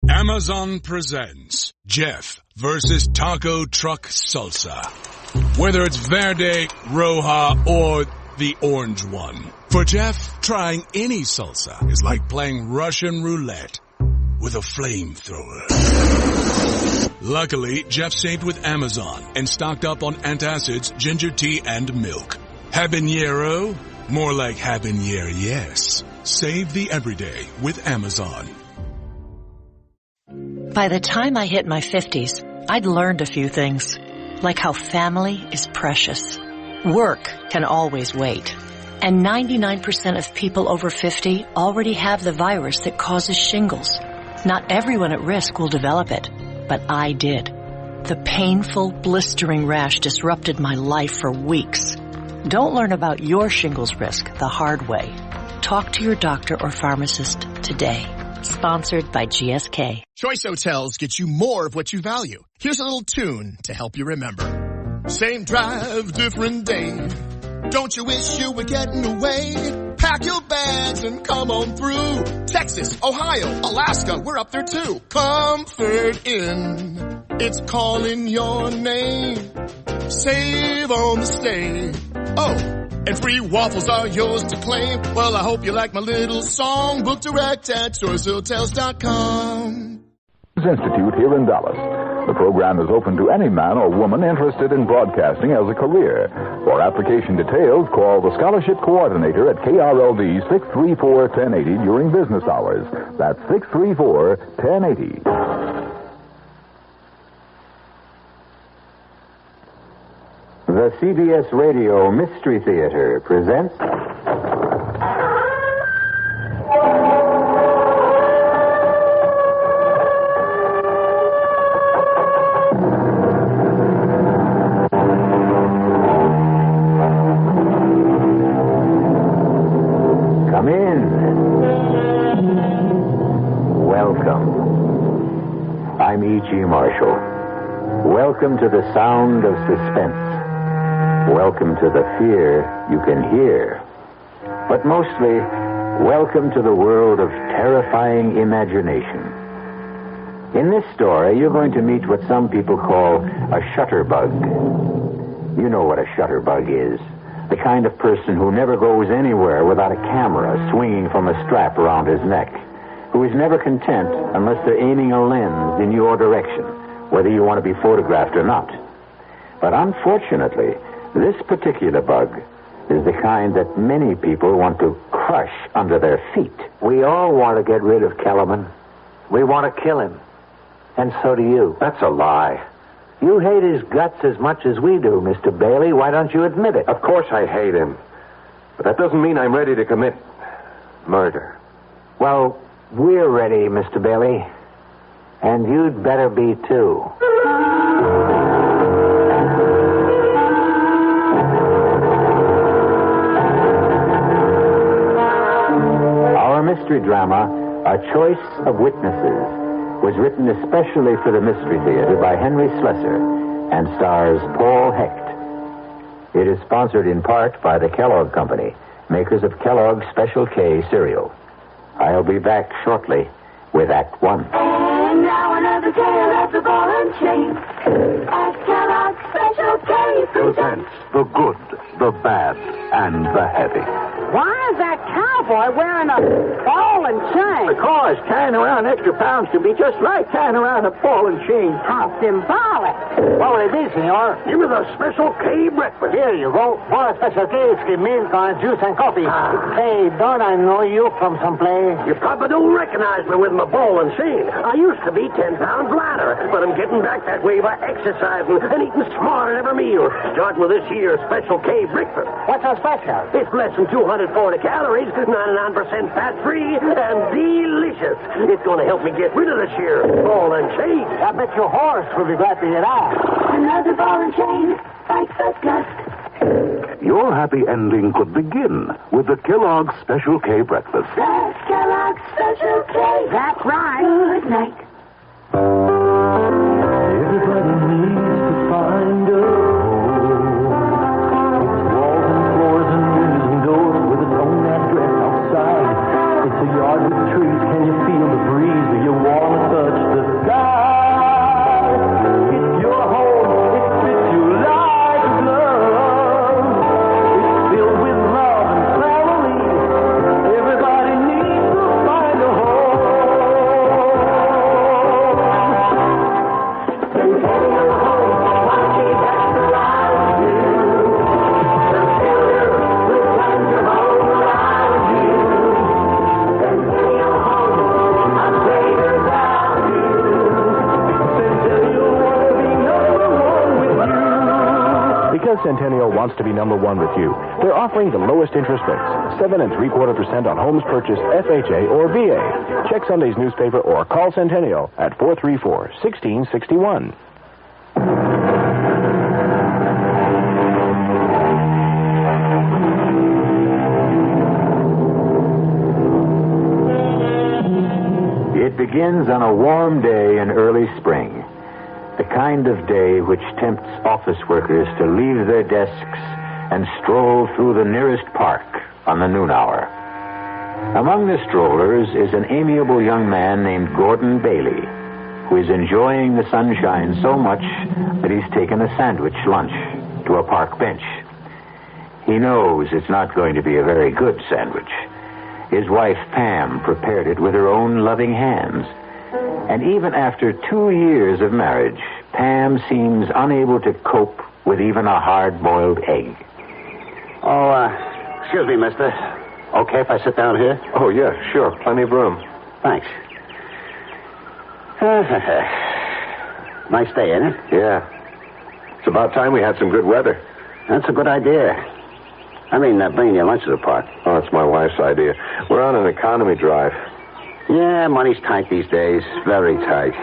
Amazon presents Jeff versus Taco Truck Salsa. Whether it's Verde, Roja, or the orange one. For Jeff, trying any salsa is like playing Russian roulette with a flamethrower. Luckily, Jeff saved with Amazon and stocked up on antacids, ginger tea, and milk. Habanero? More like habanero, yes. Save the everyday with Amazon. By the time I hit my 50s, I'd learned a few things, like how family is precious. Work can always wait. And 99% of people over 50 already have the virus that causes shingles. Not everyone at risk will develop it, but I did. The painful, blistering rash disrupted my life for weeks. Don't learn about your shingles risk the hard way. Talk to your doctor or pharmacist today. Sponsored by GSK. Choice Hotels gets you more of what you value. Here's a little tune to help you remember. Same drive, different day. Don't you wish you were getting away? Pack your bags and come on through. Texas, Ohio, Alaska, we're up there too. Comfort Inn, it's calling your name. Save on the stay. Oh, and free waffles are yours to claim. Well, I hope you like my little song. Book direct at choicehotels.com. Institute here in Dallas. The program is open to any man or woman interested in broadcasting as a career. For application details, call the Scholarship Coordinator at KRLD 634-1080 during business hours. That's 634-1080. The CBS Radio Mystery Theater presents... Come in. Welcome. I'm E.G. Marshall. Welcome to the sound of suspense. Welcome to the fear you can hear. But mostly, welcome to the world of terrifying imagination. In this story, you're going to meet what some people call a shutterbug. You know what a shutterbug is. The kind of person who never goes anywhere without a camera swinging from a strap around his neck. Who is never content unless they're aiming a lens in your direction, whether you want to be photographed or not. But unfortunately, this particular bug is the kind that many people want to crush under their feet. We all want to get rid of Kellerman. We want to kill him. And so do you. That's a lie. You hate his guts as much as we do, Mr. Bailey. Why don't you admit it? Of course I hate him. But that doesn't mean I'm ready to commit murder. Well, we're ready, Mr. Bailey. And you'd better be, too. Our mystery drama, A Choice of Witnesses, was written especially for the Mystery Theater by Henry Slesser and stars Paul Hecht. It is sponsored in part by the Kellogg Company, makers of Kellogg's Special K cereal. I'll be back shortly with Act One. And now another tale of the ball and chain. At Kellogg's Special K presents the good, the bad, and the heavy. Why is that cowboy wearing a ball and chain? Because carrying around extra pounds can be just like carrying around a ball and chain. How symbolic. What will it be, senor? Give me the Special K breakfast. Here you go. For a Special K, it's milk on juice and coffee. Hey, don't I know you from someplace? You probably don't recognize me with my ball and chain. I used to be 10 pounds lighter, but I'm getting back that way by exercising and eating smart at every meal. Starting with this year's Special K breakfast. What's so special? It's less than 240 calories, 99% fat-free, and delicious. It's going to help me get rid of this here ball and chain. I bet your horse will be glad to hear that. another ball and chain. Fight for gust. Your happy ending could begin with the Kellogg's Special K breakfast. The Kellogg's Special K. That's right. Good night. Everybody needs to find a home. It's walls and floors and windows and doors with its own address outside. It's a yard with trees. Can you feel the breeze? Do you want to touch Centennial wants to be number one with you. They're offering the lowest interest rates, 7 3/4% on homes purchased FHA or VA. Check Sunday's newspaper or call Centennial at 434-1661. It begins on a warm day in early spring. The kind of day which tempts office workers to leave their desks and stroll through the nearest park on the noon hour. Among the strollers is an amiable young man named Gordon Bailey, who is enjoying the sunshine so much that he's taken a sandwich lunch to a park bench. He knows it's not going to be a very good sandwich. His wife, Pam, prepared it with her own loving hands. And even after 2 years of marriage, Pam seems unable to cope with even a hard-boiled egg. Excuse me, mister. Okay if I sit down here? Oh, yeah, sure. Plenty of room. Thanks. Nice day, ain't it? Yeah. It's about time we had some good weather. That's a good idea. I mean, bringing your lunch to the park. Oh, it's my wife's idea. We're on an economy drive. Yeah, money's tight these days. Very tight.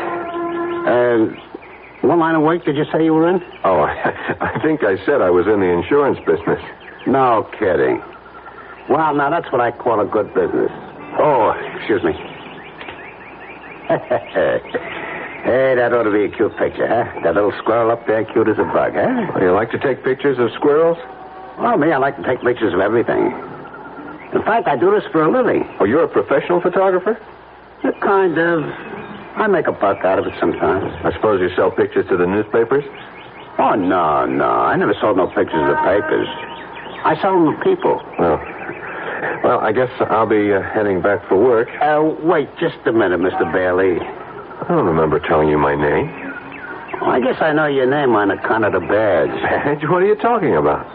What line of work did you say you were in? Oh, I think I said I was in the insurance business. No kidding. Well, now that's what I call a good business. Oh, excuse me. Hey, that ought to be a cute picture, huh? That little squirrel up there, cute as a bug, huh? Well, you like to take pictures of squirrels? Well, me, I like to take pictures of everything. In fact, I do this for a living. Oh, you're a professional photographer? Kind of. I make a buck out of it sometimes. I suppose you sell pictures to the newspapers? Oh, no. I never sold no pictures to the papers. I sell them to people. Oh. Well, I guess I'll be heading back for work. Wait just a minute, Mr. Bailey. I don't remember telling you my name. Well, I guess I know your name on account of the badge. Badge? What are you talking about?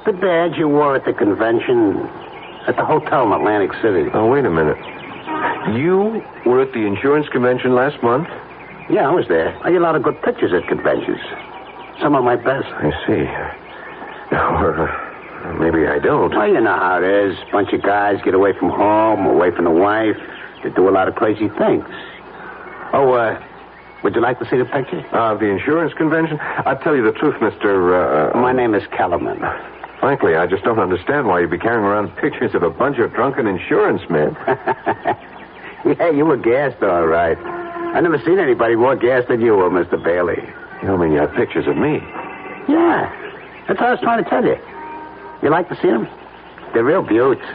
The badge you wore at the convention at the hotel in Atlantic City. Oh, wait a minute. You were at the insurance convention last month? Yeah, I was there. I get a lot of good pictures at conventions. Some of my best. I see. Or maybe I don't. Well, you know how it is. Bunch of guys get away from home, away from the wife. They do a lot of crazy things. Oh, would you like to see the picture? The insurance convention? I'll tell you the truth, Mr. My name is Kellerman. Frankly, I just don't understand why you'd be carrying around pictures of a bunch of drunken insurance men. Yeah, you were gassed, all right. I never seen anybody more gassed than you were, Mr. Bailey. You don't mean you have pictures of me? Yeah, that's what I was trying to tell you. You like to see them? They're real beauts.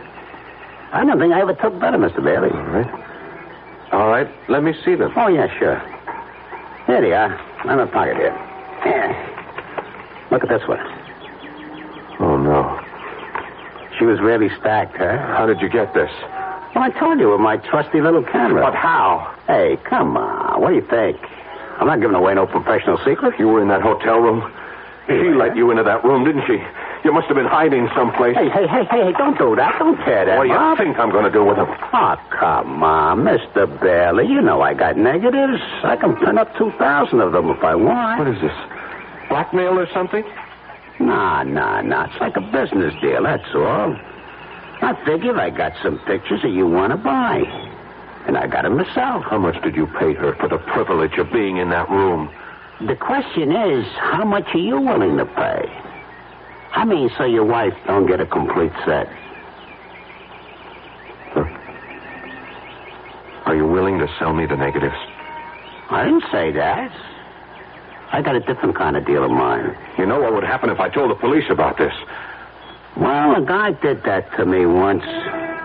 I don't think I ever took better, Mr. Bailey. All right, let me see them. Oh, yeah, sure. Here they are. I'm in my pocket here. Yeah. Look at this one. Oh, no. She was really stacked, huh? How did you get this? Well, I told you with my trusty little camera. But how? Hey, come on. What do you think? I'm not giving away no professional secret. You were in that hotel room? She let you into that room, didn't she? You must have been hiding someplace. Hey, don't do that. Don't tear that. What do you think I'm going to do with them? Oh, come on, Mr. Bailey. You know I got negatives. I can print up 2,000 of them if I want. What is this? Blackmail or something? Nah. It's like a business deal, that's all. I figure I got some pictures that you want to buy. And I got them myself. How much did you pay her for the privilege of being in that room? The question is, how much are you willing to pay? I mean, so your wife don't get a complete set. Huh? Are you willing to sell me the negatives? I didn't say that. I got a different kind of deal of mine. You know what would happen if I told the police about this? Well, a guy did that to me once.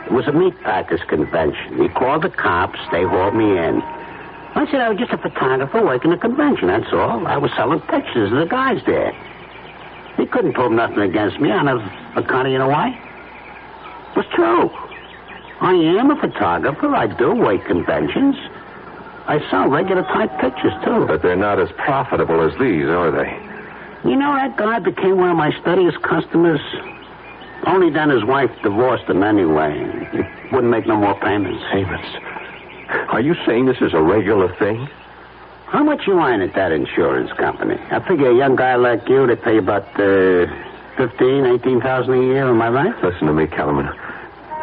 It was a meatpackers convention. He called the cops. They hauled me in. I said I was just a photographer working a convention, that's all. I was selling pictures of the guys there. He couldn't prove nothing against me on account of, you know why? It was true. I am a photographer. I do work conventions. I sell regular type pictures, too. But they're not as profitable as these, are they? You know, that guy became one of my steadiest customers. Only then his wife divorced him anyway. He wouldn't make no more payments. Payments? Are you saying this is a regular thing? How much you earn at that insurance company? I figure a young guy like you, they pay about $15,000, $18,000 a year. Am I right? Listen to me, Kellerman.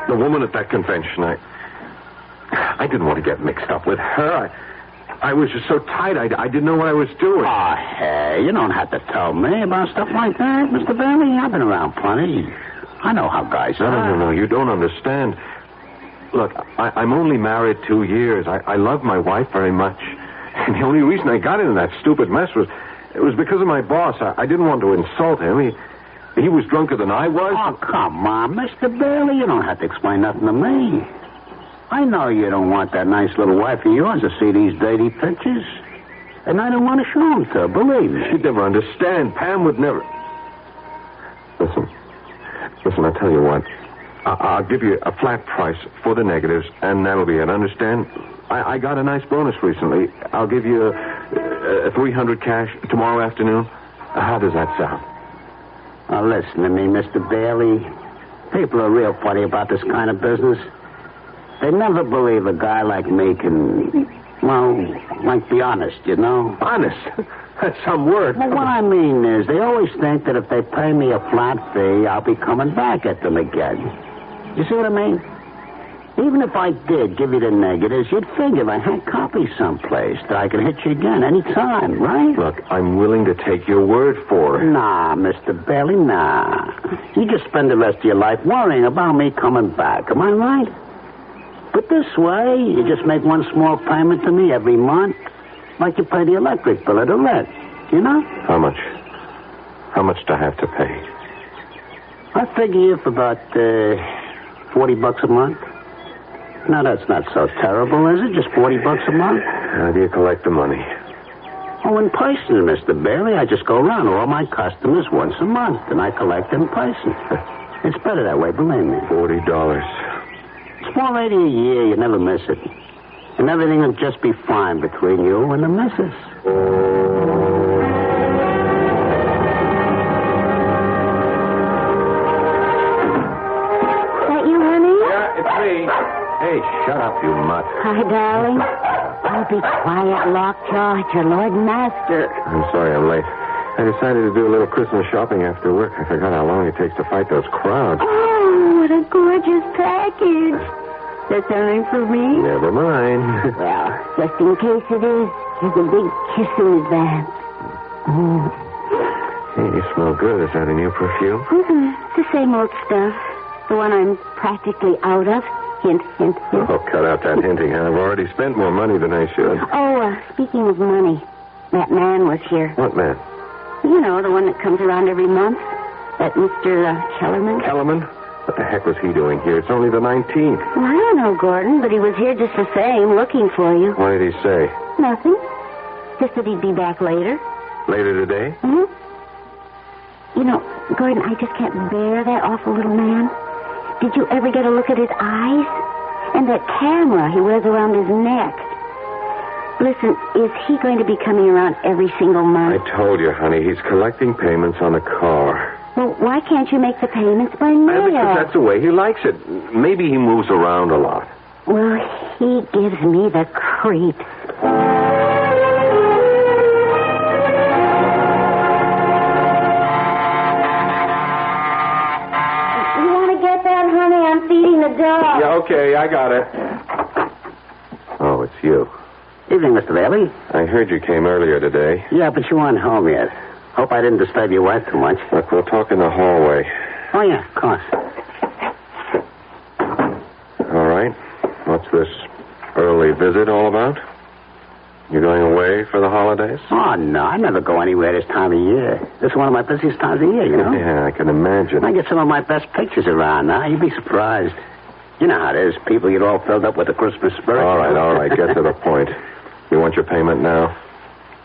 The woman at that convention, I didn't want to get mixed up with her. I was just so tight, I didn't know what I was doing. Oh, hey, you don't have to tell me about stuff like that, Mr. Bailey. I've been around plenty. I know how guys are. No, you don't understand. Look, I'm only married 2 years. I love my wife very much. And the only reason I got into that stupid mess was because of my boss. I didn't want to insult him. He was drunker than I was. Oh, come on, Mr. Bailey. You don't have to explain nothing to me. I know you don't want that nice little wife of yours to see these dirty pictures. And I don't want to show them to her, believe me. She'd never understand. Pam would never... Listen, I'll tell you what. I'll give you a flat price for the negatives, and that'll be it. Understand? I got a nice bonus recently. I'll give you a $300 cash tomorrow afternoon. How does that sound? Now, listen to me, Mr. Bailey. People are real funny about this kind of business. They never believe a guy like me can, well, like, be honest, you know? Honest? That's some word. Well, what I mean is, they always think that if they pay me a flat fee, I'll be coming back at them again. You see what I mean? Even if I did give you the negatives, you'd figure I had copies someplace that I could hit you again any time, right? Look, I'm willing to take your word for it. Nah, Mr. Bailey, nah. You just spend the rest of your life worrying about me coming back. Am I right? But this way, you just make one small payment to me every month, like you pay the electric bill or the rent, you know? How much? How much do I have to pay? I figure you for about $40 a month. Now, that's not so terrible, is it? Just $40 a month? How do you collect the money? Oh, in person, Mr. Bailey. I just go around to all my customers once a month, and I collect in person. It's better that way, believe me. $40. $4.80 a year, you never miss it. And everything will just be fine between you and the missus. That you, honey? Yeah, it's me. Hey, shut up, you mutt. Hi, darling. Oh, be quiet, Lockjaw. It's your Lord and Master. I'm sorry I'm late. I decided to do a little Christmas shopping after work. I forgot how long it takes to fight those crowds. Oh, what a gorgeous package. There's something for me? Never mind. Well, just in case it is, here's a big kiss in advance. Hey, you smell good. Is that a new perfume? It's the same old stuff. The one I'm practically out of. Hint, hint, hint. Oh, cut out that hinting. I've already spent more money than I should. Oh, speaking of money, that man was here. What man? You know, the one that comes around every month. That Mr. Kellerman. Kellerman? What the heck was he doing here? It's only the 19th. Well, I don't know, Gordon, but he was here just the same, looking for you. What did he say? Nothing. Just that he'd be back later. Later today? Mm-hmm. You know, Gordon, I just can't bear that awful little man. Did you ever get a look at his eyes? And that camera he wears around his neck. Listen, is he going to be coming around every single month? I told you, honey, he's collecting payments on the car. Well, why can't you make the payments by mail? Because that's the way he likes it. Maybe he moves around a lot. Well, he gives me the creeps. You want to get that, honey? I'm feeding the dog. Yeah, okay, I got it. Oh, it's you. Evening, Mr. Bailey. I heard you came earlier today. Yeah, but you weren't home yet. Hope I didn't disturb your wife too much. Look, we'll talk in the hallway. Oh, yeah, of course. All right. What's this early visit all about? You going away for the holidays? Oh, no, I never go anywhere this time of year. This is one of my busiest times of year, you know? Yeah, I can imagine. I get some of my best pictures around now. You'd be surprised. You know how it is. People get all filled up with the Christmas spirit. All right. Get to the point. You want your payment now?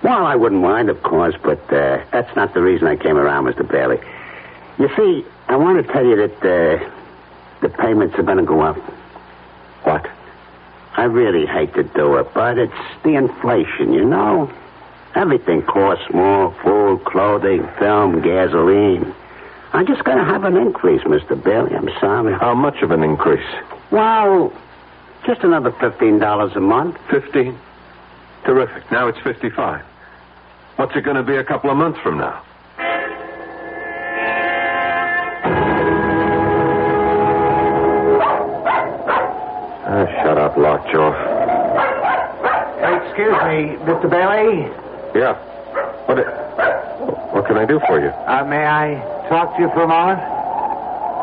Well, I wouldn't mind, of course, but that's not the reason I came around, Mr. Bailey. You see, I want to tell you that the payments are going to go up. What? I really hate to do it, but it's the inflation, you know? Everything costs more. Food, clothing, film, gasoline. I'm just going to have an increase, Mr. Bailey. I'm sorry. How much of an increase? Well, just another $15 a month. 15? Terrific. Now it's 55. What's it going to be a couple of months from now? Shut up, Lockjaw. Excuse me, Mr. Bailey. Yeah. What can I do for you? May I talk to you for a moment?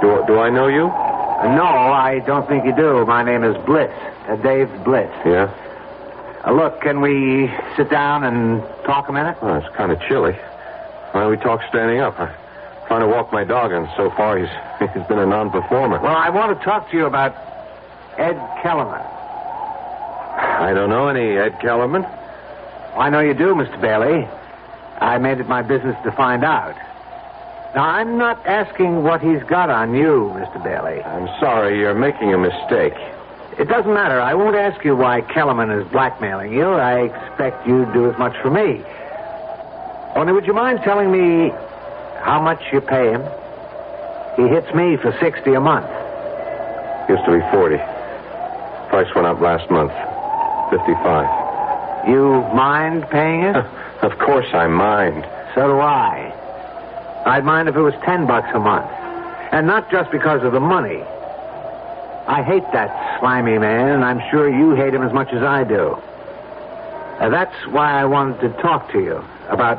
Do I know you? No, I don't think you do. My name is Bliss. Dave Bliss. Yeah? Look, can we sit down and talk a minute? Oh, it's kind of chilly. Why don't we talk standing up? I'm trying to walk my dog, and so far he's been a non-performer. Well, I want to talk to you about Ed Kellerman. I don't know any Ed Kellerman. Well, I know you do, Mr. Bailey. I made it my business to find out. Now, I'm not asking what he's got on you, Mr. Bailey. I'm sorry, you're making a mistake. It doesn't matter. I won't ask you why Kellerman is blackmailing you. I expect you'd do as much for me. Only would you mind telling me how much you pay him? He hits me for $60 a month. Used to be 40. Price went up last month. 55. You mind paying it? Of course I mind. So do I. I'd mind if it was $10 a month. And not just because of the money. I hate that slimy man, and I'm sure you hate him as much as I do. That's why I wanted to talk to you about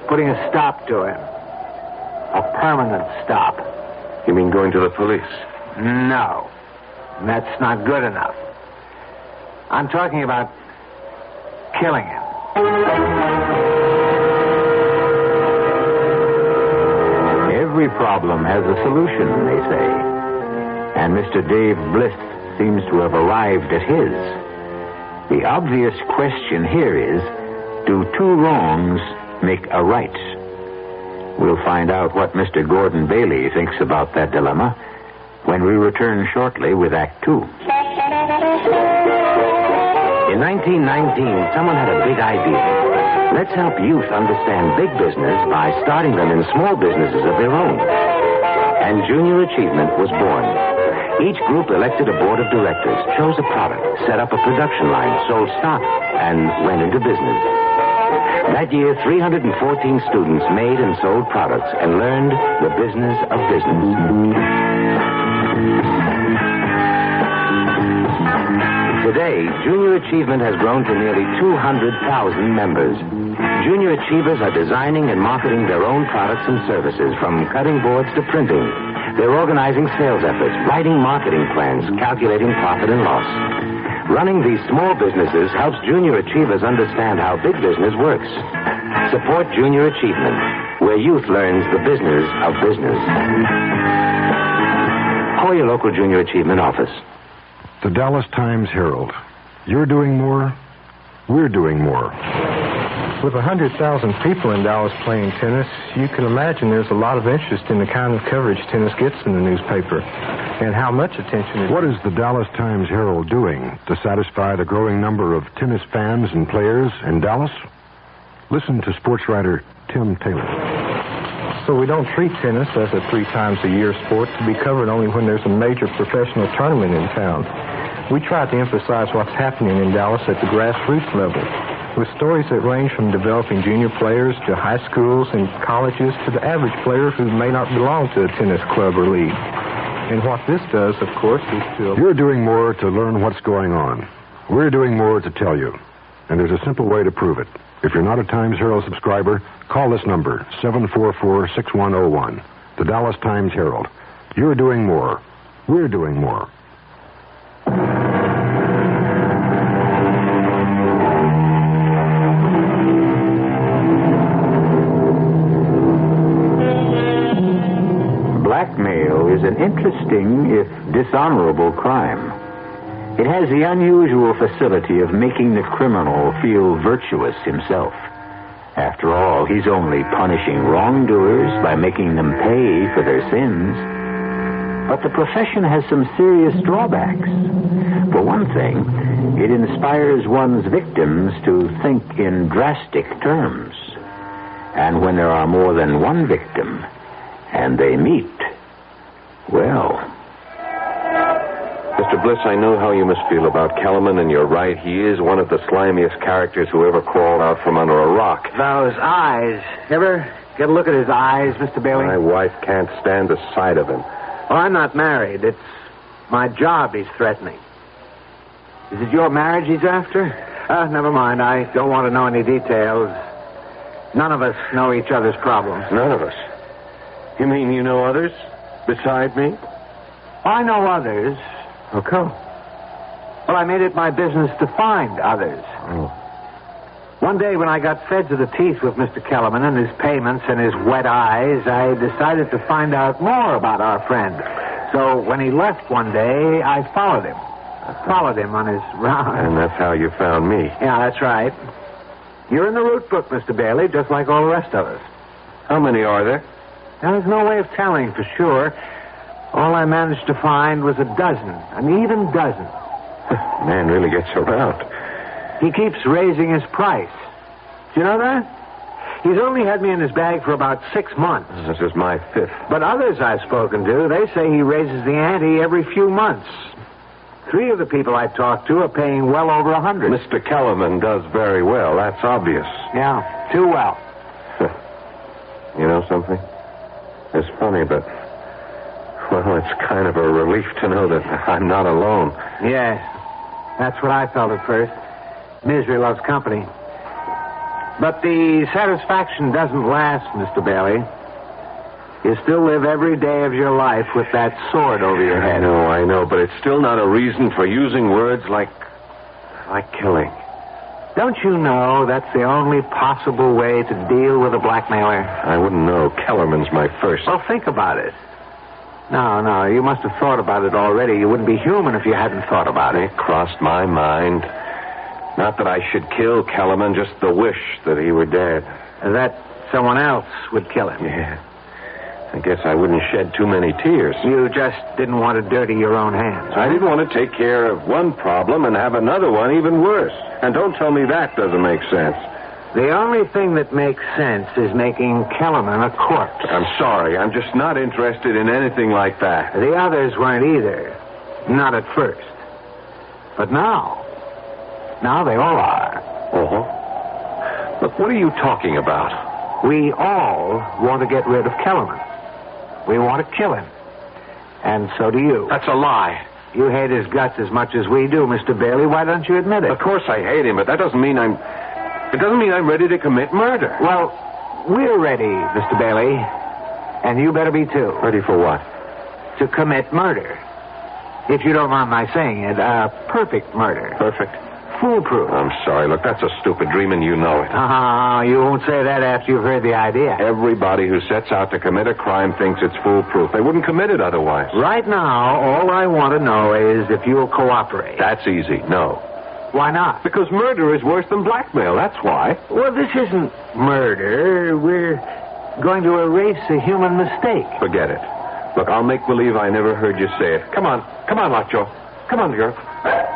putting a stop to him. A permanent stop. You mean going to the police? No. That's not good enough. I'm talking about killing him. Every problem has a solution, they say. And Mr. Dave Bliss seems to have arrived at his. The obvious question here is, do two wrongs make a right? We'll find out what Mr. Gordon Bailey thinks about that dilemma when we return shortly with Act Two. In 1919, someone had a big idea. Let's help youth understand big business by starting them in small businesses of their own. And Junior Achievement was born. Each group elected a board of directors, chose a product, set up a production line, sold stock, and went into business. That year, 314 students made and sold products and learned the business of business. Today, Junior Achievement has grown to nearly 200,000 members. Junior Achievers are designing and marketing their own products and services, from cutting boards to printing. They're organizing sales efforts, writing marketing plans, calculating profit and loss. Running these small businesses helps Junior Achievers understand how big business works. Support Junior Achievement, where youth learns the business of business. Call your local Junior Achievement office. The Dallas Times-Herald. You're doing more, we're doing more. With 100,000 people in Dallas playing tennis, you can imagine there's a lot of interest in the kind of coverage tennis gets in the newspaper, and how much attention is... What is the Dallas Times-Herald doing to satisfy the growing number of tennis fans and players in Dallas? Listen to sports writer Tim Taylor. So we don't treat tennis as a 3 times a year sport to be covered only when there's a major professional tournament in town. We try to emphasize what's happening in Dallas at the grassroots level, with stories that range from developing junior players to high schools and colleges to the average player who may not belong to a tennis club or league. And what this does, of course, is to... You're doing more to learn what's going on. We're doing more to tell you. And there's a simple way to prove it. If you're not a Times-Herald subscriber, call this number, 744-6101. The Dallas Times-Herald. You're doing more. We're doing more. Blackmail is an interesting, if dishonorable, crime. It has the unusual facility of making the criminal feel virtuous himself. After all, he's only punishing wrongdoers by making them pay for their sins. But the profession has some serious drawbacks. For one thing, it inspires one's victims to think in drastic terms. And when there are more than one victim, and they meet, well... The Mr. Bliss, I know how you must feel about Kellerman, and you're right. He is one of the slimiest characters who ever crawled out from under a rock. Those eyes. Ever get a look at his eyes, Mr. Bailey? My wife can't stand the sight of him. Well, I'm not married. It's my job he's threatening. Is it your marriage he's after? Never mind. I don't want to know any details. None of us know each other's problems. None of us? You mean you know others beside me? I know others. How come? Well, I made it my business to find others. Oh. One day when I got fed to the teeth with Mr. Kellerman and his payments and his wet eyes, I decided to find out more about our friend. So when he left one day, I followed him. Followed him on his round. And that's how you found me. Yeah, that's right. You're in the route book, Mr. Bailey, just like all the rest of us. How many are there? There's no way of telling for sure. All I managed to find was a dozen, an even dozen. Man really gets around. He keeps raising his price. Do you know that? He's only had me in his bag for about 6 months. This is my 5th. But others I've spoken to, they say he raises the ante every few months. 3 of the people I've talked to are paying well over $100. Mr. Kellerman does very well. That's obvious. Yeah, too well. You know something? It's funny, but... well, it's kind of a relief to know that I'm not alone. Yes, that's what I felt at first. Misery loves company. But the satisfaction doesn't last, Mr. Bailey. You still live every day of your life with that sword over your head. I know, but it's still not a reason for using words like killing. Don't you know that's the only possible way to deal with a blackmailer? I wouldn't know. Kellerman's my first. Well, think about it. No, you must have thought about it already. You wouldn't be human if you hadn't thought about it. It crossed my mind. Not that I should kill Kellerman, just the wish that he were dead. That someone else would kill him. Yeah. I guess I wouldn't shed too many tears. You just didn't want to dirty your own hands. Right? I didn't want to take care of one problem and have another one even worse. And don't tell me that doesn't make sense. The only thing that makes sense is making Kellerman a corpse. I'm sorry. I'm just not interested in anything like that. The others weren't either. Not at first. But now they all are. Uh-huh. Look, what are you talking about? We all want to get rid of Kellerman. We want to kill him. And so do you. That's a lie. You hate his guts as much as we do, Mr. Bailey. Why don't you admit it? Of course I hate him, but that doesn't mean I'm ready to commit murder. Well, we're ready, Mr. Bailey. And you better be too. Ready for what? To commit murder. If you don't mind my saying it, perfect murder. Perfect? Foolproof. I'm sorry. Look, that's a stupid dream, and you know it. You won't say that after you've heard the idea. Everybody who sets out to commit a crime thinks it's foolproof. They wouldn't commit it otherwise. Right now, all I want to know is if you'll cooperate. That's easy. No. Why not? Because murder is worse than blackmail. That's why. Well, this isn't murder. We're going to erase a human mistake. Forget it. Look, I'll make believe I never heard you say it. Come on, Lockjaw. Come on, girl.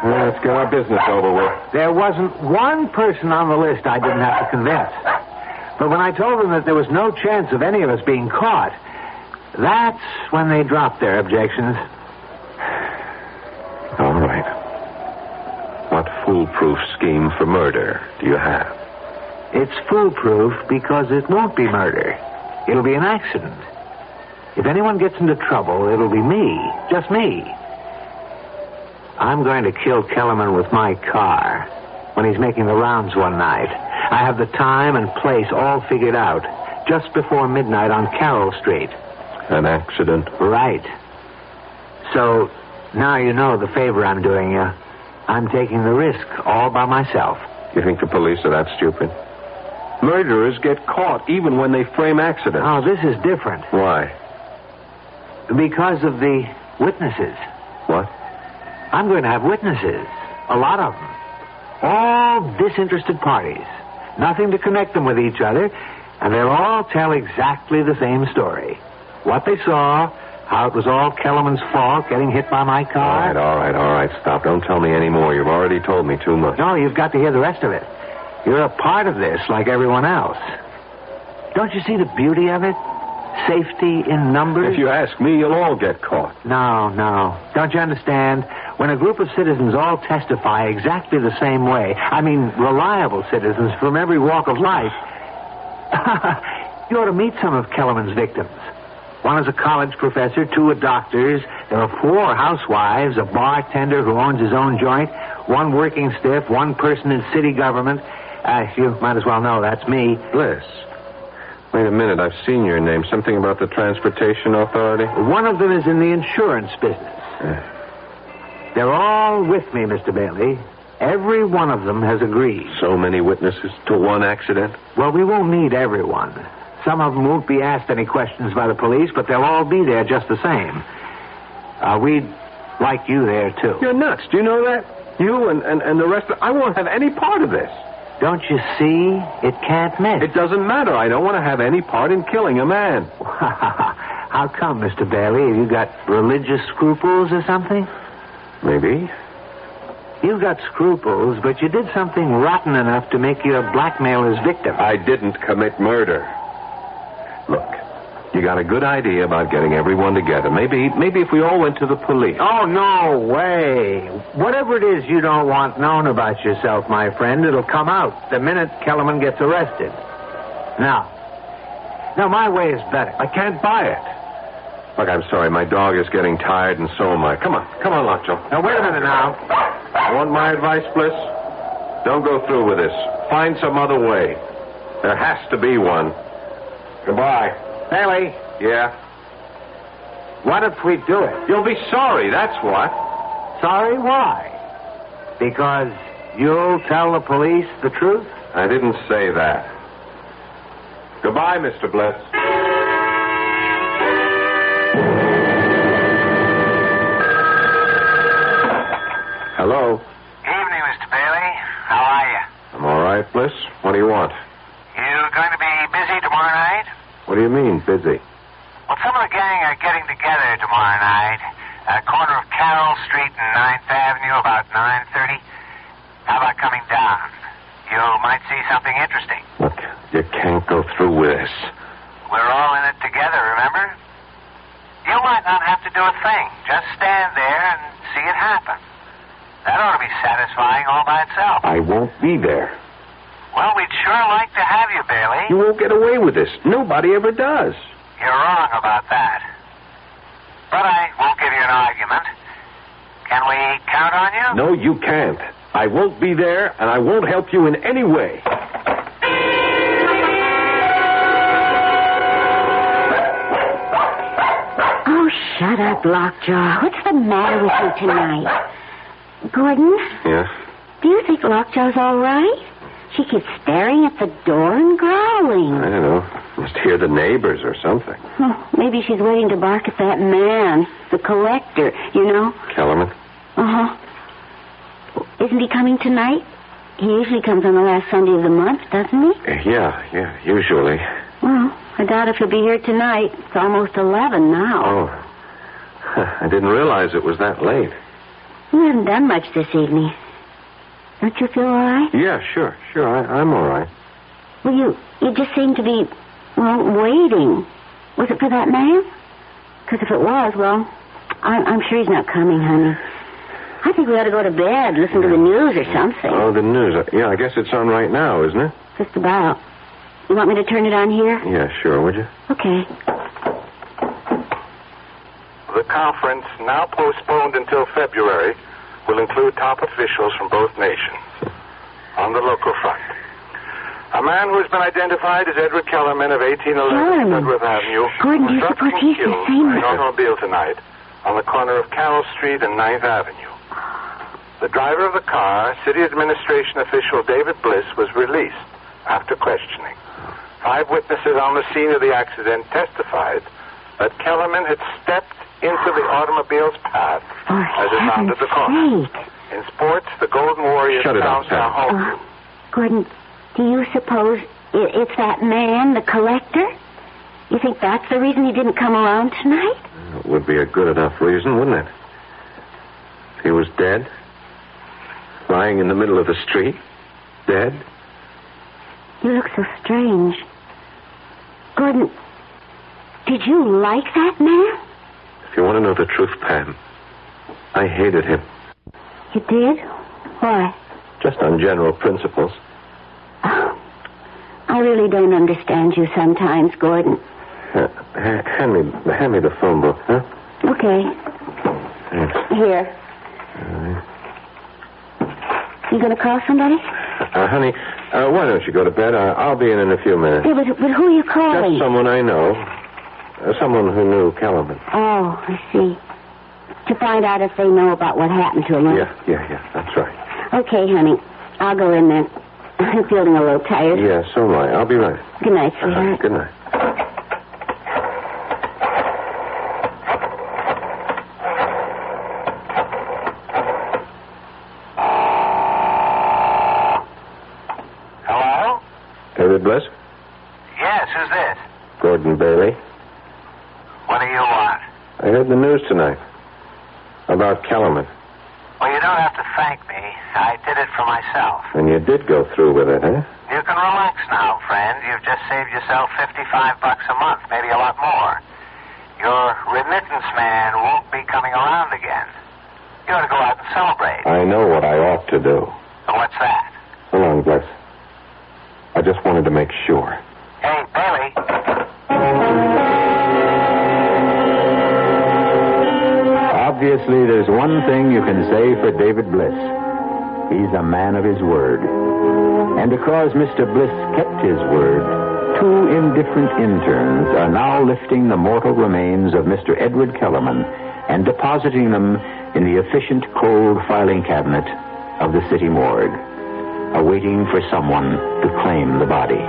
Let's get our business over with. There wasn't one person on the list I didn't have to convince. But when I told them that there was no chance of any of us being caught, that's when they dropped their objections. All right. What foolproof scheme for murder do you have? It's foolproof because it won't be murder. It'll be an accident. If anyone gets into trouble, it'll be me. Just me. I'm going to kill Kellerman with my car when he's making the rounds one night. I have the time and place all figured out. Just before midnight on Carroll Street. An accident? Right. So, now you know the favor I'm doing you. I'm taking the risk all by myself. You think the police are that stupid? Murderers get caught even when they frame accidents. Oh, this is different. Why? Because of the witnesses. What? I'm going to have witnesses. A lot of them. All disinterested parties. Nothing to connect them with each other. And they'll all tell exactly the same story. What they saw, how it was all Kellerman's fault, getting hit by my car. All right. Stop. Don't tell me any more. You've already told me too much. No, you've got to hear the rest of it. You're a part of this like everyone else. Don't you see the beauty of it? Safety in numbers. If you ask me, you'll all get caught. No. Don't you understand? When a group of citizens all testify exactly the same way, I mean reliable citizens from every walk of life, you ought to meet some of Kellerman's victims. One is a college professor, 2 are doctors, there are 4 housewives, a bartender who owns his own joint, 1 working stiff, 1 person in city government. You might as well know that's me. Bliss. Wait a minute, I've seen your name. Something about the Transportation Authority? One of them is in the insurance business. They're all with me, Mr. Bailey. Every one of them has agreed. So many witnesses to one accident? Well, we won't need everyone. Some of them won't be asked any questions by the police, but they'll all be there just the same. We'd like you there, too. You're nuts. Do you know that? You and the rest of... I won't have any part of this. Don't you see? It can't miss. It doesn't matter. I don't want to have any part in killing a man. How come, Mr. Bailey? Have you got religious scruples or something? Maybe. You've got scruples, but you did something rotten enough to make you a blackmailer's victim. I didn't commit murder. Look, you got a good idea about getting everyone together. Maybe if we all went to the police. Oh, no way. Whatever it is you don't want known about yourself, my friend, it'll come out the minute Kellerman gets arrested. Now, my way is better. I can't buy it. Look, I'm sorry. My dog is getting tired, and so am I. Come on, Lockjaw. Now, wait a minute now. Want my advice, Bliss? Don't go through with this. Find some other way. There has to be one. Goodbye. Bailey. Yeah? What if we do it? You'll be sorry, that's what. Sorry? Why? Because you'll tell the police the truth? I didn't say that. Goodbye, Mr. Bliss. Hello? Evening, Mr. Bailey. How are you? I'm all right, Bliss. What do you want? You going to be busy tomorrow night? What do you mean, busy? Well, some of the gang are getting together tomorrow night. Corner of Carroll Street and 9th Avenue, about 9:30. How about coming down? You might see something interesting. Look, you can't go through with this. We're all in it together, remember? You might not have to do a thing. Just stand there and see it happen. That ought to be satisfying all by itself. I won't be there. Well, we'd sure like to have you, Bailey. You won't get away with this. Nobody ever does. You're wrong about that. But I won't give you an argument. Can we count on you? No, you can't. I won't be there, and I won't help you in any way. Oh, shut up, Lockjaw. What's the matter with you tonight? Gordon? Yeah? Do you think Lockjaw's all right? She keeps staring at the door and growling. I don't know. Must hear the neighbors or something. Maybe she's waiting to bark at that man, the collector, you know. Kellerman? Uh-huh. Isn't he coming tonight? He usually comes on the last Sunday of the month, doesn't he? Yeah, usually. Well, I doubt if he'll be here tonight. It's almost 11 now. Oh. I didn't realize it was that late. You haven't done much this evening. Don't you feel all right? Yeah, sure. I'm all right. Well, you just seem to be, waiting. Was it for that man? Because if it was, I'm sure he's not coming, honey. I think we ought to go to bed, listen to the news or something. Oh, the news. Yeah, I guess it's on right now, isn't it? Just about. You want me to turn it on here? Yeah, sure, would you? Okay. The conference, now postponed until February, will include top officials from both nations. On the local front, a man who has been identified as Edward Kellerman of 1811 Woodworth Avenue Gordon, do you was suppose suddenly he's the killed same? by an automobile tonight on the corner of Carroll Street and 9th Avenue. The driver of the car, city administration official David Bliss, was released after questioning. 5 witnesses on the scene of the accident testified that Kellerman had stepped into the automobile's path as it rounded the corner. In sports, the Golden Warriors found their home. Gordon, do you suppose it's that man, the collector? You think that's the reason he didn't come around tonight? It would be a good enough reason, wouldn't it? If he was dead, lying in the middle of the street, dead. You look so strange. Gordon, did you like that man? If you want to know the truth, Pam, I hated him. You did? Why? Just on general principles. Oh, I really don't understand you sometimes, Gordon. Hand me the phone book, huh? Okay. Thanks. Here. You going to call somebody? Honey, why don't you go to bed? I'll be in a few minutes. Yeah, but who are you calling? Just someone I know. Someone who knew Kellerman. Oh, I see. To find out if they know about what happened to him. Huh? Yeah, that's right. Okay, honey. I'll go in there. I'm feeling a little tired. Yeah, so am I. I'll be right. Good night, sweetheart. Good night. Hello? David Bliss? Yes, who's this? Gordon Bailey. What do you want? I heard the news tonight. About Kellerman. Well, you don't have to thank me. I did it for myself. And you did go through with it, huh? You can relax now, friend. You've just saved yourself $55 a month, maybe a lot more. Your remittance man won't be coming around again. You ought to go out and celebrate. I know what I ought to do. What's that? So long, Bliss. I just wanted to make sure. Hey, Bailey. Obviously, there's one thing you can say for David Bliss. He's a man of his word. And because Mr. Bliss kept his word, two indifferent interns are now lifting the mortal remains of Mr. Edward Kellerman and depositing them in the efficient cold filing cabinet of the city morgue, awaiting for someone to claim the body.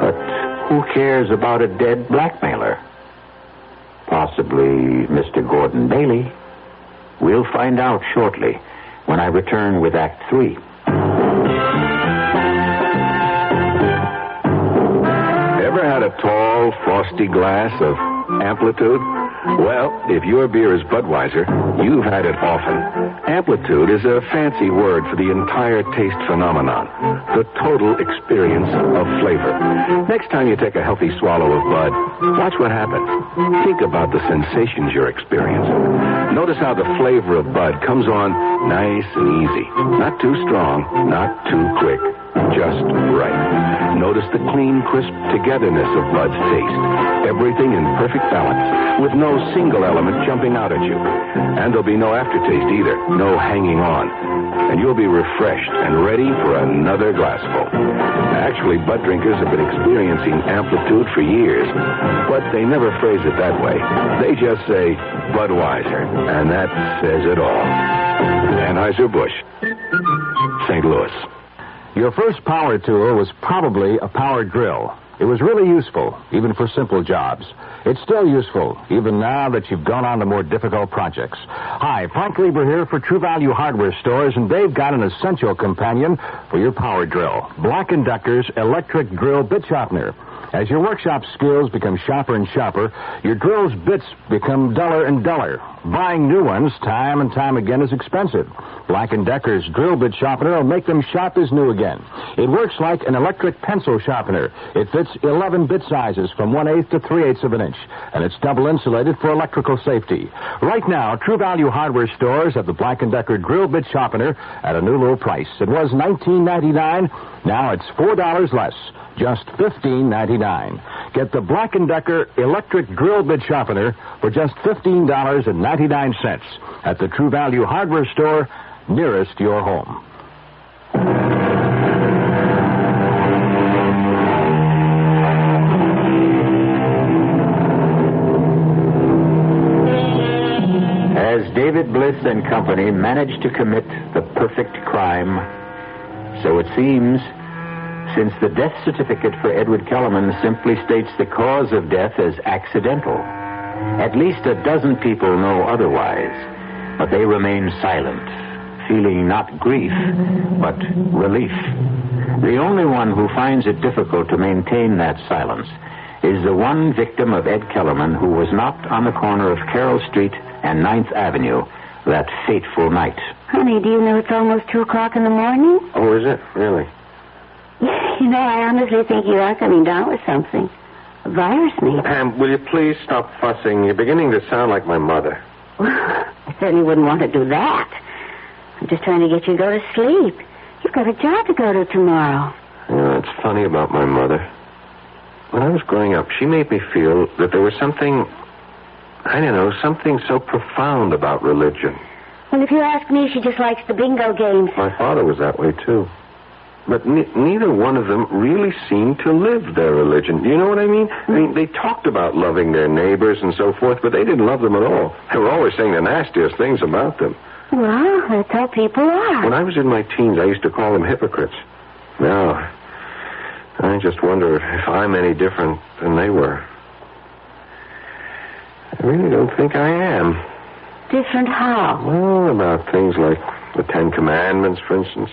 But who cares about a dead blackmailer? Possibly Mr. Gordon Bailey. We'll find out shortly when I return with Act 3. Ever had a tall, frosty glass of Amplitude? Well, if your beer is Budweiser, you've had it often. Amplitude is a fancy word for the entire taste phenomenon, the total experience of flavor. Next time you take a healthy swallow of Bud, watch what happens. Think about the sensations you're experiencing. Notice how the flavor of Bud comes on nice and easy. Not too strong, not too quick. Just right. Notice the clean, crisp togetherness of Bud's taste. Everything in perfect balance, with no single element jumping out at you. And there'll be no aftertaste either, no hanging on. And you'll be refreshed and ready for another glassful. Actually, Bud drinkers have been experiencing Amplitude for years, but they never phrase it that way. They just say Budweiser, and that says it all. Anheuser-Busch, St. Louis. Your first power tool was probably a power drill. It was really useful, even for simple jobs. It's still useful, even now that you've gone on to more difficult projects. Hi, Frank Lieber here for True Value Hardware Stores, and they've got an essential companion for your power drill. Black & Decker's electric drill bit sharpener. As your workshop skills become sharper and sharper, your drill's bits become duller and duller. Buying new ones time and time again is expensive. Black & Decker's drill bit sharpener will make them sharp as new again. It works like an electric pencil sharpener. It fits 11 bit sizes from 1/8 to 3/8 of an inch, and it's double insulated for electrical safety. Right now, True Value Hardware Stores have the Black & Decker drill bit sharpener at a new low price. It was $19.99. Now it's $4 less. Just $15.99. Get the Black & Decker electric drill bit sharpener for just $15.99 at the True Value Hardware Store nearest your home. As David Bliss and company managed to commit the perfect crime, so it seems, since the death certificate for Edward Kellerman simply states the cause of death as accidental. At least a dozen people know otherwise, but they remain silent, feeling not grief, but relief. The only one who finds it difficult to maintain that silence is the one victim of Ed Kellerman who was knocked on the corner of Carroll Street and 9th Avenue that fateful night. Honey, do you know it's almost 2 o'clock in the morning? Oh, is it? Really? You know, I honestly think you are coming down with something. A virus, maybe. Pam, will you please stop fussing? You're beginning to sound like my mother. I certainly wouldn't want to do that. I'm just trying to get you to go to sleep. You've got a job to go to tomorrow. You know, it's funny about my mother. When I was growing up, she made me feel that there was something, I don't know, something so profound about religion. Well, if you ask me, she just likes the bingo games. My father was that way, too. But neither one of them really seemed to live their religion. You know what I mean? I mean, they talked about loving their neighbors and so forth, but they didn't love them at all. They were always saying the nastiest things about them. Well, that's how people are. When I was in my teens, I used to call them hypocrites. Now, I just wonder if I'm any different than they were. I really don't think I am. Different how? Well, about things like the Ten Commandments, for instance.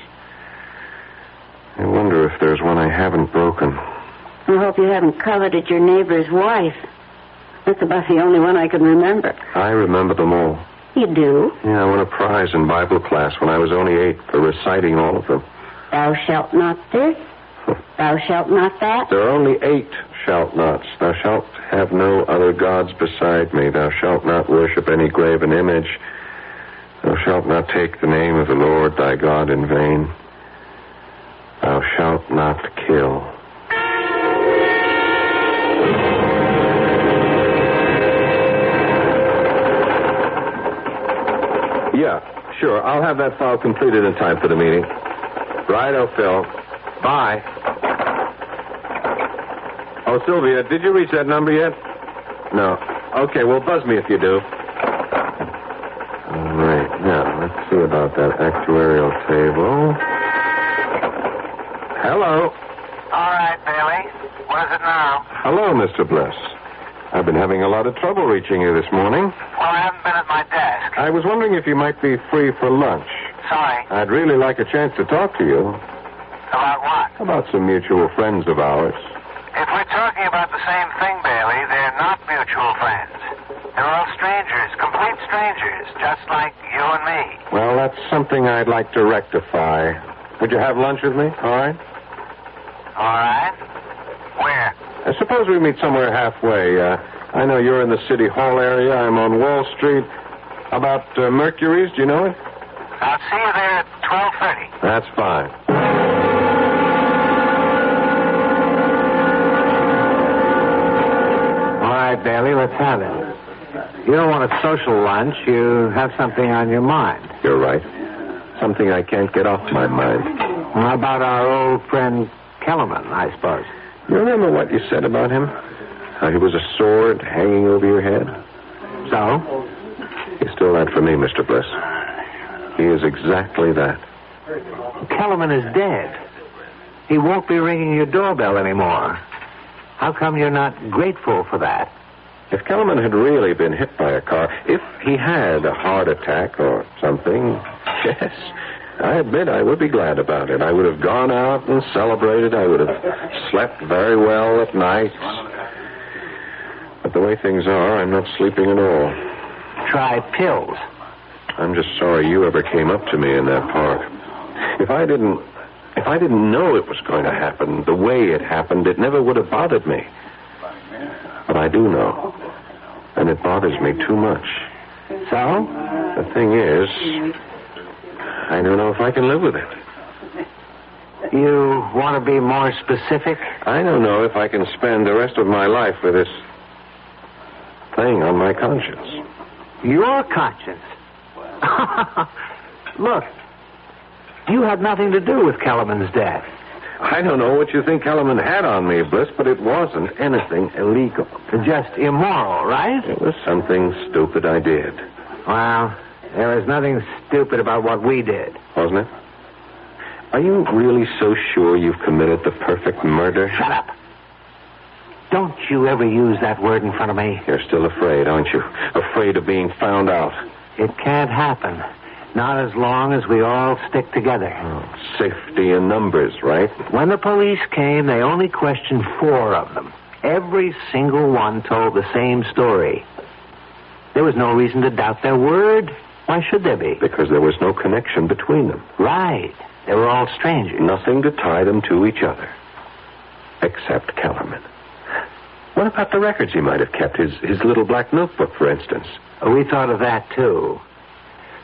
I wonder if there's one I haven't broken. I hope you haven't coveted your neighbor's wife. That's about the only one I can remember. I remember them all. You do? Yeah, I won a prize in Bible class when I was only 8 for reciting all of them. Thou shalt not this. Thou shalt not that. There are only 8 shalt nots. Thou shalt have no other gods beside me. Thou shalt not worship any graven image. Thou shalt not take the name of the Lord thy God in vain. Thou shalt not kill. Yeah, sure. I'll have that file completed in time for the meeting. Righto, Phil. Bye. Oh, Sylvia, did you reach that number yet? No. Okay, well, buzz me if you do. All right. Now, let's see about that actuarial table. Hello. All right, Bailey. What is it now? Hello, Mr. Bliss. I've been having a lot of trouble reaching you this morning. Well, I haven't been at my desk. I was wondering if you might be free for lunch. Sorry. I'd really like a chance to talk to you. About what? About some mutual friends of ours. If we're talking about the same thing, Bailey, they're not mutual friends. They're all strangers, complete strangers, just like you and me. Well, that's something I'd like to rectify. Would you have lunch with me? All right? All right. Where? Suppose we meet somewhere halfway. I know you're in the City Hall area. I'm on Wall Street. About Mercury's, do you know it? I'll see you there at 12:30. That's fine. All right, Bailey, let's have it. You don't want a social lunch. You have something on your mind. You're right. Something I can't get off my mind. How about our old friend Kellerman, I suppose? You remember what you said about him? How he was a sword hanging over your head? So? He's still that for me, Mr. Bliss. He is exactly that. Kellerman is dead. He won't be ringing your doorbell anymore. How come you're not grateful for that? If Kellerman had really been hit by a car, if he had a heart attack or something, yes, I admit I would be glad about it. I would have gone out and celebrated. I would have slept very well at night. But the way things are, I'm not sleeping at all. Try pills. I'm just sorry you ever came up to me in that park. If I didn't know it was going to happen the way it happened, it never would have bothered me. But I do know. And it bothers me too much. So? The thing is, I don't know if I can live with it. You want to be more specific? I don't know if I can spend the rest of my life with this thing on my conscience. Your conscience? Look, you had nothing to do with Kellerman's death. I don't know what you think Kellerman had on me, Bliss, but it wasn't anything illegal. Just immoral, right? It was something stupid I did. Well, there was nothing stupid about what we did. Wasn't it? Are you really so sure you've committed the perfect murder? Shut up. Don't you ever use that word in front of me. You're still afraid, aren't you? Afraid of being found out. It can't happen. Not as long as we all stick together. Oh, safety in numbers, right? When the police came, they only questioned 4 of them. Every single one told the same story. There was no reason to doubt their word. Why should there be? Because there was no connection between them. Right. They were all strangers. Nothing to tie them to each other. Except Kellerman. What about the records he might have kept? His little black notebook, for instance. We thought of that, too.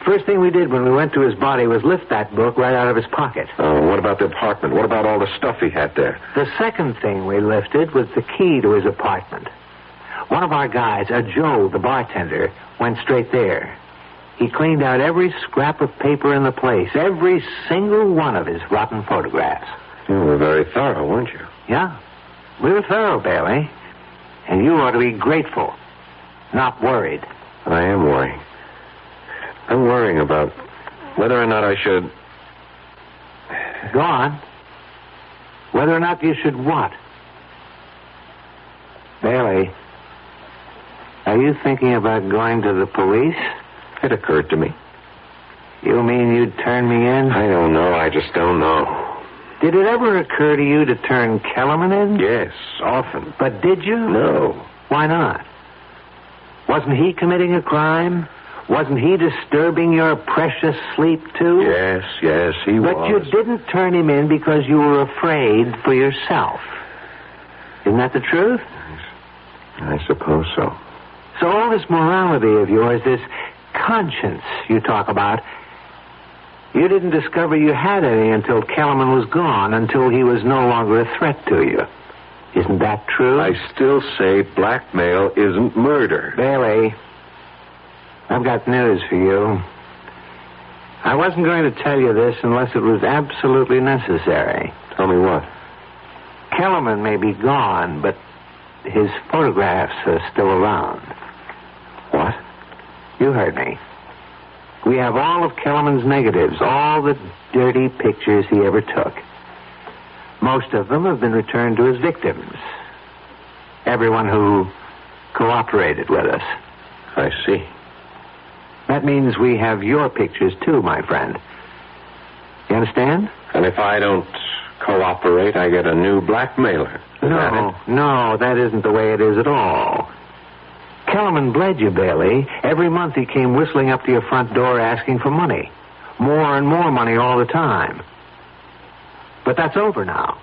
First thing we did when we went to his body was lift that book right out of his pocket. Oh, what about the apartment? What about all the stuff he had there? The second thing we lifted was the key to his apartment. One of our guys, Joe, the bartender, went straight there. He cleaned out every scrap of paper in the place, every single one of his rotten photographs. You were very thorough, weren't you? Yeah. We were thorough, Bailey. And you ought to be grateful, not worried. I am worrying. I'm worrying about whether or not I should... Go on. Whether or not you should what? Bailey, are you thinking about going to the police? It occurred to me. You mean you'd turn me in? I don't know. I just don't know. Did it ever occur to you to turn Kellerman in? Yes, often. But did you? No. Why not? Wasn't he committing a crime? Wasn't he disturbing your precious sleep, too? Yes, he was. But you didn't turn him in because you were afraid for yourself. Isn't that the truth? I suppose so. So all this morality of yours, this conscience you talk about, you didn't discover you had any until Kellerman was gone, until he was no longer a threat to you. Isn't that true? I still say blackmail isn't murder. Bailey, I've got news for you. I wasn't going to tell you this unless it was absolutely necessary. Tell me what? Kellerman may be gone, but his photographs are still around. What? You heard me. We have all of Kellerman's negatives, all the dirty pictures he ever took. Most of them have been returned to his victims. Everyone who cooperated with us. I see. That means we have your pictures, too, my friend. You understand? And if I don't cooperate, I get a new blackmailer. No, that isn't the way it is at all. Kellerman bled you, Bailey. Every month he came whistling up to your front door asking for money. More and more money all the time. But that's over now.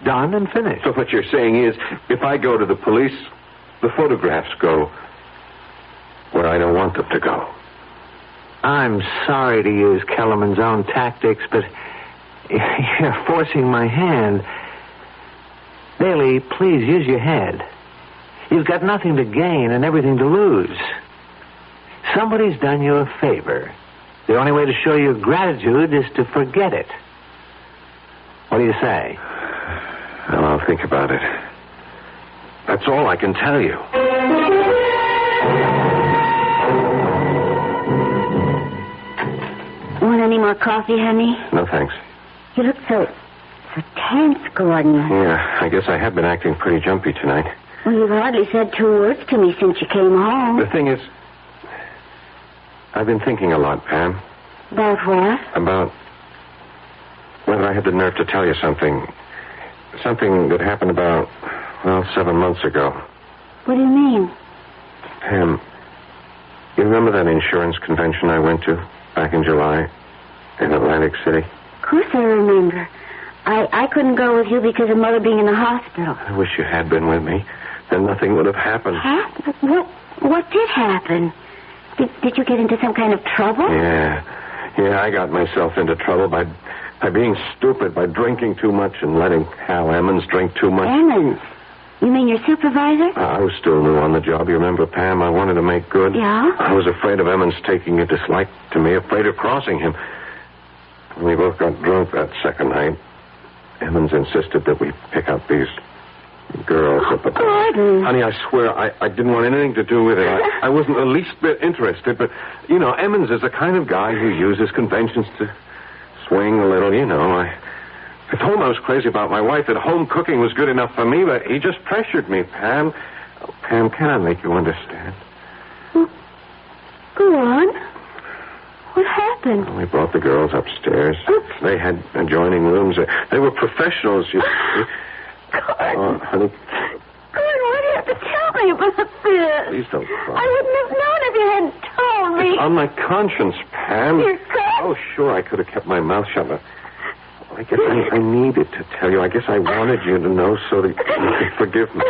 Done and finished. So what you're saying is, if I go to the police, the photographs go where I don't want them to go. I'm sorry to use Kellerman's own tactics, but you're forcing my hand. Bailey, please use your head. You've got nothing to gain and everything to lose. Somebody's done you a favor. The only way to show your gratitude is to forget it. What do you say? Well, I'll think about it. That's all I can tell you. Want any more coffee, honey? No, thanks. You look so tense, Gordon. Yeah, I guess I have been acting pretty jumpy tonight. Well, you've hardly said 2 words to me since you came home. The thing is, I've been thinking a lot, Pam. About what? About whether I had the nerve to tell you something. Something that happened about, 7 months ago. What do you mean? Pam, you remember that insurance convention I went to back in July in Atlantic City? Of course I remember. I couldn't go with you because of Mother being in the hospital. I wish you had been with me. Then nothing would have happened. What did happen? Did you get into some kind of trouble? Yeah, I got myself into trouble by being stupid, by drinking too much and letting Hal Emmons drink too much. Emmons? You mean your supervisor? I was still new on the job. You remember, Pam? I wanted to make good. Yeah? I was afraid of Emmons taking a dislike to me, afraid of crossing him. We both got drunk that second night. Emmons insisted that we pick up these girls. Gordon. Honey, I swear, I didn't want anything to do with it. I wasn't the least bit interested, but, Emmons is the kind of guy who uses conventions to swing a little, I told him I was crazy about my wife, that home cooking was good enough for me, but he just pressured me, Pam. Oh, Pam, can I make you understand? Well, go on. What happened? Well, we brought the girls upstairs. Oops. They had adjoining rooms. They were professionals, you see. Gordon. Oh, honey. Gordon, why do you have to tell me about this? Please don't cry. I wouldn't have known if you hadn't told me. It's on my conscience, Pam. You're good. Oh, sure, I could have kept my mouth shut, but I guess I needed to tell you. I guess I wanted you to know so that you could forgive me.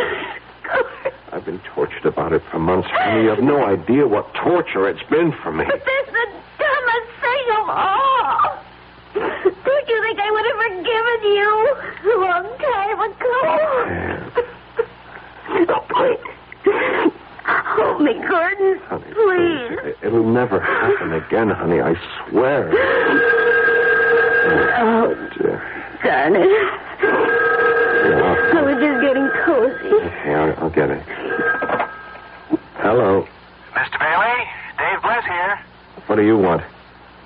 I've been tortured about it for months, honey. You have no idea what torture it's been for me. But that's the It'll never happen again, honey, I swear. Oh, darn it. I was just getting cozy. Okay, I'll get it. Hello. Mr. Bailey, Dave Bliss here. What do you want?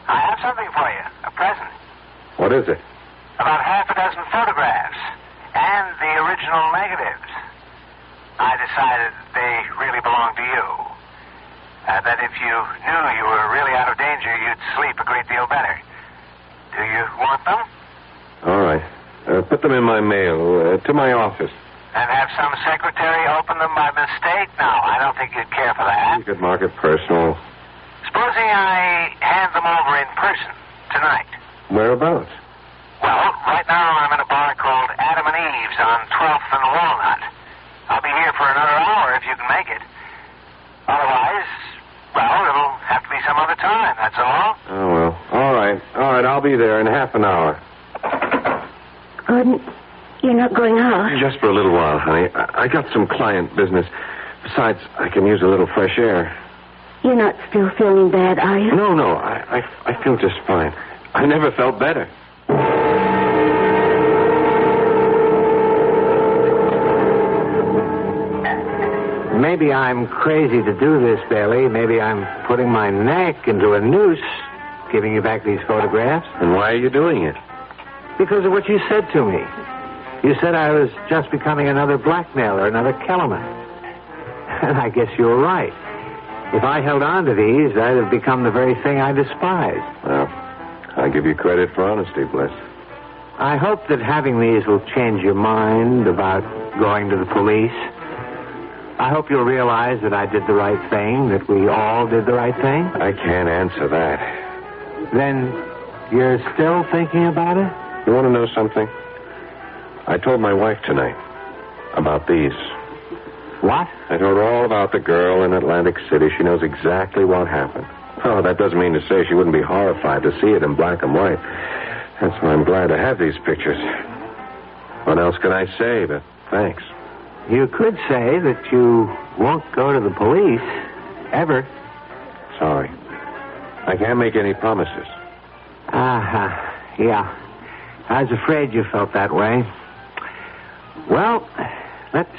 I have something for you, a present. What is it? About half a dozen photographs and the original negatives. I decided they really belong to you. That if you knew you were really out of danger, you'd sleep a great deal better. Do you want them? All right. Put them in my mail, to my office. And have some secretary open them by mistake? No, I don't think you'd care for that. You could mark it personal. Supposing I hand them over in person tonight. Whereabouts? Well, right now I'm in a bar called Adam and Eve's on 12th and Walnut. I'll be here for another hour if you can make it. Otherwise, well, it'll have to be some other time, that's all. Oh, well. All right, I'll be there in half an hour. Gordon, you're not going out? Just for a little while, honey. I got some client business. Besides, I can use a little fresh air. You're not still feeling bad, are you? No, I feel just fine. I never felt better. Maybe I'm crazy to do this, Bailey. Maybe I'm putting my neck into a noose, giving you back these photographs. And why are you doing it? Because of what you said to me. You said I was just becoming another blackmailer, another Kellerman. And I guess you were right. If I held on to these, I'd have become the very thing I despise. Well, I give you credit for honesty, Bliss. I hope that having these will change your mind about going to the police. I hope you'll realize that I did the right thing, that we all did the right thing. I can't answer that. Then you're still thinking about it? You want to know something? I told my wife tonight about these. What? I told her all about the girl in Atlantic City. She knows exactly what happened. Oh, that doesn't mean to say she wouldn't be horrified to see it in black and white. That's why I'm glad to have these pictures. What else can I say but thanks? You could say that you won't go to the police, ever. Sorry. I can't make any promises. Yeah. I was afraid you felt that way. Well, let's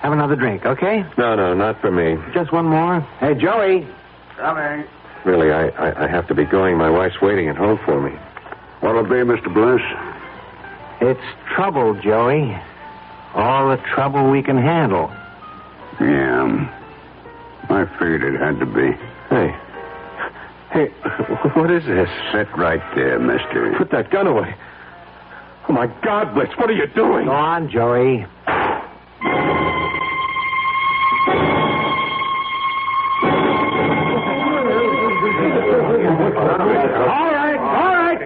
have another drink, okay? No, not for me. Just one more. Hey, Joey. Coming. Really, I have to be going. My wife's waiting at home for me. What'll it be, Mr. Bliss? It's trouble, Joey. All the trouble we can handle. Yeah. I figured it had to be. Hey, what is this? Sit right there, mister. Put that gun away. Oh, my God, Blitz, what are you doing? Go on, Joey.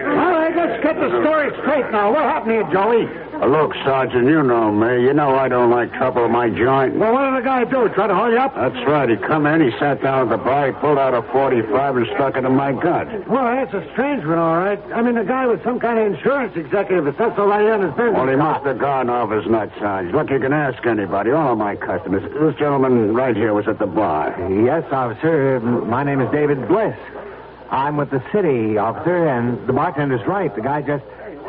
All right, let's get the story straight now. What happened here, Joey? Look, Sergeant, you know me. You know I don't like trouble in my joint. Well, what did the guy do? Try to hold you up? That's right. He come in, he sat down at the bar, he pulled out a .45 and stuck it in my gut. Well, that's a strange one, all right. I mean, the guy was some kind of insurance executive. If that's all I understand. Well, he must have gone off his nut, Sarge. Look, you can ask anybody, all of my customers. This gentleman right here was at the bar. Yes, officer. My name is David Bliss. I'm with the city, officer, and the bartender's right. The guy just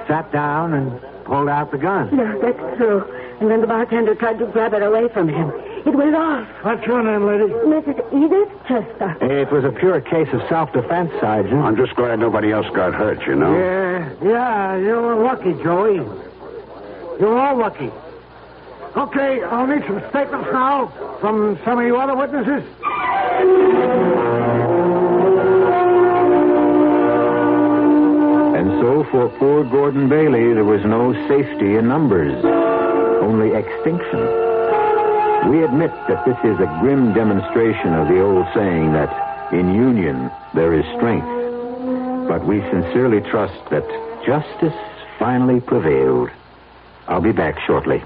sat down and pulled out the gun. No, that's true. And then the bartender tried to grab it away from him. It went off. What's your name, lady? Mrs. Edith Chester. It was a pure case of self-defense, Sergeant. I'm just glad nobody else got hurt, you know. Yeah, you were lucky, Joey. You were all lucky. Okay, I'll need some statements now from some of you other witnesses. And so for poor Gordon Bailey, there was no safety in numbers, only extinction. We admit that this is a grim demonstration of the old saying that in union there is strength. But we sincerely trust that justice finally prevailed. I'll be back shortly.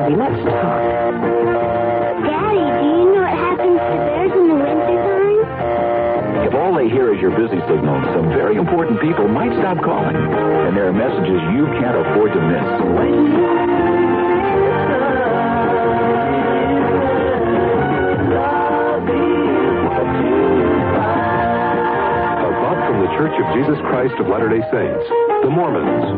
Daddy, let's talk. Daddy, do you know what happens to bears in the wintertime? If all they hear is your busy signal, some very important people might stop calling. And there are messages you can't afford to miss. A thought from the Church of Jesus Christ of Latter-day Saints, the Mormons.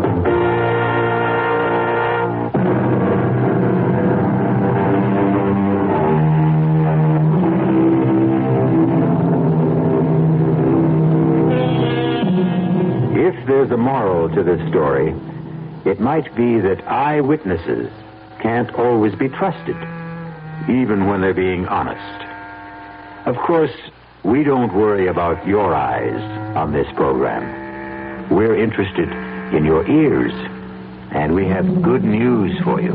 If there's a moral to this story, it might be that eyewitnesses can't always be trusted, even when they're being honest. Of course, we don't worry about your eyes on this program. We're interested in your ears, and we have good news for you.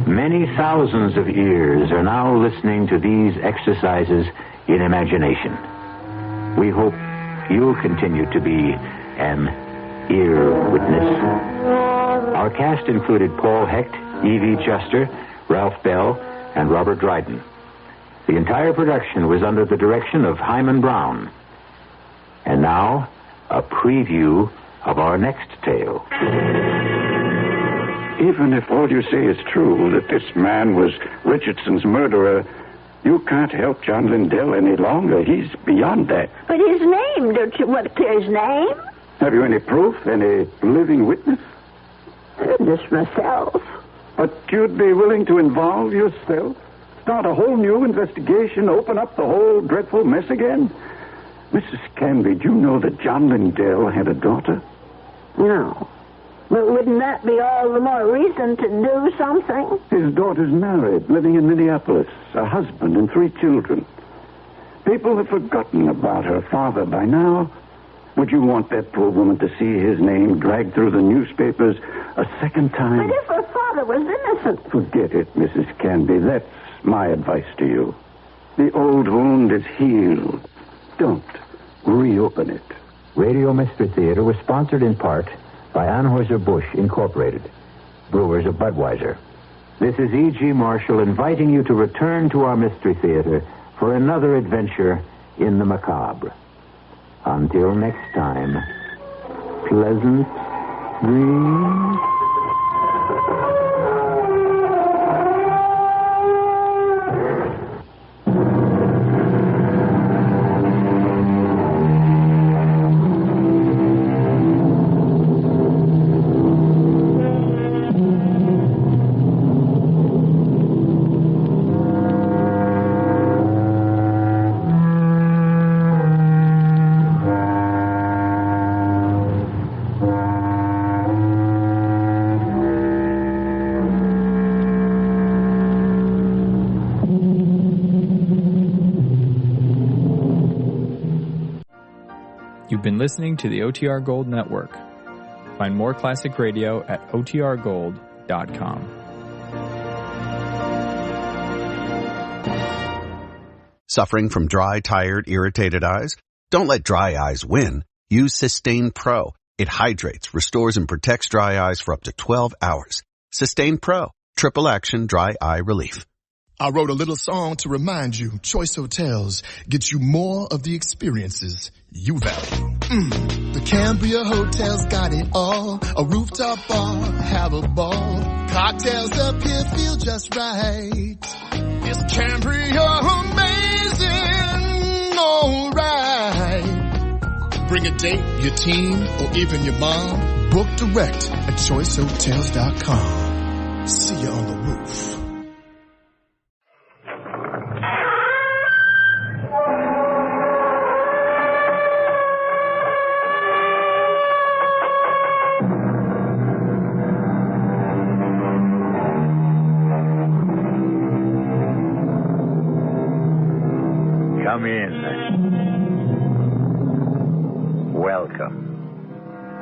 Many thousands of ears are now listening to these exercises in imagination. We hope you'll continue to be an ear witness. Our cast included Paul Hecht, Evie Juster, Ralph Bell, and Robert Dryden. The entire production was under the direction of Hman Brown. And now, a preview of our next tale. Even if all you say is true, that this man was Richardson's murderer, you can't help John Lindell any longer. He's beyond that. But his name, don't you want to clear his name? Have you any proof, any living witness? Just myself. But you'd be willing to involve yourself? Start a whole new investigation, open up the whole dreadful mess again? Mrs. Canby, do you know that John Lindell had a daughter? No. But wouldn't that be all the more reason to do something? His daughter's married, living in Minneapolis, a husband and 3 children. People have forgotten about her father by now. Would you want that poor woman to see his name dragged through the newspapers a second time? But if her father was innocent... Forget it, Mrs. Canby. That's my advice to you. The old wound is healed. Don't reopen it. Radio Mystery Theater was sponsored in part by Anheuser-Busch Incorporated, brewers of Budweiser. This is E.G. Marshall inviting you to return to our Mystery Theater for another adventure in the macabre. Until next time, pleasant dreams. You've been listening to the OTR Gold Network. Find more classic radio at otrgold.com. Suffering from dry, tired, irritated eyes? Don't let dry eyes win. Use Sustain Pro. It hydrates, restores, and protects dry eyes for up to 12 hours. Sustain Pro. Triple action dry eye relief. I wrote a little song to remind you, Choice Hotels get you more of the experiences you value. The Cambria Hotel's got it all. A rooftop bar, have a ball. Cocktails up here feel just right. Is Cambria amazing? Alright. Bring a date, your team, or even your mom. Book direct at choicehotels.com. See you on the roof. Come in. Welcome.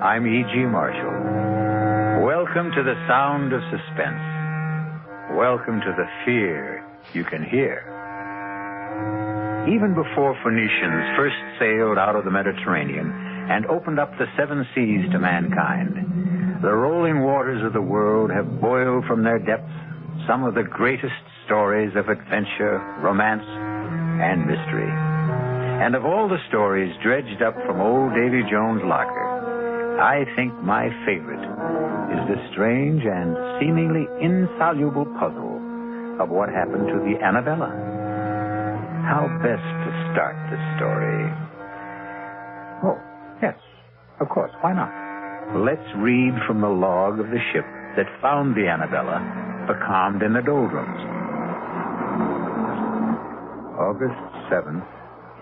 I'm E.G. Marshall. Welcome to the sound of suspense. Welcome to the fear you can hear. Even before Phoenicians first sailed out of the Mediterranean and opened up the 7 seas to mankind, the rolling waters of the world have boiled from their depths some of the greatest stories of adventure, romance, and mystery. And of all the stories dredged up from old Davy Jones' locker, I think my favorite is the strange and seemingly insoluble puzzle of what happened to the Annabella. How best to start the story? Oh, yes, of course, why not? Let's read from the log of the ship that found the Annabella becalmed in the doldrums. August 7th,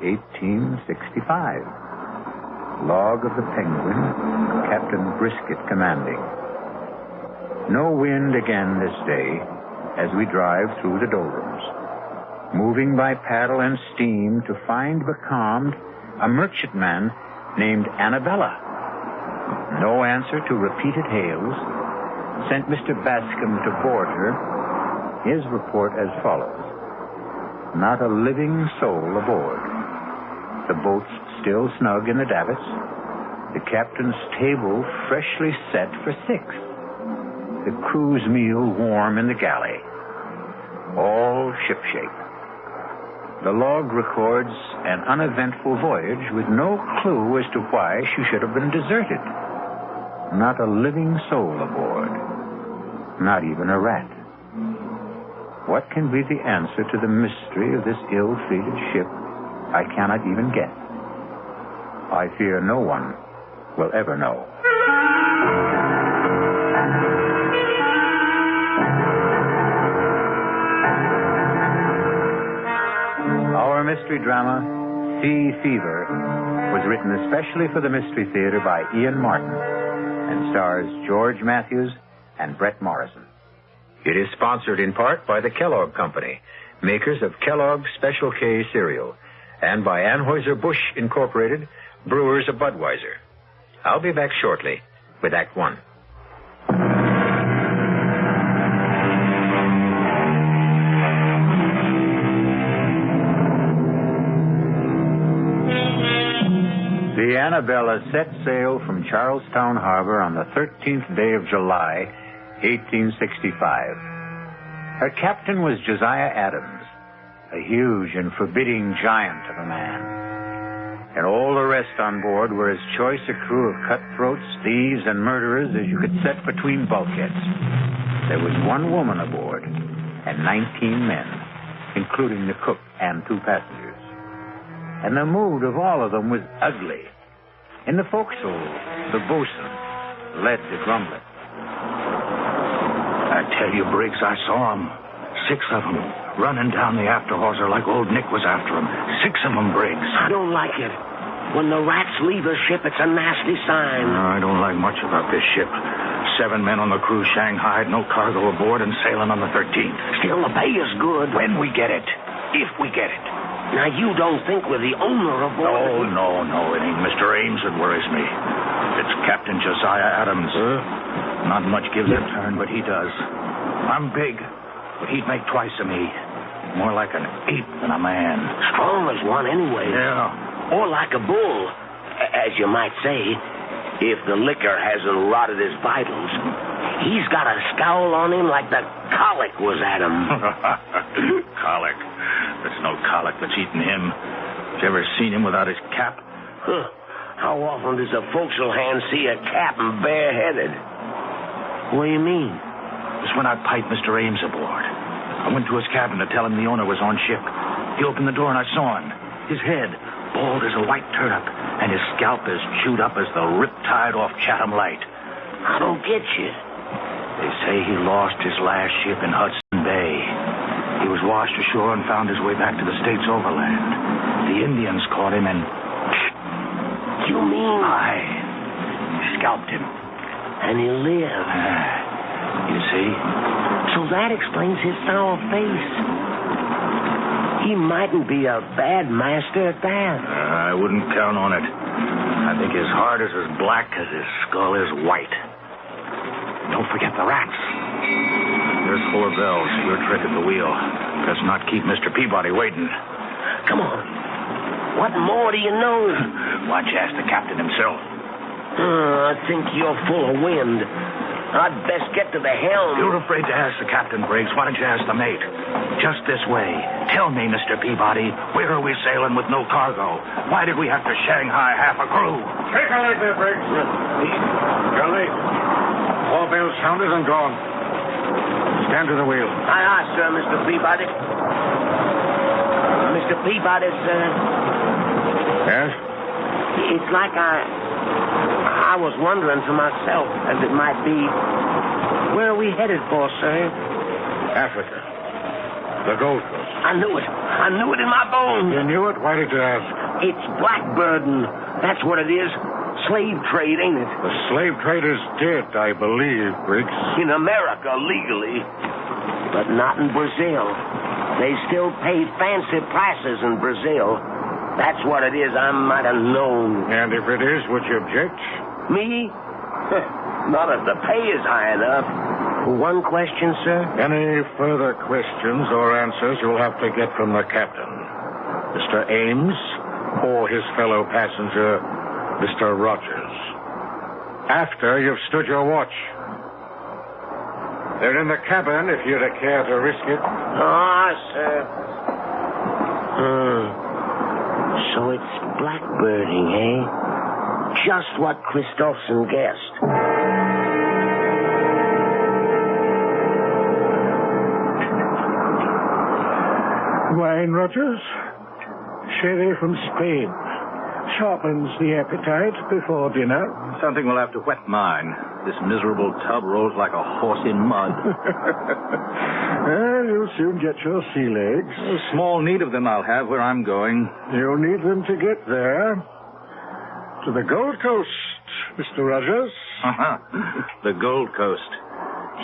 1865. Log of the Penguin, Captain Brisket commanding. No wind again this day as we drive through the doldrums, moving by paddle and steam to find becalmed a merchantman named Annabella. No answer to repeated hails. Sent Mr. Bascom to board her. His report as follows. Not a living soul aboard. The boat's still snug in the davits. The captain's table freshly set for 6. The crew's meal warm in the galley. All shipshape. The log records an uneventful voyage with no clue as to why she should have been deserted. Not a living soul aboard. Not even a rat. What can be the answer to the mystery of this ill-fated ship? I cannot even guess. I fear no one will ever know. Our mystery drama, Sea Fever, was written especially for the Mystery Theater by Ian Martin and stars George Matthews and Brett Morrison. It is sponsored in part by the Kellogg Company, makers of Kellogg's Special K cereal, and by Anheuser-Busch Incorporated, brewers of Budweiser. I'll be back shortly with Act One. The Annabella set sail from Charlestown Harbor on the 13th day of July, 1865. Her captain was Josiah Adams, a huge and forbidding giant of a man. And all the rest on board were as choice a crew of cutthroats, thieves, and murderers as you could set between bulkheads. There was one woman aboard and 19 men, including the cook and 2 passengers. And the mood of all of them was ugly. In the forecastle, the boatswain led the grumbling. I tell you, Briggs, I saw them. 6 of them running down the after hawser like old Nick was after them. 6 of them, Briggs. I don't like it. When the rats leave a ship, it's a nasty sign. I don't like much about this ship. 7 men on the crew shanghaied, no cargo aboard, and sailing on the 13th. Still, the pay is good. When we get it. If we get it. Now, you don't think we're the owner of board? No. It ain't Mr. Ames that worries me. It's Captain Josiah Adams. Not much gives a turn, but he does. I'm big, but he'd make twice of me. More like an ape than a man. Strong as one anyway. Yeah. Or like a bull, as you might say, if the liquor hasn't rotted his vitals. He's got a scowl on him like the colic was at him. Colic? There's no colic that's eaten him. Did you ever seen him without his cap? How often does a forecastle hand see a cap and bareheaded? What do you mean? It's when I piped Mr. Ames aboard. I went to his cabin to tell him the owner was on ship. He opened the door and I saw him. His head, bald as a white turnip, and his scalp as chewed up as the riptide off Chatham Light. I don't get you. They say he lost his last ship in Hudson Bay. He was washed ashore and found his way back to the States overland. The Indians caught him and... You mean? Scalped him. And he lived. You see? So that explains his sour face. He mightn't be a bad master at that. I wouldn't count on it. I think his heart is as black as his skull is white. Don't forget the rats. There's 4 bells. Your trick at the wheel. Let's not keep Mr. Peabody waiting. Come on. What more do you know? Why don't you ask the captain himself? I think you're full of wind. I'd best get to the helm. You're afraid to ask the captain, Briggs. Why don't you ask the mate? Just this way. Tell me, Mr. Peabody, where are we sailing with no cargo? Why did we have to Shanghai half a crew? Take a leg there, Briggs. Charlie, all bells sounded and gone. Stand to the wheel. Aye, sir, Mr. Peabody. Mr. Peabody, sir. Yes? It's like I was wondering to myself, as it might be, where are we headed for, sir? Africa. The Gold Coast. I knew it. I knew it in my bones. You knew it? Why did you ask? It's blackbirding. That's what it is. Slave trade, ain't it? The slave trade is dead, I believe, Briggs. In America, legally. But not in Brazil. They still pay fancy prices in Brazil. That's what it is. I might have known. And if it is, would you object? Me? Not if the pay is high enough. One question, sir? Any further questions or answers you'll have to get from the captain. Mr. Ames or his fellow passenger, Mr. Rogers. After you've stood your watch. They're in the cabin if you'd care to risk it. Ah, sir. So it's blackbirding, eh? Just what Christopherson guessed. Wine, Rogers? Sherry from Spain. Sharpens the appetite before dinner. Something will have to wet mine. This miserable tub rolls like a horse in mud. Well, you'll soon get your sea legs. Small need of them I'll have where I'm going. You'll need them to get there. To the Gold Coast, Mr. Rogers. The Gold Coast.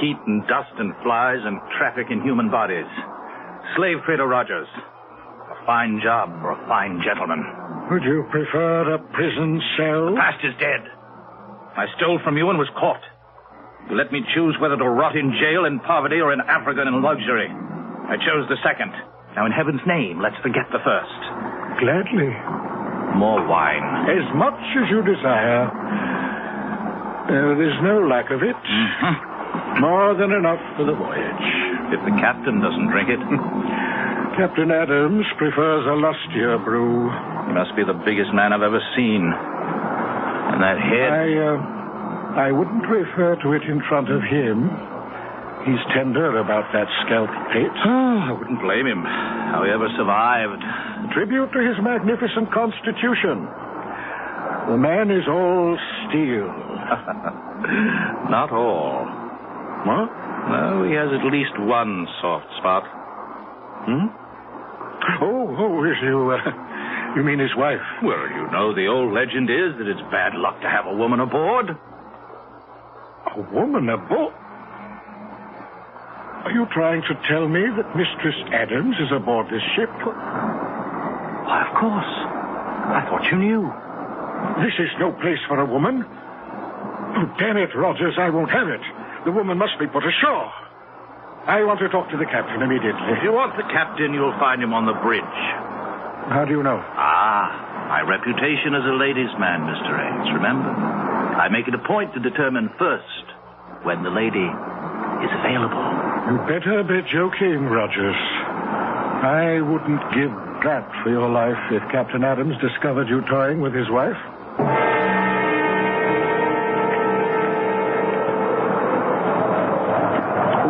Heat and dust and flies and traffic in human bodies. Slave trader Rogers. A fine job for a fine gentleman. Would you prefer a prison cell? The past is dead. I stole from you and was caught. You let me choose whether to rot in jail in poverty or in Africa in luxury. I chose the second. Now, in heaven's name, let's forget the first. Gladly. More wine. As much as you desire. There's no lack of it. Mm-hmm. More than enough for the voyage. If the captain doesn't drink it. Captain Adams prefers a lustier brew. He must be the biggest man I've ever seen. And that head... I wouldn't refer to it in front of him. He's tender about that scalp plate. I wouldn't blame him. How he ever survived. Tribute to his magnificent constitution. The man is all steel. Not all. What? No, he has at least one soft spot. Is you mean his wife? Well, you know, the old legend is that it's bad luck to have a woman aboard. A woman aboard? Are you trying to tell me that Mistress Adams is aboard this ship? Why, of course. I thought you knew. This is no place for a woman. Oh, damn it, Rogers, I won't have it. The woman must be put ashore. I want to talk to the captain immediately. If you want the captain, you'll find him on the bridge. How do you know? My reputation as a ladies' man, Mr. Ames, remember? I make it a point to determine first when the lady is available. You better be joking, Rogers. I wouldn't give that for your life if Captain Adams discovered you toying with his wife.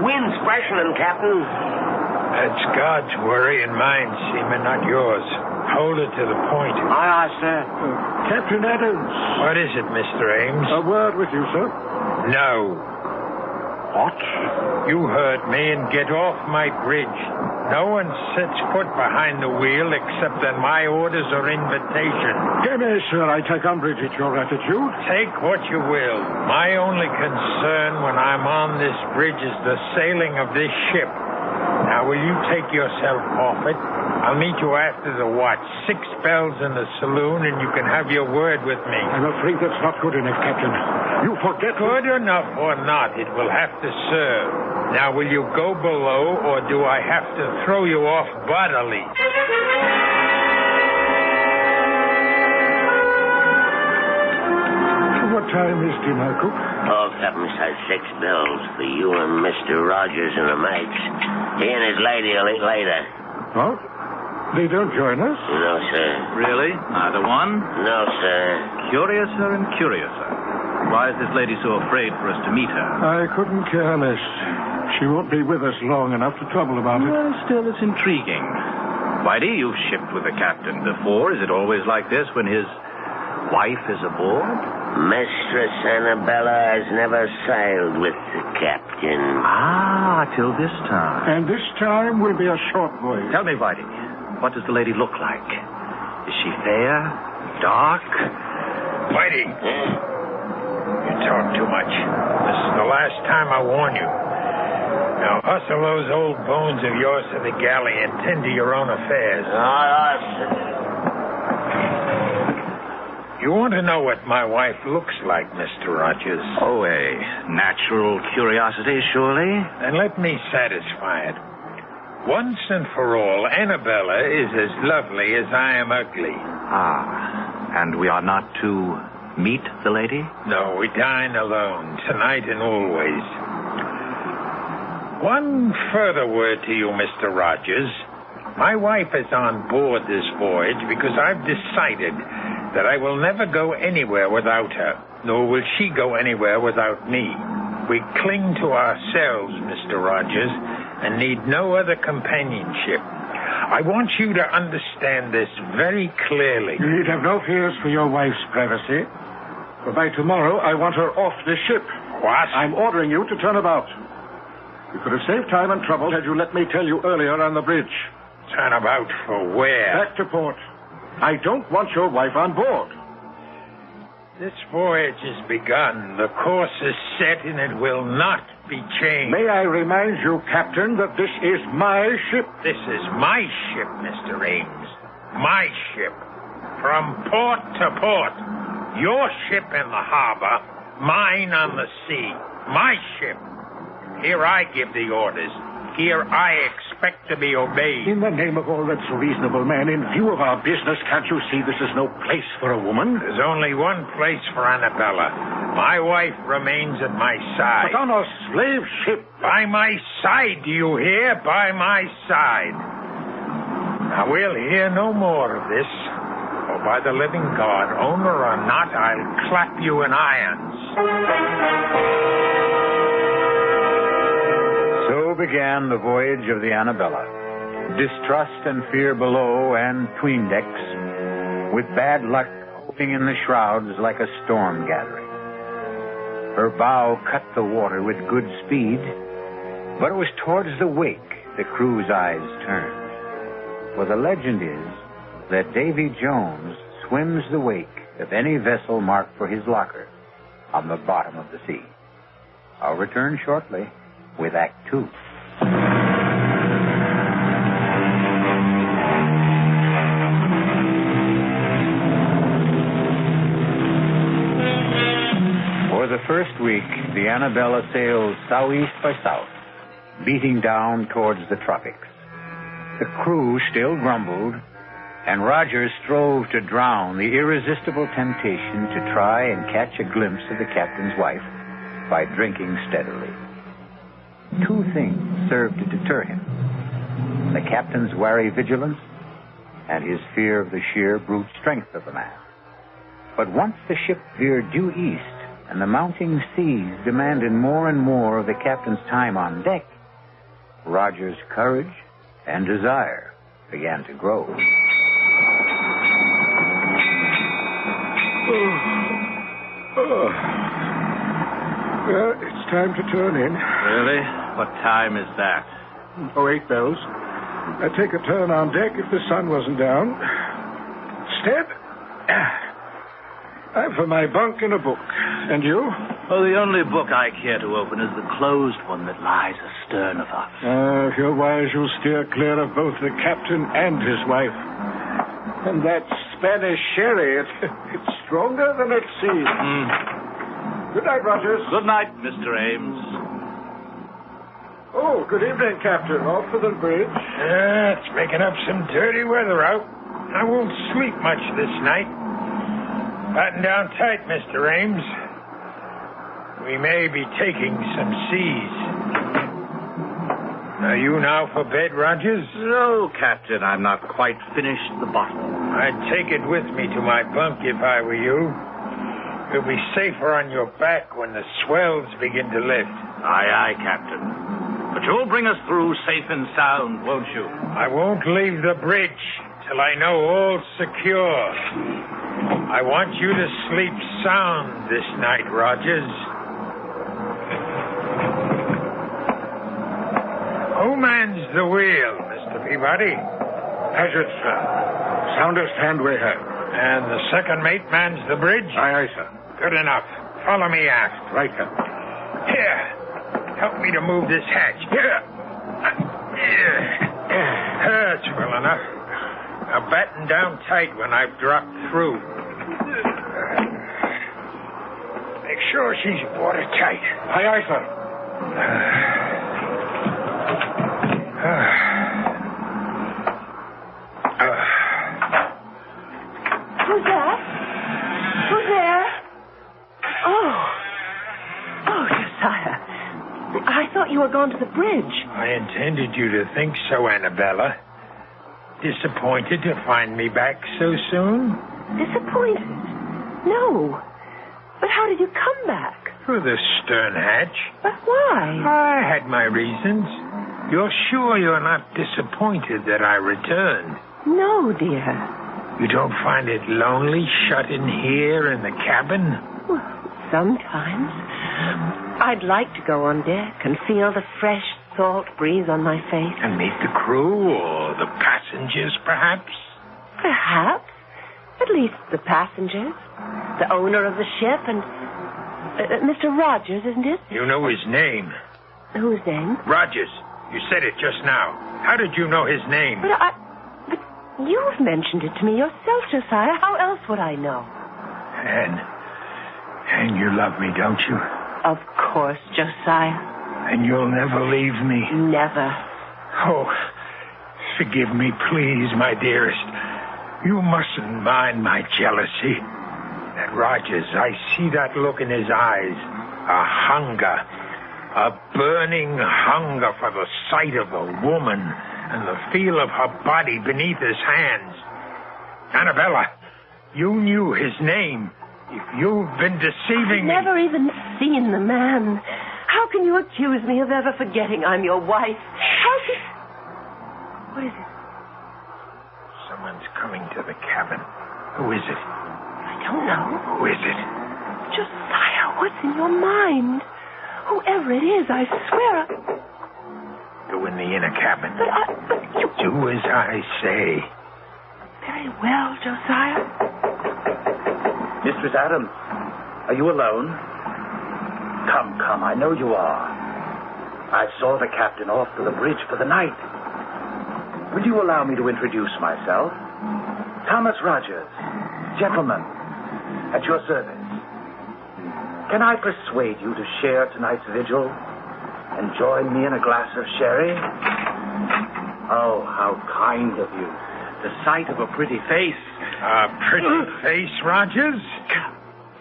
Wind's freshening, Captain. That's God's worry and mine, Seaman, not yours. Hold it to the point. Aye, sir. Captain Adams. What is it, Mr. Ames? A word with you, sir. No. What? You heard me and get off my bridge. No one sets foot behind the wheel except on my orders or invitation. Yes, sir, I take umbrage at your attitude. Take what you will. My only concern when I'm on this bridge is the sailing of this ship. Now, will you take yourself off it? I'll meet you after the watch. 6 bells in the saloon, and you can have your word with me. I'm afraid that's not good enough, Captain. You forget... Good enough or not, it will have to serve. Now, will you go below, or do I have to throw you off bodily? What time is dinner, Cook? Captain says 6 bills for you and Mr. Rogers and the mates. He and his lady will eat later. What? They don't join us? No, sir. Really? Neither one? No, sir. Curiouser and curiouser. Why is this lady so afraid for us to meet her? I couldn't care less. She won't be with us long enough to trouble about it. Well, still, it's intriguing. Whitey, you've shipped with the captain before. Is it always like this when his wife is aboard? Mistress Annabella has never sailed with the captain. Ah, till this time. And this time will be a short voyage. Tell me, Whitey, what does the lady look like? Is she fair? Dark? Whitey, you talk too much. This is the last time I warn you. Now, hustle those old bones of yours to the galley and tend to your own affairs. You want to know what my wife looks like, Mr. Rogers? Oh, a natural curiosity, surely? Then let me satisfy it. Once and for all, Annabella is as lovely as I am ugly. Ah, and we are not to meet the lady? No, we dine alone, tonight and always. One further word to you, Mr. Rogers. My wife is on board this voyage because I've decided that I will never go anywhere without her, nor will she go anywhere without me. We cling to ourselves, Mr. Rogers, and need no other companionship. I want you to understand this very clearly. You need have no fears for your wife's privacy. For by tomorrow, I want her off this ship. What? I'm ordering you to turn about. You could have saved time and trouble had you let me tell you earlier on the bridge. Turn about for where? Back to port. I don't want your wife on board. This voyage has begun. The course is set, and it will not be changed. May I remind you, Captain, that this is my ship? This is my ship, Mr. Ames. My ship. From port to port. Your ship in the harbor, mine on the sea. My ship. Here I give the orders. Here I expect to be obeyed. In the name of all that's reasonable, man, in view of our business, can't you see this is no place for a woman? There's only one place for Annabella. My wife remains at my side. But on a slave ship. By my side, do you hear? By my side. Now, we'll hear no more of this. For by the living God, owner or not, I'll clap you in irons. So began the voyage of the Annabella. Distrust and fear below and 'tween decks, with bad luck hoping in the shrouds like a storm gathering. Her bow cut the water with good speed, but it was towards the wake the crew's eyes turned. For the legend is that Davy Jones swims the wake of any vessel marked for his locker on the bottom of the sea. I'll return shortly with Act 2. For the first week, the Annabella sailed southeast by south, beating down towards the tropics. The crew still grumbled, and Rogers strove to drown the irresistible temptation to try and catch a glimpse of the captain's wife by drinking steadily. Two things served to deter him: the captain's wary vigilance and his fear of the sheer brute strength of the man. But once the ship veered due east and the mounting seas demanded more and more of the captain's time on deck, Roger's courage and desire began to grow. Well, it's time to turn in. Really? What time is that? 8 bells. I'd take a turn on deck if the sun wasn't down. Step. I'm for my bunk and a book. And you? Oh, the only book I care to open is the closed one that lies astern of us. If you're wise, you'll steer clear of both the captain and his wife. And that Spanish sherry, it's stronger than it seems. Good night, Rogers. Good night, Mr. Ames. Oh, good evening, Captain. Off for the bridge. It's making up some dirty weather out. I won't sleep much this night. Batten down tight, Mr. Ames. We may be taking some seas. Are you now for bed, Rogers? No, Captain. I'm not quite finished the bottle. I'd take it with me to my bunk if I were you. You'll be safer on your back when the swells begin to lift. Aye, aye, Captain. But you'll bring us through safe and sound, won't you? I won't leave the bridge till I know all's secure. I want you to sleep sound this night, Rogers. Who mans the wheel, Mr. Peabody? Hazard, sir. Soundest hand we have. And the second mate mans the bridge? Aye, aye, sir. Good enough. Follow me aft. Right, sir. Here. Help me to move this hatch. Here. That's well enough. Now batten down tight when I've dropped through. Make sure she's watertight. Aye, aye, sir. Who's that? Who's there? Oh, Josiah. I thought you were gone to the bridge. I intended you to think so, Annabella. Disappointed to find me back so soon? Disappointed? No. But how did you come back? Through the stern hatch. But why? I had my reasons. You're sure you're not disappointed that I returned? No, dear. You don't find it lonely shut in here in the cabin? Well, sometimes. I'd like to go on deck and feel the fresh salt breeze on my face. And meet the crew or the passengers, perhaps? Perhaps. At least the passengers. The owner of the ship and... Mr. Rogers, isn't it? You know his name. Whose name? Rogers. You said it just now. How did you know his name? But you've mentioned it to me yourself, Josiah. How else would I know? And you love me, don't you? Of course, Josiah. And you'll never leave me? Never. Oh, forgive me, please, my dearest. You mustn't mind my jealousy. That Rogers, I see that look in his eyes. A hunger. A burning hunger for the sight of a woman and the feel of her body beneath his hands. Annabella, you knew his name. If you've been deceiving me... I've never even seen the man. How can you accuse me of ever forgetting I'm your wife? How can... What is it? Someone's coming to the cabin. Who is it? I don't know. Who is it? Josiah, what's in your mind? Whoever it is, I swear... Go in the inner cabin. But you... Do as I say. Very well, Josiah. Mistress Adams, are you alone? Come, I know you are. I saw the captain off to the bridge for the night. Will you allow me to introduce myself? Thomas Rogers, gentleman, at your service. Can I persuade you to share tonight's vigil and join me in a glass of sherry? Oh, how kind of you. The sight of a pretty face. A pretty face, Rogers?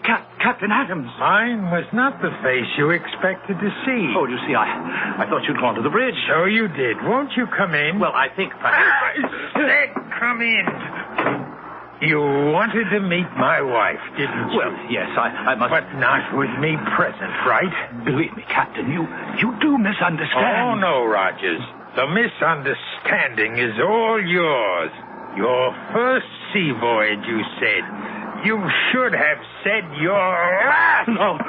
Captain Adams. Mine was not the face you expected to see. Oh, you see, I thought you'd gone to the bridge. So you did. Won't you come in? Well, I think... Come in. You wanted to meet my wife, didn't you? Well, yes, I must... But not with me present, right? Believe me, Captain, you do misunderstand. Oh, no, Rogers. The misunderstanding is all yours. Your first sea voyage, you said. You should have said your last. No.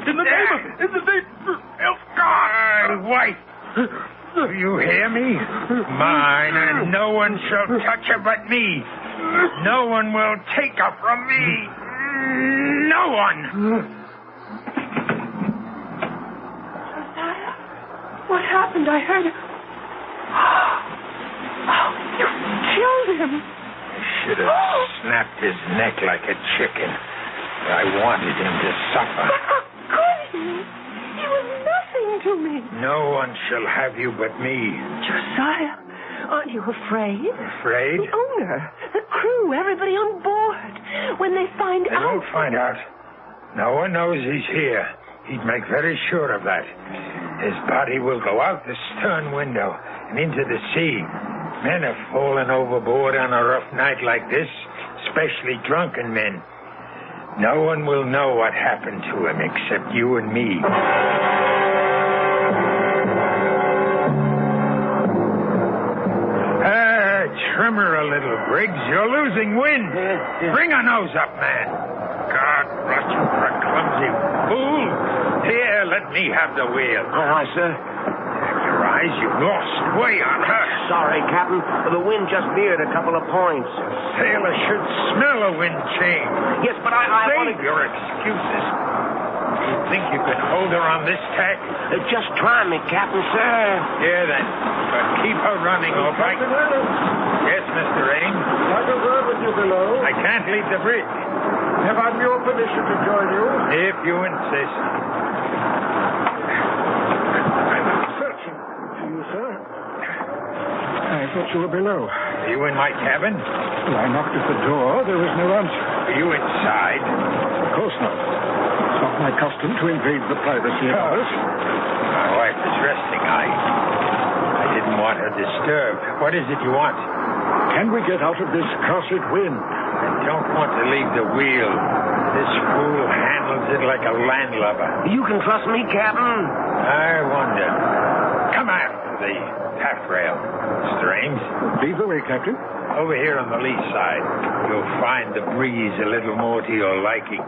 In the name of God, my wife. Do you hear me? Mine, and no one shall touch her but me. No one will take her from me. No one. Josiah, what happened? I heard it. Oh, you killed him. I should have snapped his neck like a chicken. I wanted him to suffer. But how could he? He was nothing to me. No one shall have you but me. Josiah, aren't you afraid? Afraid? The owner, the crew, everybody on board. When they find out... They won't find out. No one knows he's here. He'd make very sure of that. His body will go out the stern window and into the sea. Men have fallen overboard on a rough night like this, especially drunken men. No one will know what happened to him except you and me. Trimmer a little, Briggs. You're losing wind. Bring her nose up, man. God bless you for a clumsy fool. Here, let me have the wheel. Aye, sir. Your eyes, you've lost way on her. Sorry, Captain. The wind just veered a couple of points. Sailor should smell a wind change. Yes, but I Save your excuses. You think you can hold her on this tack? Just try me, Captain, sir. Here, then. But keep her running, all right? Yes, Mr. Ames? Like a word with you below. I can't leave the bridge. Have I your permission to join you? If you insist. I'm searching for you, sir. I thought you were below. Are you in my cabin? Well, I knocked at the door. There was no answer. Are you inside? Of course not. It's not my custom to invade the privacy of others. My wife is resting. I didn't want her disturbed. What is it you want? Can we get out of this cursed wind? I don't want to leave the wheel. This fool handles it like a landlubber. You can trust me, Captain. I wonder. Come after the taffrail, Mr. Ames. Lead the way, Captain. Over here on the lee side. You'll find the breeze a little more to your liking.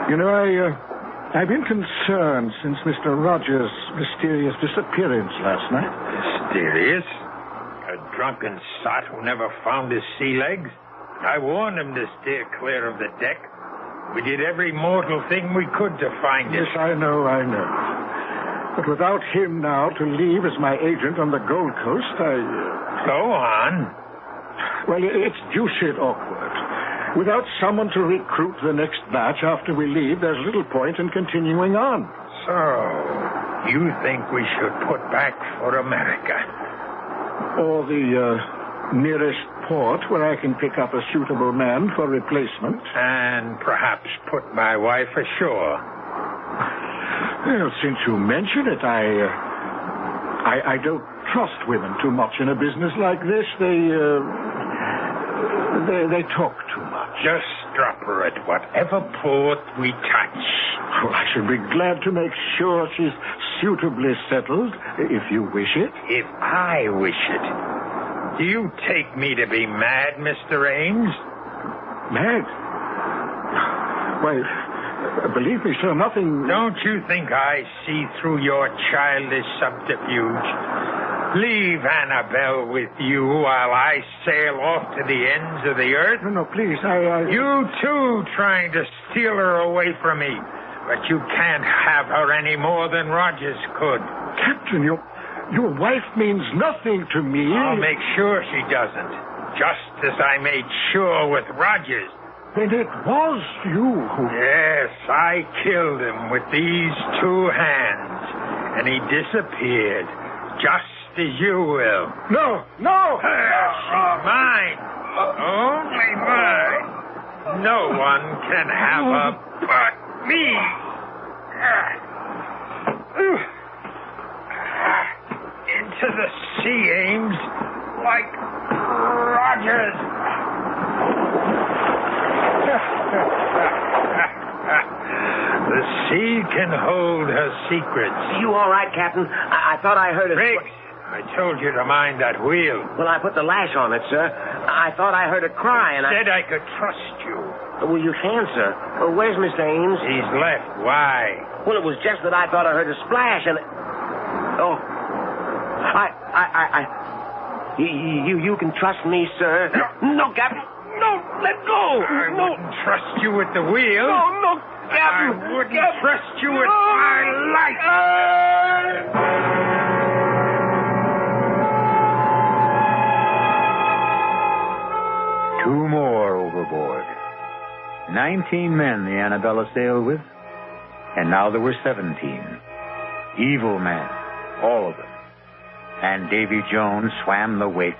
You know, I've been concerned since Mr. Rogers' mysterious disappearance last night. Mysterious? A drunken sot who never found his sea legs? I warned him to steer clear of the deck. We did every mortal thing we could to find him. Yes, I know. But without him now to leave as my agent on the Gold Coast, Go on. Well, it's deuced awkward. Without someone to recruit the next batch after we leave, there's little point in continuing on. So, you think we should put back for America? Or the nearest port where I can pick up a suitable man for replacement. And perhaps put my wife ashore. Well, since you mention it, I don't trust women too much in a business like this. They talk too much. Just drop her at whatever port we touch. Oh, I should be glad to make sure she's suitably settled, if you wish it. If I wish it. Do you take me to be mad, Mr. Ames? Mad? Why, believe me, sir, nothing... Don't you think I see through your childish subterfuge? Leave Annabelle with you while I sail off to the ends of the earth? No, please, You, too, trying to steal her away from me. But you can't have her any more than Rogers could. Captain, your wife means nothing to me. I'll make sure she doesn't. Just as I made sure with Rogers. Then it was you who... Yes, I killed him with these two hands. And he disappeared. Just as you will. No! She's mine. Only mine. No one can have her but me. Into the sea, Ames, like Rogers. The sea can hold her secrets. You all right, Captain? I thought I heard it. Briggs, I told you to mind that wheel. Well, I put the lash on it, sir. I thought I heard a cry, and Said I could trust you. Well, you can, sir. Well, where's Mr. Ames? He's left. Why? Well, it was just that I thought I heard a splash, and... Oh. You can trust me, sir. No, Captain. No, let go. I wouldn't trust you with the wheel. No, Captain. I wouldn't trust you with my life. Two more overboard. 19 men the Annabella sailed with, and now there were 17. Evil men, all of them. And Davy Jones swam the wake,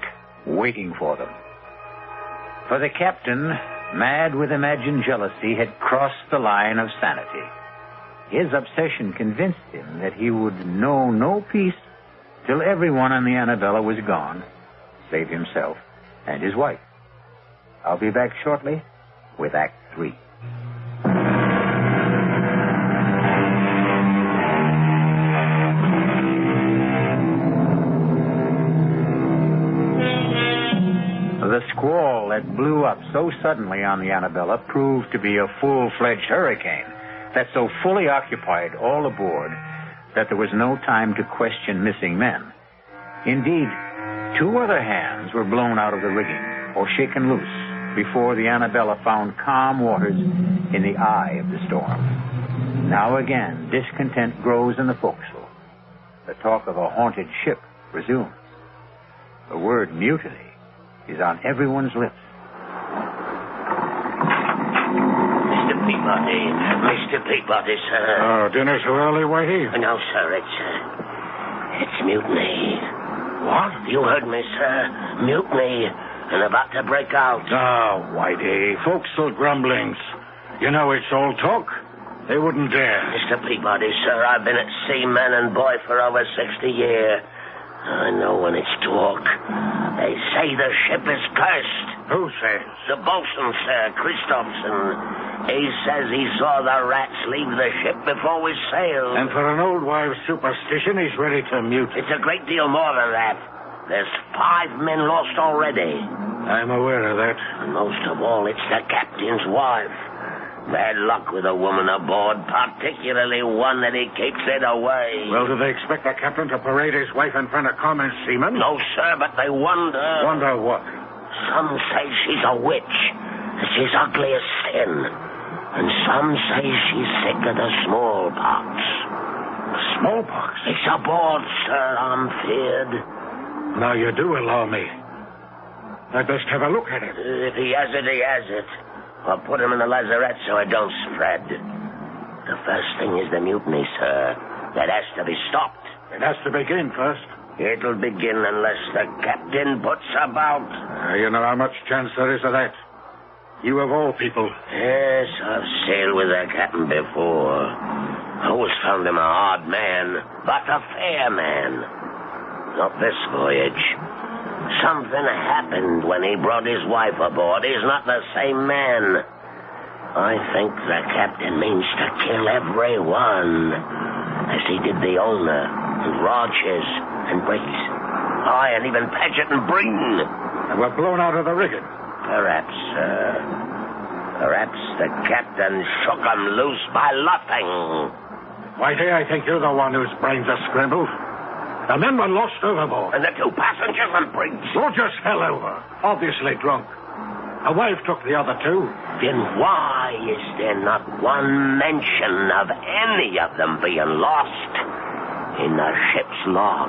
waiting for them. For the captain, mad with imagined jealousy, had crossed the line of sanity. His obsession convinced him that he would know no peace till everyone on the Annabella was gone, save himself and his wife. I'll be back shortly with Act 3. The squall that blew up so suddenly on the Annabella proved to be a full-fledged hurricane that so fully occupied all aboard that there was no time to question missing men. Indeed, 2 other hands were blown out of the rigging or shaken loose before the Annabella found calm waters in the eye of the storm. Now again, discontent grows in the forecastle. The talk of a haunted ship resumes. The word mutiny is on everyone's lips. Mr. Peabody, sir. Oh, dinner so early, Whitey? No, sir, it's mutiny. What? You heard me, sir. Mutiny, and about to break out. Oh, Whitey, forecastle grumblings. You know it's all talk. They wouldn't dare. Mr. Peabody, sir, I've been at sea, man and boy, for over 60 years. I know when it's talk. They say the ship is cursed. Who says? The bosun, sir, Christopherson. He says he saw the rats leave the ship before we sailed. And for an old wives' superstition, he's ready to mute. It's a great deal more than that. There's 5 men lost already. I'm aware of that. And most of all, it's the captain's wife. Bad luck with a woman aboard, particularly one that he keeps it away. Well, do they expect the captain to parade his wife in front of common seamen? No, sir, but they wonder. Wonder what? Some say she's a witch. She's ugly as sin. And some say she's sick of the smallpox. Smallpox? It's aboard, sir. I'm feared. Now you do allow me. I'd best have a look at it. If he has it, he has it. I'll put him in the lazarette so it don't spread. The first thing is the mutiny, sir. That has to be stopped. It has to begin first. It'll begin unless the captain puts about. You know how much chance there is of that. You of all people. Yes, I've sailed with the captain before. I always found him a hard man, but a fair man. Not this voyage. Something happened when he brought his wife aboard. He's not the same man. I think the captain means to kill everyone, as he did the owner, and Rogers, and Briggs. Aye, and even Paget and Breen. And we're blown out of the rigging. Perhaps, sir. Perhaps the captain shook 'em loose by luffing. Whitey, I think you're the one whose brains are scrambled. The men were lost overboard. And the 2 passengers and Briggs. Rogers fell over, obviously drunk. A wife took the other 2. Then why is there not one mention of any of them being lost in the ship's log?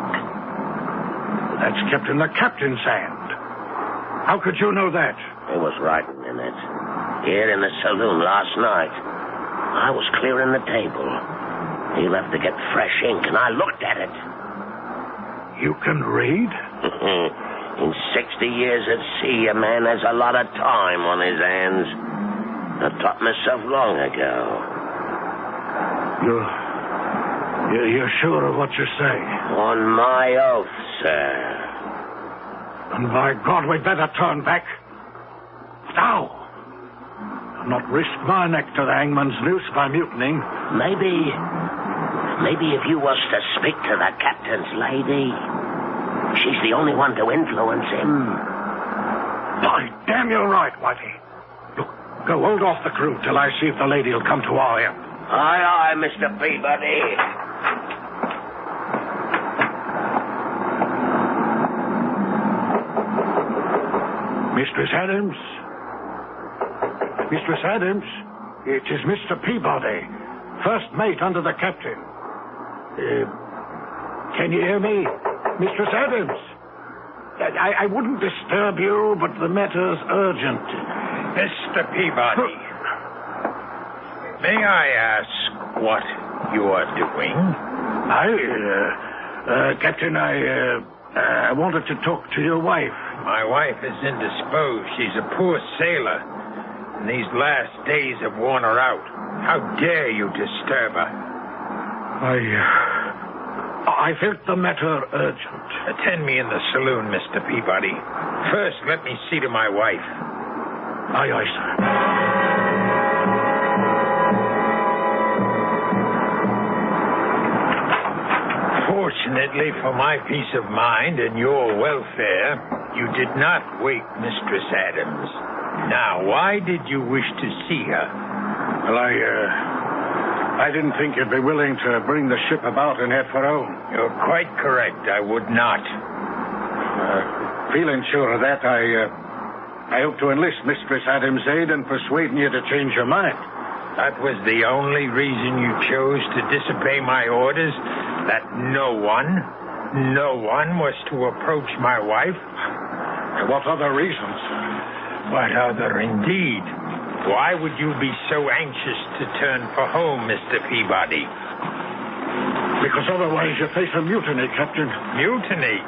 That's kept in the captain's hand. How could you know that? There was writing in it. Here in the saloon last night. I was clearing the table. He left to get fresh ink, and I looked at it. You can read? In 60 years at sea, a man has a lot of time on his hands. I taught myself long ago. You're sure of what you say? On my oath, sir. And by God, we'd better turn back. Now! I'll not risk my neck to the hangman's noose by mutinying. Maybe if you was to speak to the captain's lady, she's the only one to influence him. By damn, you're right, Whitey. Look, go hold off the crew till I see if the lady'll come to our help. Aye, aye, Mr. Peabody. Mistress Adams? Mistress Adams? It is Mr. Peabody, first mate under the captain. Can you hear me? Mistress Adams? I wouldn't disturb you, but the matter's urgent. Mr. Peabody, may I ask what you are doing? Captain, I wanted to talk to your wife. My wife is indisposed. She's a poor sailor. and these last days have worn her out. How dare you disturb her? I felt the matter urgent. Attend me in the saloon, Mr. Peabody. First, let me see to my wife. Aye, aye, sir. Fortunately for my peace of mind and your welfare, you did not wake Mistress Adams. Now, why did you wish to see her? Well, I didn't think you'd be willing to bring the ship about and head for home. You're quite correct. I would not. Feeling sure of that, I hope to enlist Mistress Adams' aid in persuading you to change your mind. That was the only reason you chose to disobey my orders? That no one was to approach my wife? And what other reasons? What other, indeed? Why would you be so anxious to turn for home, Mr. Peabody? Because otherwise you face a mutiny, Captain. Mutiny?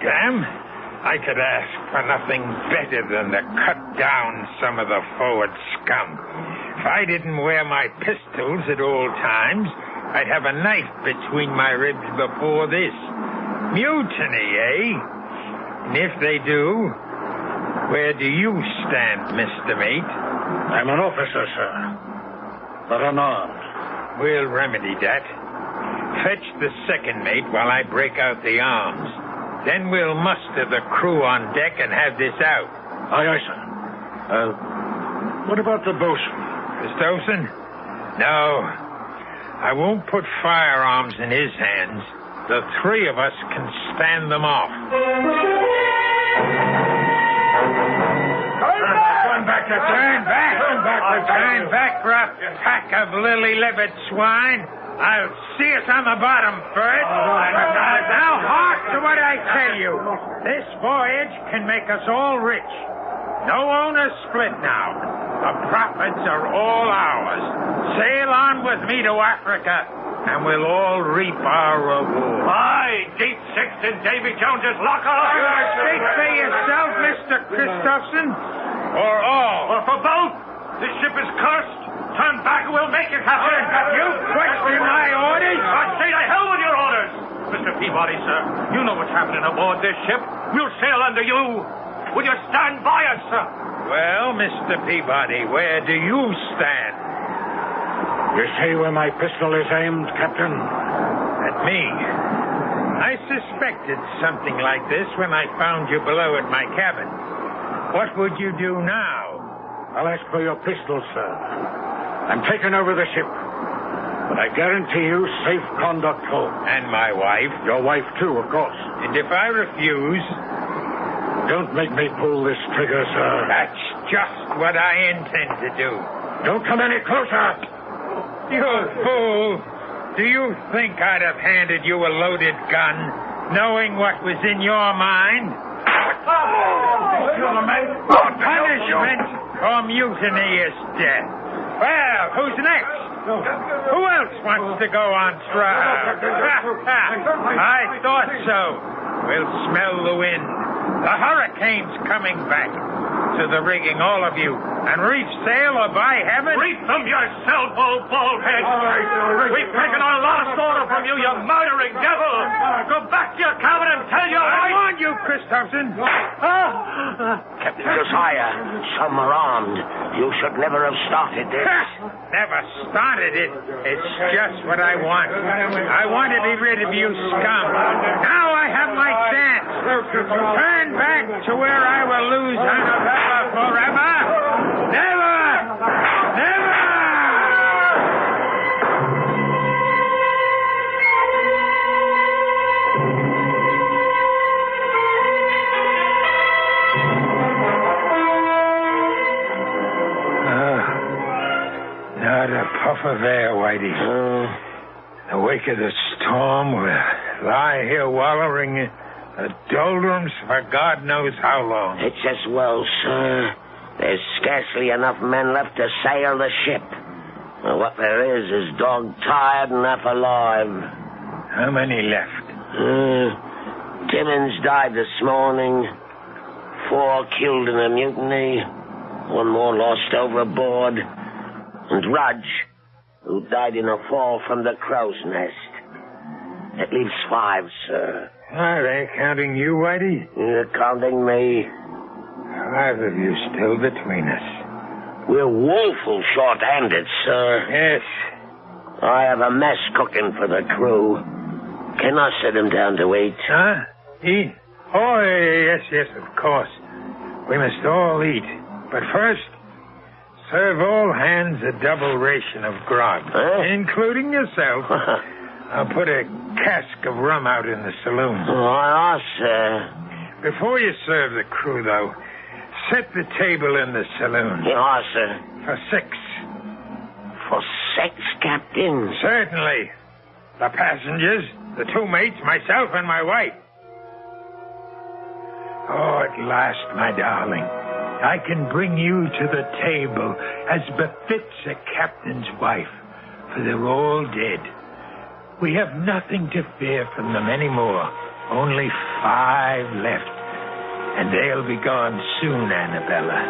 Damn. I could ask for nothing better than to cut down some of the forward scum. If I didn't wear my pistols at all times, I'd have a knife between my ribs before this. Mutiny, eh? And if they do, where do you stand, Mr. Mate? I'm an officer, sir, but unarmed. We'll remedy that. Fetch the second mate while I break out the arms. Then we'll muster the crew on deck and have this out. Aye, aye, sir. What about the bosun? Christopherson? No. I won't put firearms in his hands. The three of us can stand them off. Turn back! Turn back, rough pack of lily-livered swine. I'll see us on the bottom first. Now, hark to what I tell you. This voyage can make us all rich. No owners split now. The profits are all ours. Sail on with me to Africa, and we'll all reap our reward. Aye, Deep Sixth in Davy Jones's locker. Speak for yourself, Mr. Christopherson, or all. Or for both. This ship is cursed. Turn back and we'll make it happen. You question my orders? I say to hell with your orders. Mr. Peabody, sir, you know what's happening aboard this ship. We'll sail under you. Will you stand by us, sir? Well, Mr. Peabody, where do you stand? You say where my pistol is aimed, Captain? At me. I suspected something like this when I found you below at my cabin. What would you do now? I'll ask for your pistol, sir. I'm taking over the ship. But I guarantee you safe conduct home. And my wife? Your wife, too, of course. And if I refuse? Don't make me pull this trigger, sir. That's just what I intend to do. Don't come any closer. You fool. Do you think I'd have handed you a loaded gun, knowing what was in your mind? Punishment for mutiny is death. Well, who's next? Who else wants to go on trial? I thought so. We'll smell the wind. The hurricane's coming back. To the rigging, all of you. And reef sail, or by heaven... Reef them yourself, old baldhead. We've taken our last order from you, you murdering devil. Go back to your cabin and tell your I wife... warned you, Christopherson. Captain Josiah, some are armed. You should never have started this. Never started it. It's just what I want. I want to be rid of you scum. Now I have my chance. Turn back to where I will lose Annabella forever. Never! Never! Not a puff of air, Whitey. In the wake of the storm, we'll lie here wallowing in the doldrums for God knows how long. It's as well, sir. There's scarcely enough men left to sail the ship. Well, what there is dog-tired and half alive. How many left? Timmins died this morning. 4 killed in a mutiny. 1 more lost overboard. And Rudge, who died in a fall from the crow's nest. That leaves 5, sir. Are they counting you, Whitey? You're counting me. 5 of you still between us. We're woeful short-handed, sir. Yes. I have a mess cooking for the crew. Can I sit him down to eat? Huh? Eat? Oh, yes, of course. We must all eat. But first, serve all hands a double ration of grog, including yourself. I'll put a cask of rum out in the saloon. Oh, sir. Before you serve the crew, though, set the table in the saloon. Yes, sir. For 6. For 6, Captain? Certainly. The passengers, the 2 mates, myself, and my wife. Oh, at last, my darling, I can bring you to the table as befits a captain's wife, for they're all dead. We have nothing to fear from them anymore. Only 5 left. And they'll be gone soon, Annabella.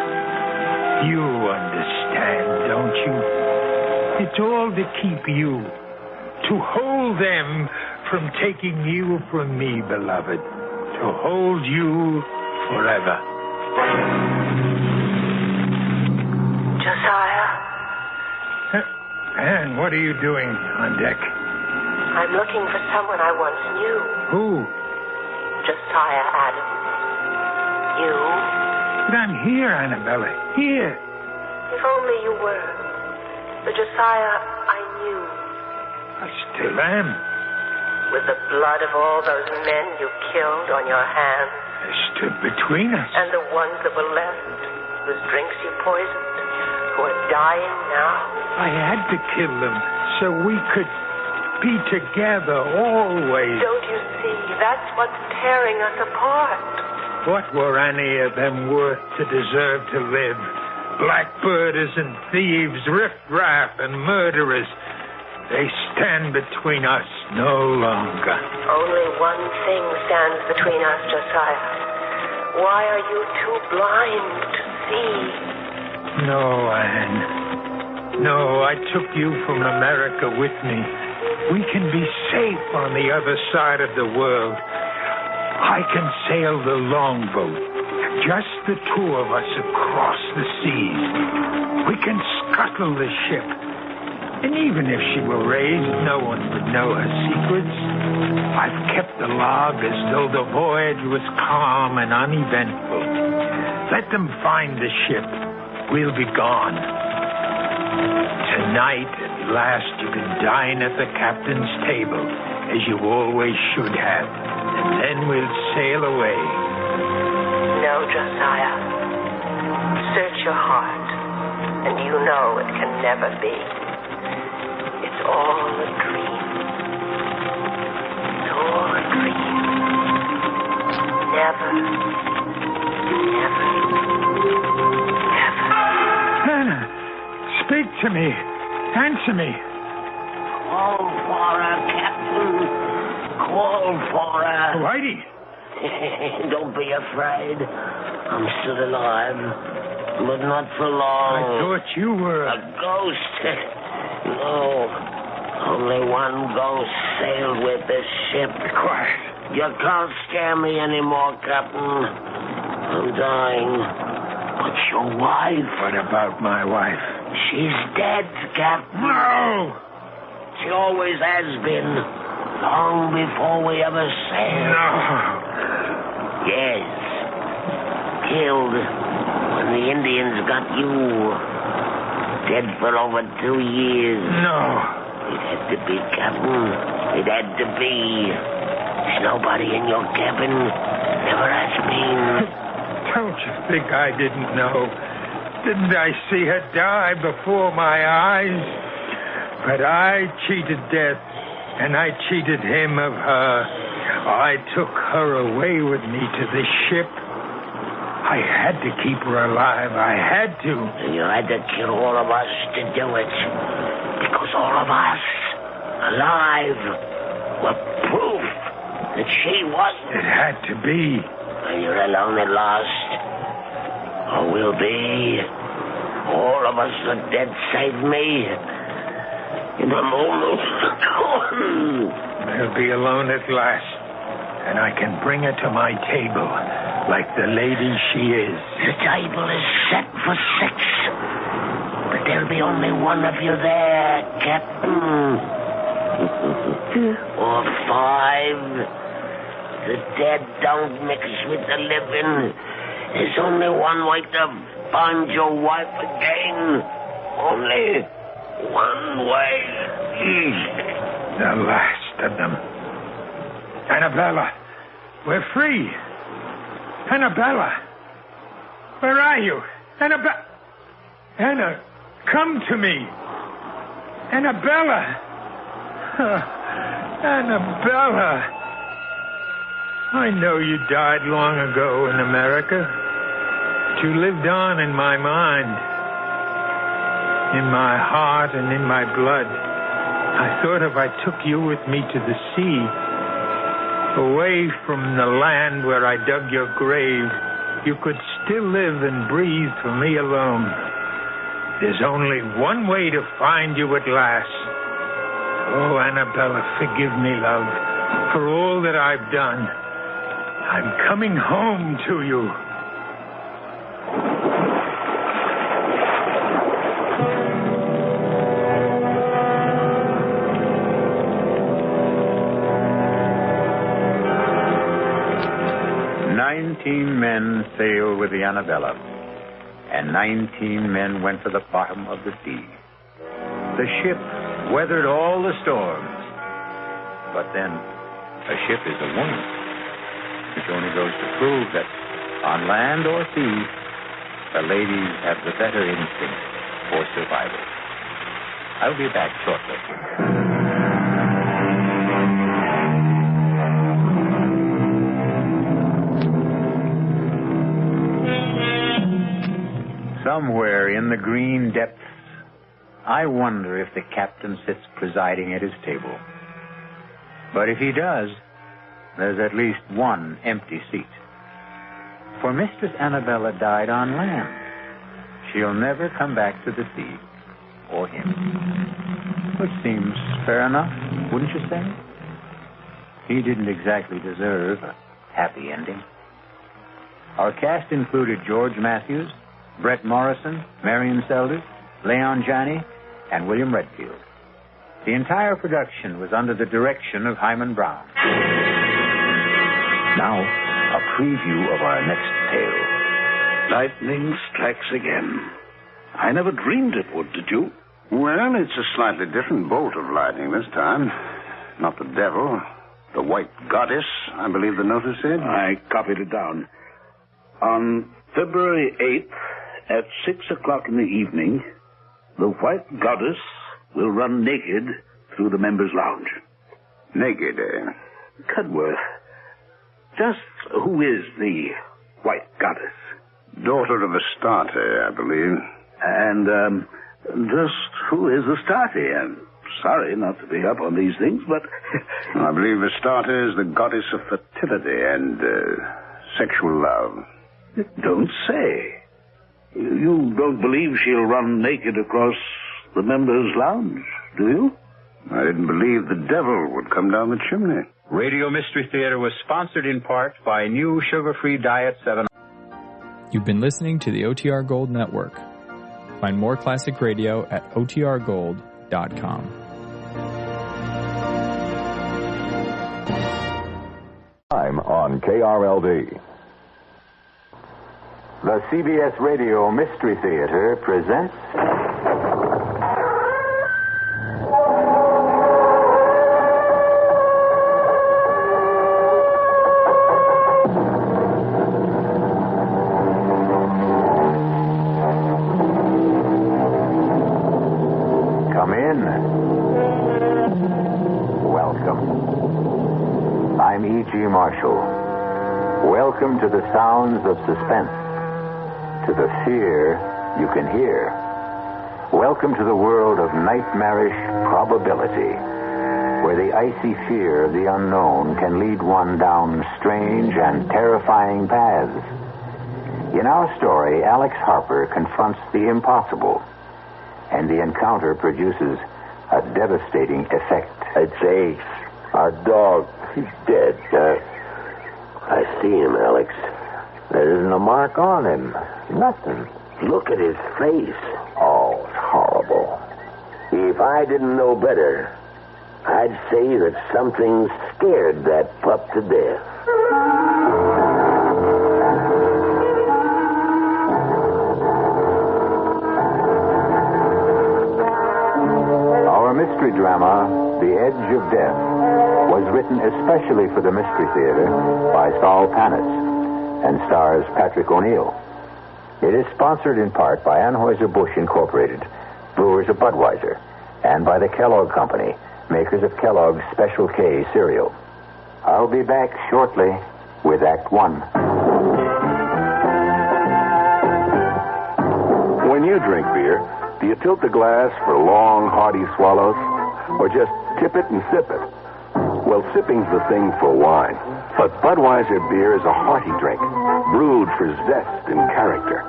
You understand, don't you? It's all to keep you. To hold them from taking you from me, beloved. To hold you forever. Josiah? Anne, what are you doing on deck? I'm looking for someone I once knew. Who? Josiah Adams. You? But I'm here, Annabella. Here. If only you were. The Josiah I knew. I still am. With the blood of all those men you killed on your hands. They stood between us. And the ones that were left, whose drinks you poisoned, who are dying now. I had to kill them so we could be together always. Don't you see? That's what's tearing us apart. What were any of them worth to deserve to live? Blackbirders and thieves, riffraff and murderers. They stand between us no longer. Only one thing stands between us, Josiah. Why are you too blind to see? No, Anne. No, I took you from America with me. We can be safe on the other side of the world. I can sail the longboat, just the 2 of us across the seas. We can scuttle the ship. And even if she were raised, no one would know her secrets. I've kept the log as though the voyage was calm and uneventful. Let them find the ship. We'll be gone. Tonight, at last, you can dine at the captain's table, as you always should have. And then we'll sail away. No, Josiah. Search your heart, and you know it can never be. It's all a dream. It's all a dream. Never, never, never. Anna, speak to me. Answer me. Call for her, Captain. Call for her. Whitey. Don't be afraid. I'm still alive, but not for long. I thought you were a ghost. No, only one ghost sailed with this ship. Quiet. You can't scare me anymore, Captain. I'm dying. But your wife... What about my wife? She's dead, Captain. No! She always has been. Long before we ever sailed. No. Yes. Killed when the Indians got you. Dead for over 2 years. No. It had to be, Captain. It had to be. There's nobody in your cabin. Never has been. Don't you think I didn't know? Didn't I see her die before my eyes? But I cheated death, and I cheated him of her. I took her away with me to the ship. I had to keep her alive. I had to. And you had to kill all of us to do it. Because all of us, alive, were proof that she wasn't. It had to be. And you're alone at last. or will be. All of us are dead save me. And I'm almost gone. I'll be alone at last, and I can bring her to my table like the lady she is. The table is set for 6, but there'll be only one of you there, Captain. Or 5. The dead don't mix with the living. There's only one way to find your wife again. Only one way. The last of them. Annabella, we're free. Annabella, where are you? Anna, come to me. Annabella. Annabella. I know you died long ago in America, but you lived on in my mind, in my heart, and in my blood. I thought if I took you with me to the sea, away from the land where I dug your grave, you could still live and breathe for me alone. There's only one way to find you at last. Oh, Annabella, forgive me, love, for all that I've done. I'm coming home to you. Men sailed with the Annabella, and 19 men went to the bottom of the sea. The ship weathered all the storms, but then a ship is a woman, which only goes to prove that on land or sea, the ladies have the better instinct for survival. I'll be back shortly. Somewhere in the green depths, I wonder if the captain sits presiding at his table. But if he does, there's at least one empty seat. For Mistress Annabella died on land. She'll never come back to the sea, or him. Which seems fair enough, wouldn't you say? He didn't exactly deserve a happy ending. Our cast included George Matthews, Brett Morrison, Marion Seldes, Leon Janney, and William Redfield. The entire production was under the direction of Hman Brown. Now, a preview of our next tale. Lightning strikes again. I never dreamed it would, did you? Well, it's a slightly different bolt of lightning this time. Not the devil, the white goddess, I believe the notice said. I copied it down. On February 8th, at 6 o'clock in the evening, the white goddess will run naked through the members' lounge. Naked, eh? Cudworth, just who is the white goddess? Daughter of Astarte, I believe. And, just who is Astarte? I'm sorry not to be up on these things, but... I believe Astarte is the goddess of fertility and sexual love. Don't say. You don't believe she'll run naked across the members' lounge, do you? I didn't believe the devil would come down the chimney. Radio Mystery Theater was sponsored in part by New Sugar-Free Diet 7. You've been listening to the OTR Gold Network. Find more classic radio at otrgold.com. I'm on KRLD. The CBS Radio Mystery Theater presents... Come in. Welcome. I'm E.G. Marshall. Welcome to the sounds of suspense. To the fear you can hear. Welcome to the world of nightmarish probability, where the icy fear of the unknown can lead one down strange and terrifying paths. In our story, Alex Harper confronts the impossible, and the encounter produces a devastating effect. It's Ace, our dog. He's dead. I see him, Alex. There isn't a mark on him. Nothing. Look at his face. Oh, it's horrible. If I didn't know better, I'd say that something scared that pup to death. Our mystery drama, The Edge of Death, was written especially for the Mystery Theater by Saul Panis and stars Patrick O'Neill. It is sponsored in part by Anheuser-Busch Incorporated, brewers of Budweiser, and by the Kellogg Company, makers of Kellogg's Special K cereal. I'll be back shortly with Act One. When you drink beer, do you tilt the glass for long, hearty swallows, or just tip it and sip it? Well, sipping's the thing for wine. But Budweiser beer is a hearty drink, brewed for zest and character.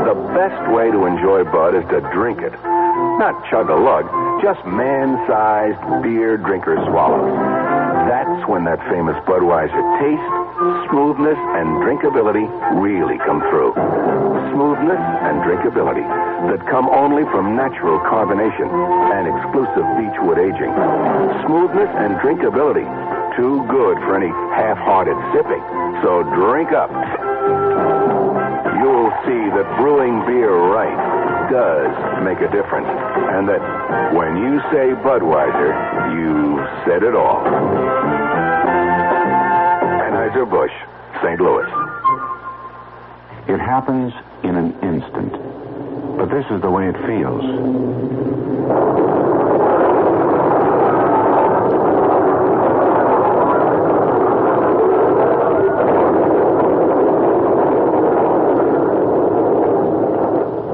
The best way to enjoy Bud is to drink it. Not chug-a-lug, just man-sized beer drinker swallows. That's when that famous Budweiser taste, smoothness, and drinkability really come through. Smoothness and drinkability that come only from natural carbonation and exclusive beechwood aging. Smoothness and drinkability, too good for any half-hearted sipping. So drink up. You'll see that brewing beer right does make a difference. And that when you say Budweiser, you said it all. Anheuser-Busch, St. Louis. It happens in an instant. But this is the way it feels.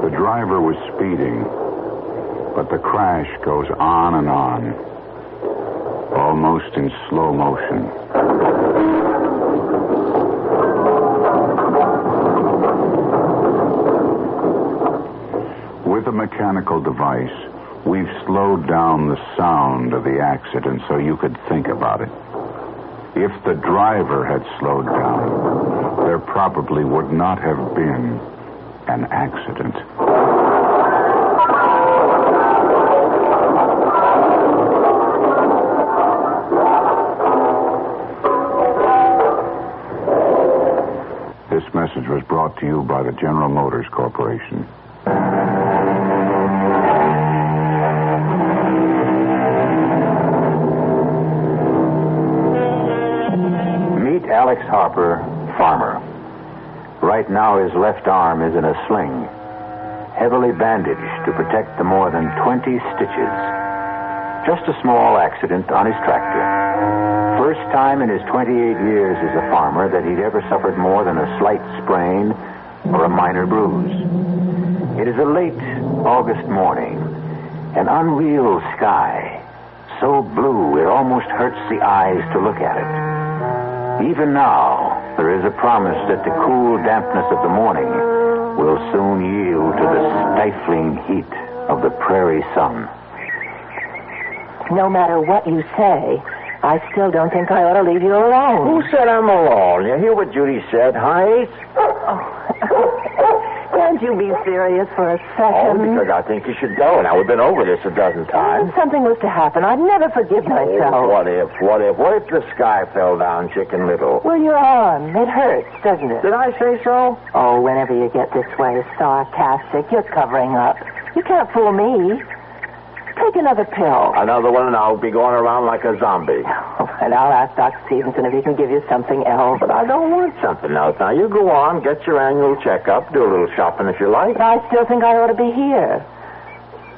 The driver was speeding, but the crash goes on and on, almost in slow motion. With a mechanical device, we've slowed down the sound of the accident so you could think about it. If the driver had slowed down, there probably would not have been an accident. This message was brought to you by the General Motors Corporation. Meet Alex Harper, farmer. Right now his left arm is in a sling, heavily bandaged to protect the more than 20 stitches. Just a small accident on his tractor. First time in his 28 years as a farmer that he'd ever suffered more than a slight sprain or a minor bruise. It is a late August morning, an unreal sky, so blue it almost hurts the eyes to look at it. Even now, there is a promise that the cool dampness of the morning will soon yield to the stifling heat of the prairie sun. No matter what you say, I still don't think I ought to leave you alone. Who said I'm alone? You hear what Judy said, huh, Ace? Can't you be serious for a second? Oh, because I think you should go. Now, we've been over this a dozen times. If something was to happen, I'd never forgive myself. Oh, what if the sky fell down, Chicken Little? Well, your arm, it hurts, doesn't it? Did I say so? Oh, whenever you get this way sarcastic, you're covering up. You can't fool me. Take another pill. Another one, and I'll be going around like a zombie. And I'll ask Dr. Stevenson if he can give you something else. But I don't want something else. Now, you go on, get your annual checkup, do a little shopping if you like. I still think I ought to be here.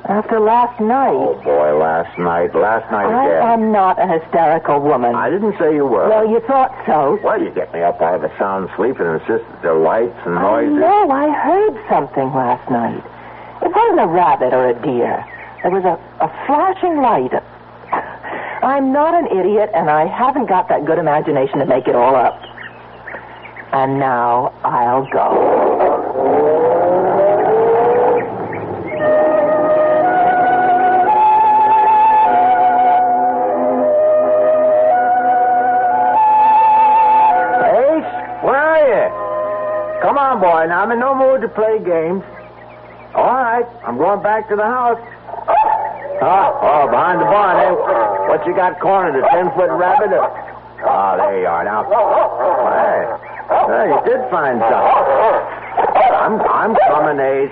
After last night. Oh, boy, last night again. I'm not a hysterical woman. I didn't say you were. Well, you thought so. Well, you get me up out of a sound sleep and insist that there are lights and noises. No, I heard something last night. It wasn't a rabbit or a deer. There was a flashing light. I'm not an idiot, and I haven't got that good imagination to make it all up. And now I'll go. Come on, boy. Now, I'm in no mood to play games. All right. I'm going back to the house. Oh, behind the barn, eh? What you got cornered, a 10-foot rabbit? Oh, there you are. Now, hey, you did find something. I'm coming, Ace.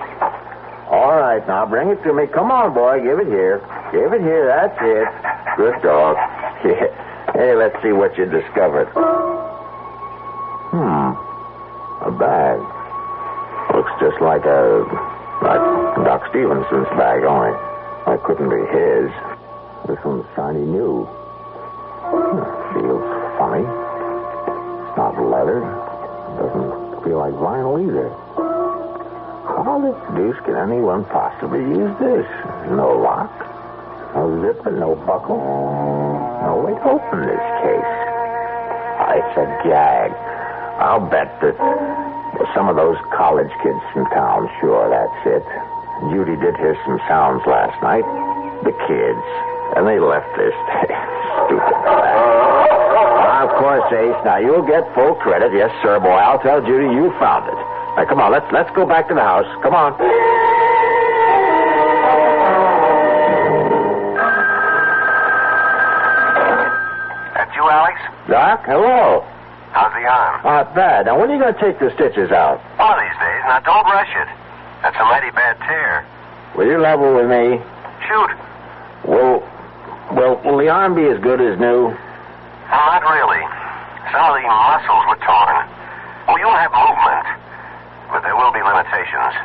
All right, now, bring it to me. Come on, boy. Give it here. Give it here. That's it. Good dog. Hey, let's see what you discovered. A bag. Looks just like Doc Stevenson's bag, only that couldn't be his. This one's shiny new. Feels funny. It's not leather. Doesn't feel like vinyl either. How the deuce can anyone possibly use this? No lock, no zipper, no buckle. No way to open this case. It's a gag. I'll bet that some of those college kids from town, sure, that's it. Judy did hear some sounds last night. The kids. And they left this stupid bag. Of course, Ace. Now, you'll get full credit. Yes, sir, boy. I'll tell Judy you found it. Now, come on, let's go back to the house. Come on. That's you, Alex? Doc, hello. How's the arm? Not bad. Now, when are you going to take the stitches out? One of these days. Now, don't rush it. That's a mighty bad tear. Will you level with me? Shoot. Will the arm be as good as new? Well, not really. Some of the muscles were torn. Well, you'll have movement, but there will be limitations.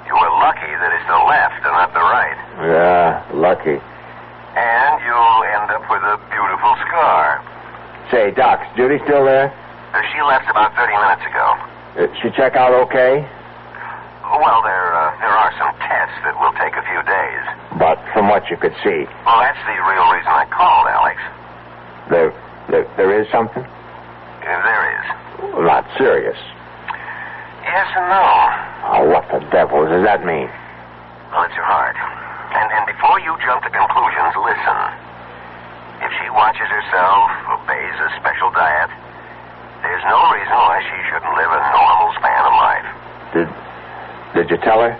You were lucky that it's the left and not the right. Yeah, lucky. And you'll end up with a beautiful scar. Say, Doc, is Judy still there? She left about 30 minutes ago. Did she check out okay? Well, there are some tests that will take a few days. But from what you could see? Well, that's the real reason I called, Alex. There is something? There is. Well, not serious. Yes and no. Oh, what the devil does that mean? Well, it's your heart. And before you jump to conclusions, listen. If she watches herself, obeys a special diet, there's no reason why she shouldn't live a normal span of life. Did you tell her?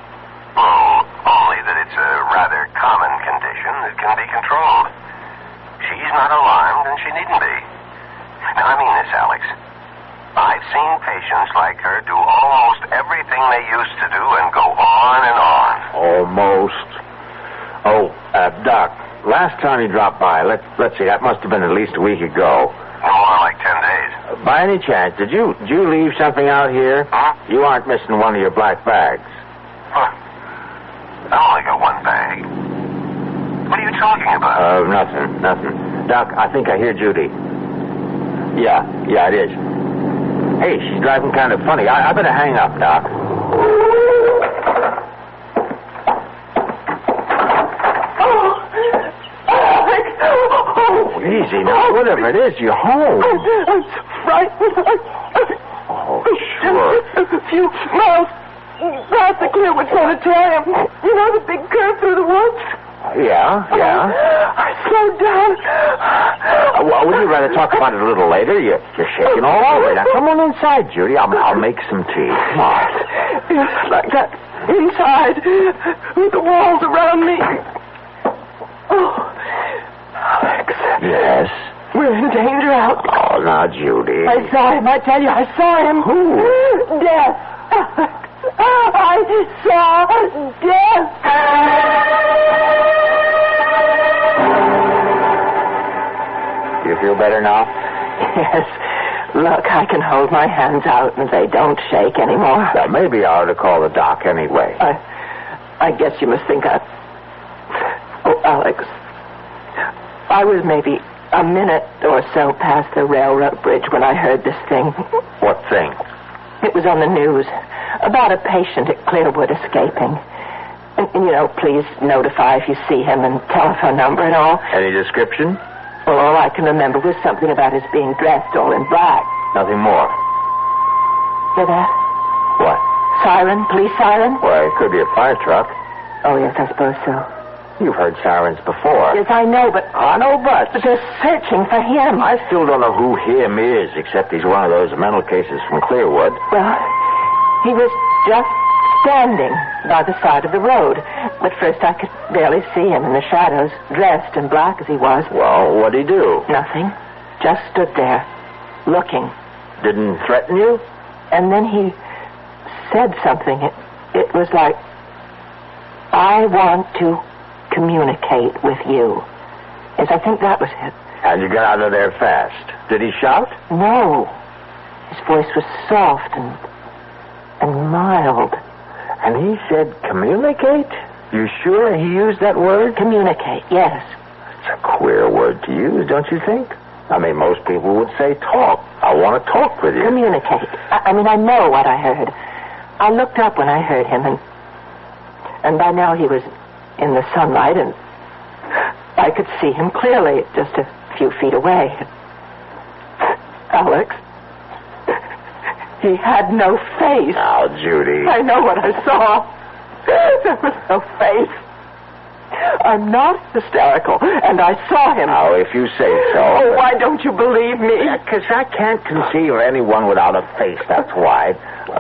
Well, only that it's a rather common condition that can be controlled. She's not alarmed, and she needn't be. Now, I mean this, Alex. I've seen patients like her do almost everything they used to do and go on and on. Almost. Oh, Doc, last time you dropped by, let's see, that must have been at least a week ago. More like 10 days. By any chance, did you leave something out here? Huh? You aren't missing one of your black bags. Huh. I only got one bag. What are you talking about? Nothing. Doc, I think I hear Judy. Yeah, it is. Hey, she's driving kind of funny. I better hang up, Doc. Oh, easy now. Whatever it is, you're home. I'm so frightened. Oh, sure. A few miles past the Clearwood Sanitarium. You know the big curve through the woods? Yeah. I slowed down. Well, would you rather talk about it a little later? You're shaking all over. Now, come on inside, Judy. I'll make some tea. Come on. Yes, like that. Inside. With the walls around me. Oh, Alex. Yes? We're in danger out. Oh, now, Judy. I saw him. I tell you, I saw him. Who? Death. Alex. I saw death. You feel better now? Yes. Look, I can hold my hands out and they don't shake anymore. Now, maybe I ought to call the doc anyway. I guess you must think Oh, Alex. I was maybe a minute or so past the railroad bridge when I heard this thing. What thing? It was on the news about a patient at Clearwood escaping. And please notify if you see him and telephone number and all. Any description? Well, all I can remember was something about his being dressed all in black. Nothing more. Hear that? What? Siren? Police siren? Well, it could be a fire truck. Oh, yes, I suppose so. You've heard sirens before. Yes, I know, but... no buts. But they're searching for him. I still don't know who him is, except he's one of those mental cases from Clearwood. Well, He was just standing by the side of the road. At first I could barely see him in the shadows, dressed in black as he was. Well, what'd he do? Nothing. Just stood there, looking. Didn't threaten you? And then he said something. It was like, I want to communicate with you. Yes, I think that was it. And you got out of there fast. Did he shout? No. His voice was soft and mild. And he said communicate? You sure he used that word? Communicate, yes. It's a queer word to use, don't you think? I mean, most people would say talk. I want to talk with you. Communicate. I mean, I know what I heard. I looked up when I heard him, and by now he was in the sunlight, and I could see him clearly, just a few feet away. Alex, he had no face. Now, Judy. I know what I saw. There was no face. I'm not hysterical, and I saw him. Now, if you say so. Oh, why don't you believe me? Because I can't conceive of anyone without a face, that's why.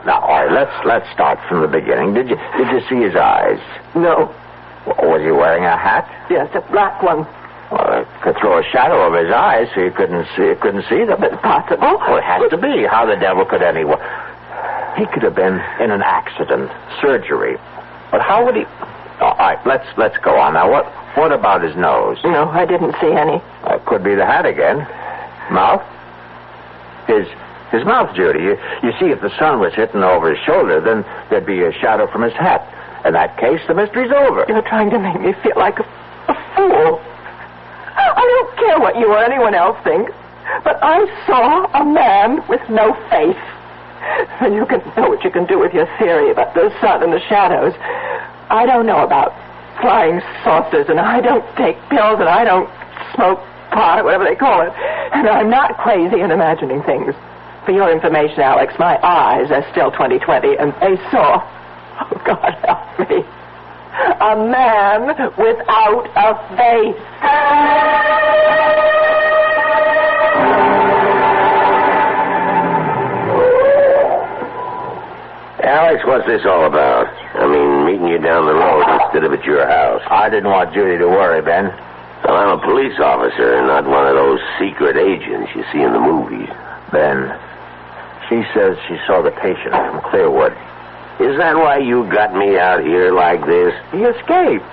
Now, all right, let's start from the beginning. Did you see his eyes? No. Was he wearing a hat? Yes, a black one. Well, it could throw a shadow over his eyes so you couldn't see them. It's possible. Well, it has to be. How the devil could anyone? He could have been in an accident, surgery. But how would he... All right, let's go on. Now, what about his nose? No, I didn't see any. Could be the hat again. Mouth? His mouth, Judy. You see, if the sun was hitting over his shoulder, then there'd be a shadow from his hat. In that case, the mystery's over. You're trying to make me feel like a fool. I don't care what you or anyone else thinks, but I saw a man with no face. And you can know what you can do with your theory about the sun and the shadows. I don't know about flying saucers, and I don't take pills, and I don't smoke pot, or whatever they call it. And I'm not crazy in imagining things. For your information, Alex, my eyes are still 20/20, and they saw, oh, God help me, a man without a face. Alex, what's this all about? I mean, meeting you down the road instead of at your house. I didn't want Judy to worry, Ben. Well, I'm a police officer, not one of those secret agents you see in the movies. Ben, she says she saw the patient from Clearwood. Is that why you got me out here like this? He escaped.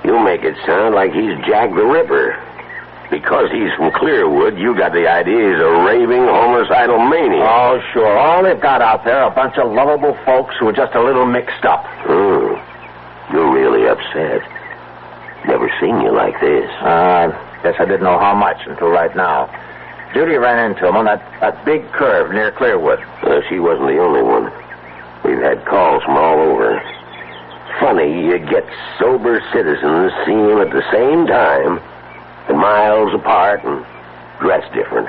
You make it sound like he's Jack the Ripper. Because he's from Clearwood, you got the idea he's a raving, homicidal maniac. Oh, sure. All they've got out there are a bunch of lovable folks who are just a little mixed up. You're really upset. Never seen you like this. Guess I didn't know how much until right now. Judy ran into him on that big curve near Clearwood. She wasn't the only one. We've had calls from all over. Funny, you get sober citizens seeing him at the same time, and miles apart, and dressed different.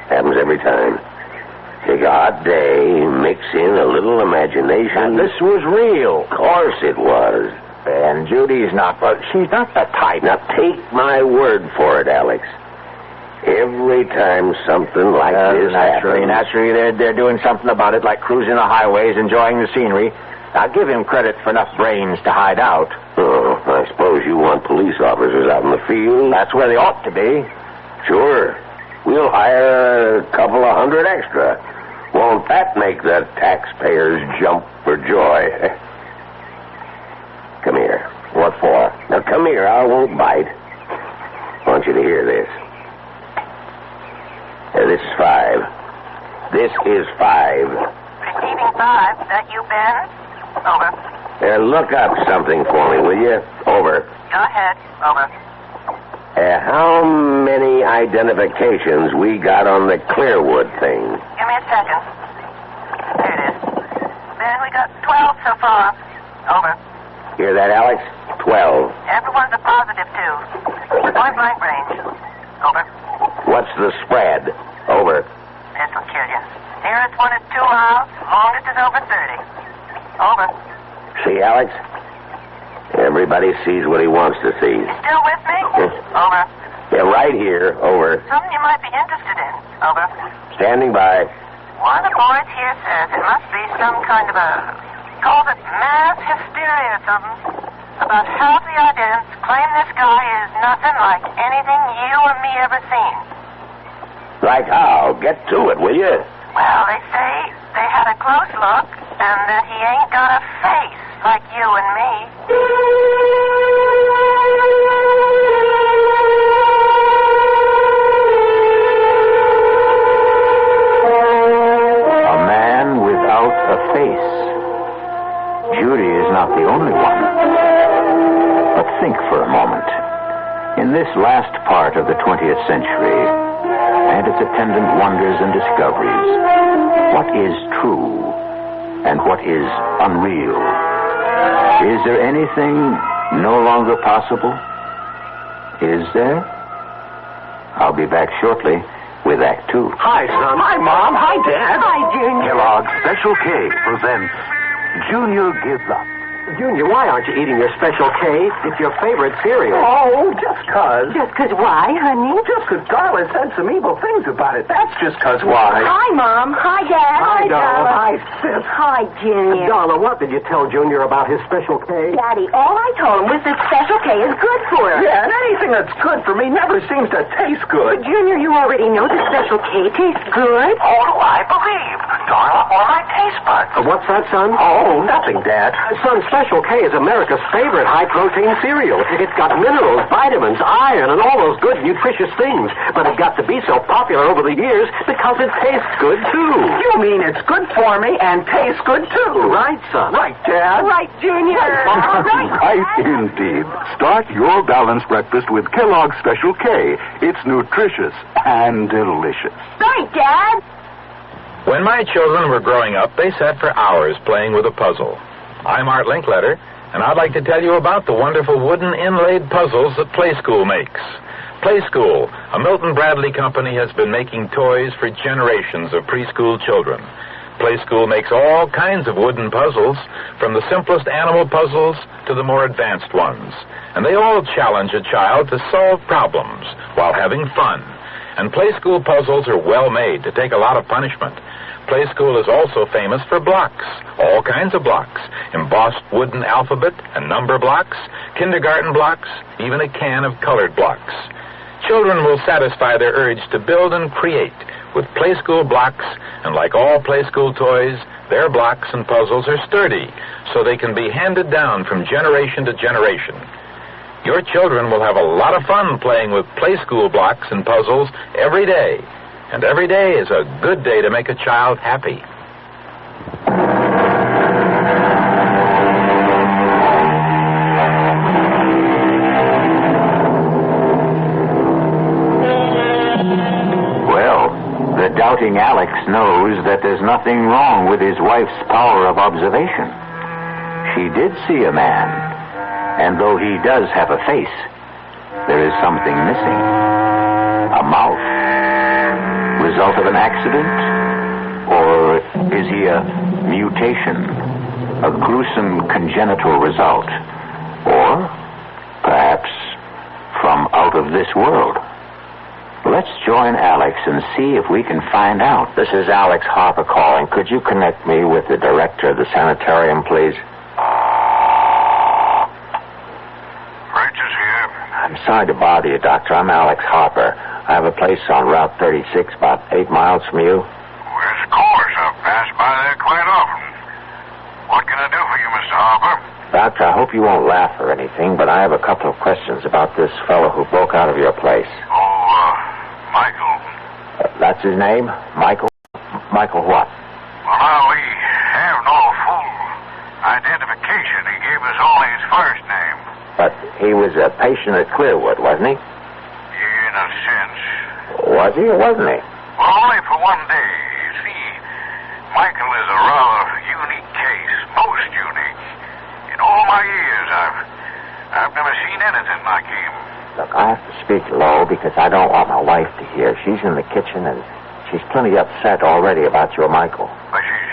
Happens every time. Take a hot day, mix in a little imagination. And this was real. Of course it was. And Judy's not, but she's not the type. Now take my word for it, Alex. Every time something like this happens... Naturally, they're doing something about it, like cruising the highways, enjoying the scenery. I'll give him credit for enough brains to hide out. Oh, I suppose you want police officers out in the field? That's where they ought to be. Sure. We'll hire a couple of hundred extra. Won't that make the taxpayers jump for joy? Come here. What for? Now, come here. I won't bite. I want you to hear this. This is 5. This is 5. Receiving 5. That you, Ben? Over. Look up something for me, will you? Over. Go ahead. Over. How many identifications we got on the Clearwood thing? Give me a second. Here it is. Ben, we got 12 so far. Over. Hear that, Alex? 12. Everyone's a positive, too. Point blank range. Over. What's the spread? Over. This will kill you. Nearest one is 2 miles. Longest is over 30. Over. See, Alex? Everybody sees what he wants to see. You still with me? Over. Yeah, right here. Over. Something you might be interested in. Over. Standing by. One of the boys here says it must be some kind of calls it mass hysteria or something, about half the identities claim this guy is nothing like anything you or me ever seen. Like how? Get to it, will you? Well, they say they had a close look, and that he ain't got a face like you and me. A man without a face. Judy is not the only one. But think for a moment. In this last part of the 20th century, and its attendant wonders and discoveries, what is true and what is unreal? Is there anything no longer possible? Is there? I'll be back shortly with Act 2. Hi, son. Hi, Mom. Hi, Dad. Hi, Junior. Kellogg's Special K presents Junior Gives Up. Junior, why aren't you eating your Special K? It's your favorite cereal. Oh, just 'cause. Just 'cause why, honey? Just 'cause Darla said some evil things about it. That's just 'cause why. Hi, Mom. Hi, Dad. Hi, Darla. Hi, Sis. Hi, Junior. Darla, what did you tell Junior about his Special K? Daddy, all I told him was that Special K is good for us. Yeah, and anything that's good for me never seems to taste good. But, Junior, you already know that Special K tastes good. Oh, I believe. Darla, or my taste buds. What's that, son? Oh, nothing, Dad. Son, Special K is America's favorite high-protein cereal. It's got minerals, vitamins, iron, and all those good, nutritious things. But it got to be so popular over the years because it tastes good, too. You mean it's good for me and tastes good, too? Right, son. Right, Dad. Right, Junior. Right, indeed. Start your balanced breakfast with Kellogg's Special K. It's nutritious and delicious. Right, Dad. When my children were growing up, they sat for hours playing with a puzzle. I'm Art Linkletter, and I'd like to tell you about the wonderful wooden inlaid puzzles that Play School makes. Play School, a Milton Bradley company, has been making toys for generations of preschool children. Play School makes all kinds of wooden puzzles, from the simplest animal puzzles to the more advanced ones. And they all challenge a child to solve problems while having fun. And Play School puzzles are well made to take a lot of punishment. Play School is also famous for blocks, all kinds of blocks, embossed wooden alphabet and number blocks, kindergarten blocks, even a can of colored blocks. Children will satisfy their urge to build and create with Play School blocks, and like all Play School toys, their blocks and puzzles are sturdy, so they can be handed down from generation to generation. Your children will have a lot of fun playing with Play School blocks and puzzles every day. And every day is a good day to make a child happy. Well, the doubting Alex knows that there's nothing wrong with his wife's power of observation. She did see a man, and though he does have a face, there is something missing. A mouth. Result of an accident? Or is he a mutation? A gruesome congenital result? Or perhaps from out of this world? Let's join Alex and see if we can find out. This is Alex Harper calling. Could you connect me with the director of the sanitarium, please? Bridges here. I'm sorry to bother you, Doctor. I'm Alex Harper. I have a place on Route 36, about 8 miles from you. Where's the course? I've passed by there quite often. What can I do for you, Mr. Harper? Doctor, I hope you won't laugh or anything, but I have a couple of questions about this fellow who broke out of your place. Michael. That's his name? Michael? Michael what? Well, now, we have no full identification. He gave us only his first name. But he was a patient at Clearwood, wasn't he? In a sense. Was he or wasn't he? Well, only for one day. You see, Michael is a rather unique case, most unique. In all my years, I've never seen anything like him. Look, I have to speak low because I don't want my wife to hear. She's in the kitchen and she's plenty upset already about your Michael. But she's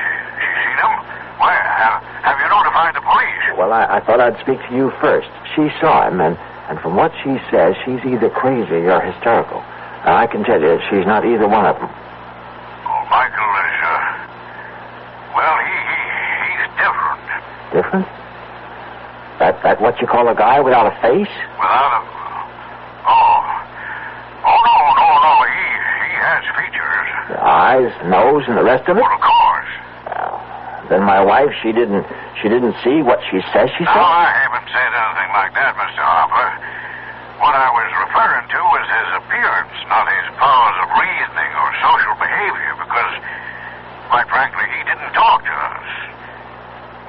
seen him? Why, have you notified the police? Well, I thought I'd speak to you first. She saw him, and from what she says, she's either crazy or hysterical. And I can tell you, she's not either one of them. Well, Michael is Different? That what you call a guy without a face? Without a... Oh, no. He has features. The eyes, nose, and the rest of it? Well, of course. Well, then my wife, she didn't see what she says she saw? No, I haven't said anything like that, Mr. Harper. What I was referring to was his appearance, not his powers of reasoning or social behavior, because, quite frankly, he didn't talk to us.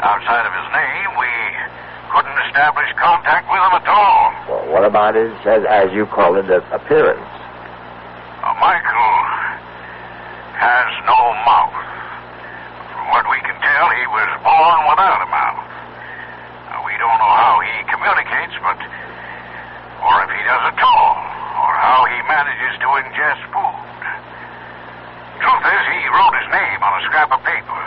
Outside of his name, we couldn't establish contact with him at all. Well, what about his, as you call it, appearance? Michael has no mouth. From what we can tell, he was born without a mouth. We don't know how he communicates, or if he does at all, or how he manages to ingest food. Truth is, he wrote his name on a scrap of paper.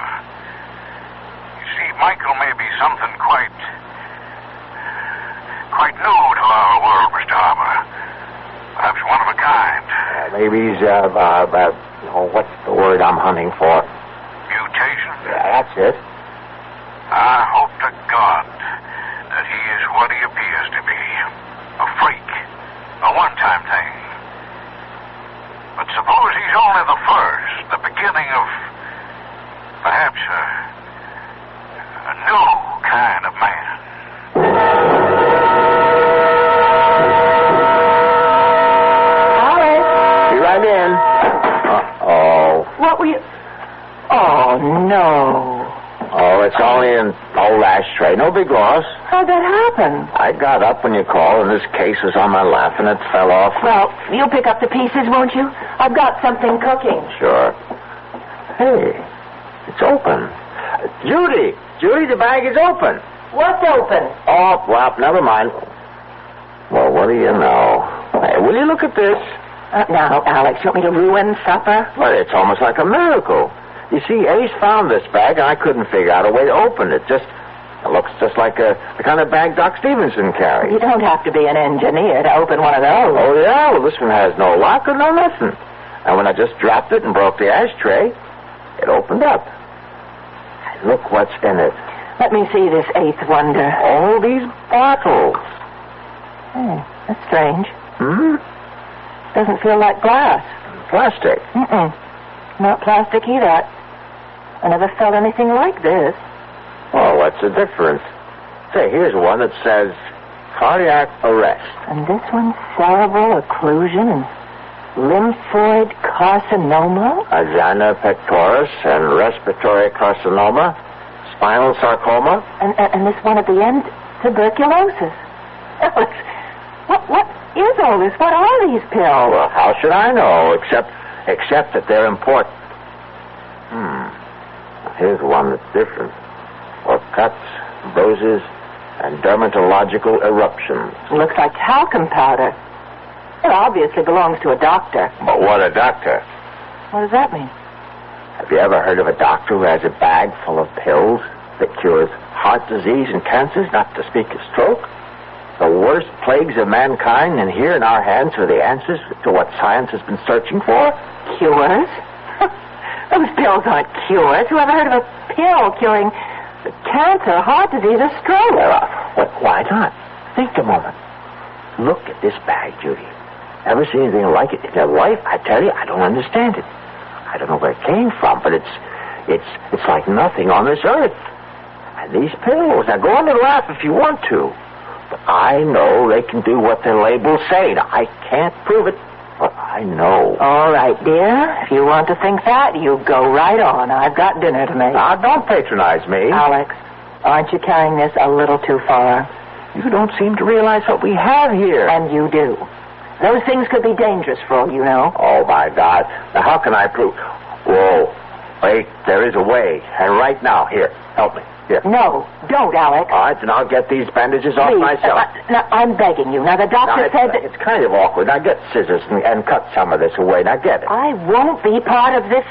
You see, Michael may be something quite new to our world, Mr. Harper. Perhaps one of a kind. Maybe he's, what's the word I'm hunting for? Mutation? Yeah, that's it. I hope to God that he is what he appears to be. A freak. A one-time thing. But suppose he's only the first, the beginning of perhaps a new kind of man. Be right in. Uh-oh. What were you... Oh, no. Oh, it's only an old ashtray. No big loss. How'd that happen? I got up when you called, and this case was on my lap, and it fell off. Well, you'll pick up the pieces, won't you? I've got something cooking. Sure. Hey, it's open. Judy, the bag is open. What's open? Oh, well, never mind. Well, what do you know? Hey, will you look at this? Now, Alex, you want me to ruin supper? Well, it's almost like a miracle. You see, Ace found this bag, and I couldn't figure out a way to open it. It looks just like the kind of bag Doc Stevenson carries. You don't have to be an engineer to open one of those. Oh, yeah? Well, this one has no lock or no nothing. And when I just dropped it and broke the ashtray, it opened up. Look what's in it. Let me see this eighth wonder. All these bottles. Oh, that's strange. Doesn't feel like glass. Plastic? Not plastic either. I never felt anything like this. Oh, what's the difference? Say, here's one that says cardiac arrest. And this one's cerebral occlusion and lymphoid carcinoma? Angina pectoris and respiratory carcinoma, spinal sarcoma. And this one at the end, tuberculosis. Alex, what is all this? What are these pills? Well, how should I know, except that they're important. Here's one that's different. For cuts, bruises, and dermatological eruptions. Looks like talcum powder. It obviously belongs to a doctor. But what a doctor? What does that mean? Have you ever heard of a doctor who has a bag full of pills that cures heart disease and cancers, not to speak of stroke? The worst plagues of mankind, and here in our hands are the answers to what science has been searching for? Cures? Those pills aren't cures. Who ever heard of a pill curing cancer, heart disease, or stroke? Why not? Think a moment. Look at this bag, Judy. Ever seen anything like it in your life? I tell you, I don't understand it. I don't know where it came from, but it's like nothing on this earth. And these pills, now go on and laugh if you want to. But I know they can do what their labels say. Now, I can't prove it, but I know. All right, dear. If you want to think that, you go right on. I've got dinner to make. Now, don't patronize me. Alex, aren't you carrying this a little too far? You don't seem to realize what we have here. And you do. Those things could be dangerous for all you know. Oh, my God. Now, how can I prove... Whoa. Wait, there is a way. And right now, here, help me. Here. No, don't, Alex. All right, then I'll get these bandages off myself. Now, I'm begging you. Now, the doctor said that... It's kind of awkward. Now, get scissors and cut some of this away. Now, get it. I won't be part of this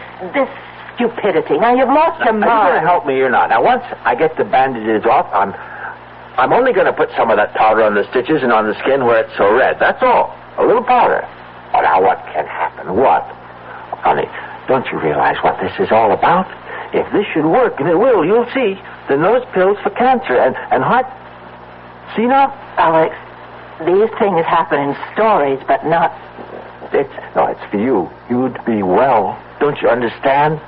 stupidity. Now, you've lost your mind. Are you going to help me or not? Now, once I get the bandages off, I'm only going to put some of that powder on the stitches and on the skin where it's so red. That's all. A little powder. Oh, now, what can happen? What? Honey, don't you realize what this is all about? If this should work, and it will, you'll see, then those pills for cancer and heart... See now? Alex, these things happen in stories, but not... It's for you. You'd be well. Don't you understand?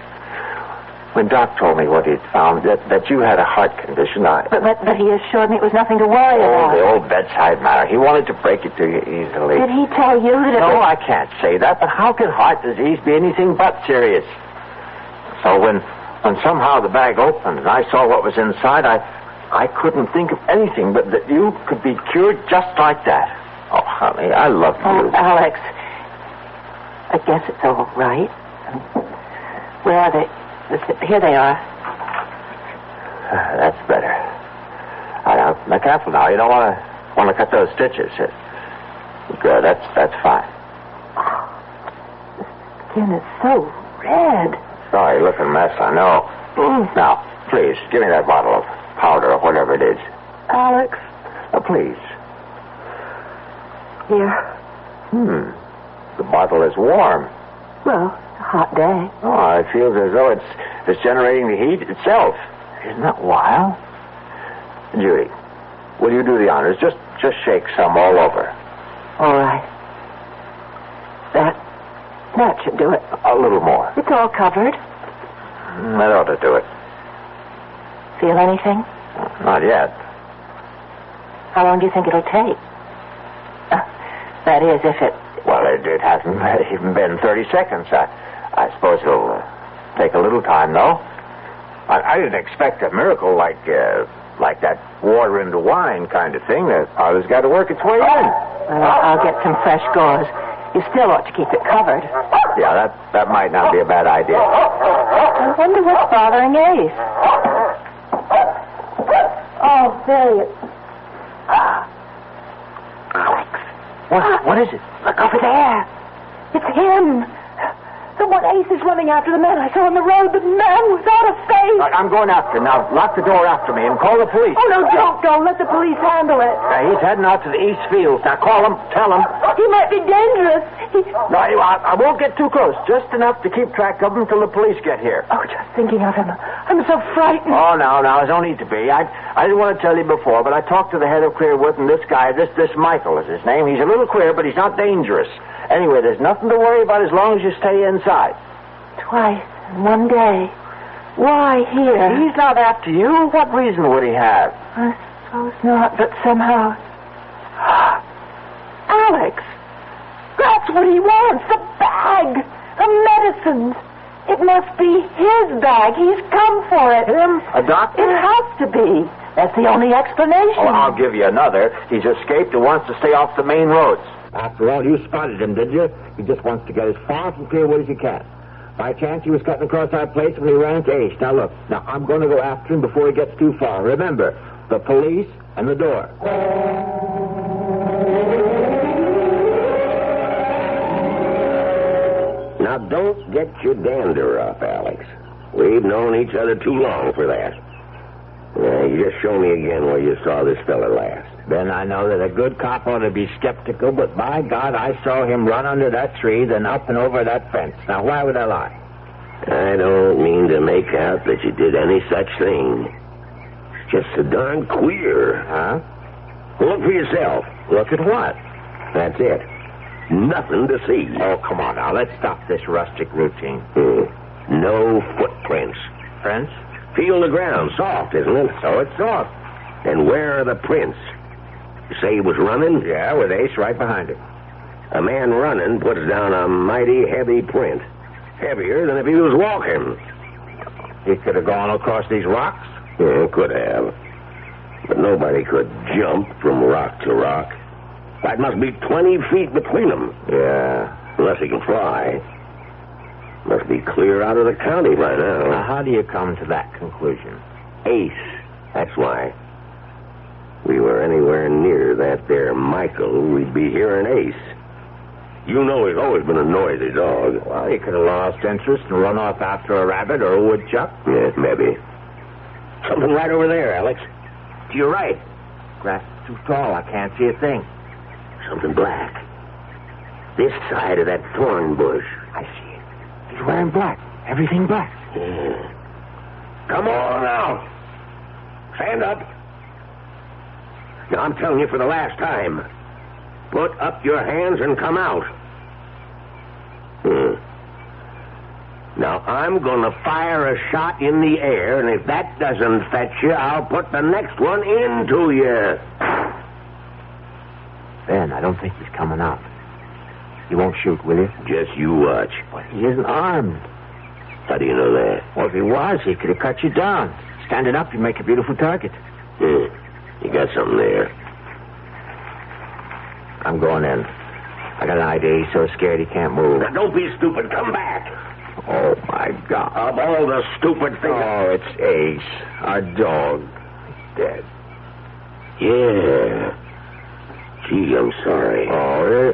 When Doc told me what he'd found, that you had a heart condition, But he assured me it was nothing to worry about. The old bedside manner. He wanted to break it to you easily. Did he tell you that it No, was... I can't say that, but how can heart disease be anything but serious? So when somehow the bag opened and I saw what was inside, I couldn't think of anything but that you could be cured just like that. Oh, honey, I love you. Oh, Alex, I guess it's all right. Where are they? Here they are. That's better. Now, careful now. You don't want to cut those stitches. Good. That's fine. The skin is so red. Sorry, looking mess. I know. Now, please give me that bottle of powder or whatever it is. Alex. Please. Here. The bottle is warm. Well, it's a hot day. Oh, it feels as though it's generating the heat itself. Isn't that wild? Judy, will you do the honors? Just shake some all over. All right. That should do it. A little more. It's all covered. That ought to do it. Feel anything? Not yet. How long do you think it'll take? That is, if it... Well, it hasn't even been 30 seconds. I suppose it'll take a little time, though. I didn't expect a miracle like that water into wine kind of thing. The powder's got to work its way in. Well, I'll get some fresh gauze. You still ought to keep it covered. Yeah, that might not be a bad idea. I wonder what's bothering Ace. Oh, there he is. Alex. What is it? Look over there. It's him. The one Ace is running after the man I saw on the road. The man without a face. I'm going after him. Now, lock the door after me and call the police. Oh, no, don't. Let the police handle it. He's heading out to the East Fields. Now, call him. Tell him. He might be dangerous. No, I won't get too close. Just enough to keep track of him until the police get here. Oh, just thinking of him. I'm so frightened. Oh, no, there's no need to be. I didn't want to tell you before, but I talked to the head of Clearwood, and this guy, this Michael is his name. He's a little queer, but he's not dangerous. Anyway, there's nothing to worry about as long as you stay inside. Twice in one day. Why here? He's not after you. What reason would he have? I suppose not, but somehow... Alex! That's what he wants, the bag! The medicines! It must be his bag. He's come for it. Him? A doctor? It has to be. That's the only explanation. Oh, I'll give you another. He's escaped and wants to stay off the main roads. After all, you spotted him, did you? He just wants to get as far from Clearwood as he can. By chance, he was cutting across our place when he ran to Ace. Now, look. Now, I'm going to go after him before he gets too far. Remember, the police and the door. Now, don't get your dander up, Alex. We've known each other too long for that. You just show me again where you saw this fella last. Then I know that a good cop ought to be skeptical, but by God, I saw him run under that tree, then up and over that fence. Now, why would I lie? I don't mean to make out that you did any such thing. It's just so darn queer. Huh? Look for yourself. Look at what? That's it. Nothing to see. Oh, come on now. Let's stop this rustic routine. No footprints. Prints? Feel the ground. Soft, isn't it? So it's soft. And where are the prints? You say he was running? Yeah, with Ace right behind him. A man running puts down a mighty heavy print. Heavier than if he was walking. He could have gone across these rocks? Yeah, could have. But nobody could jump from rock to rock. That must be 20 feet between them. Yeah. Unless he can fly. Must be clear out of the county by now. Now, how do you come to that conclusion? Ace. That's why. We were anywhere near that there Michael, we'd be hearing Ace. You know he's always been a noisy dog. Well, he could have lost interest and run off after a rabbit or a woodchuck. Yeah, maybe. Something right over there, Alex. To your right. Grass is too tall. I can't see a thing. Something black. This side of that thorn bush. I see it. He's wearing black. Everything black. Yeah. Come on out. Stand up. Now, I'm telling you for the last time. Put up your hands and come out. Now, I'm going to fire a shot in the air, and if that doesn't fetch you, I'll put the next one into you. Ben, I don't think he's coming out. You won't shoot, will you? Just you watch. But he isn't armed. How do you know that? Well, if he was, he could have cut you down. Standing up, you'd make a beautiful target. You got something there. I'm going in. I got an idea. He's so scared he can't move. Now, don't be stupid. Come back. Oh, my God. Of all the stupid things... Oh, it's Ace, our dog. Dead. Yeah. Gee, I'm sorry. Oh,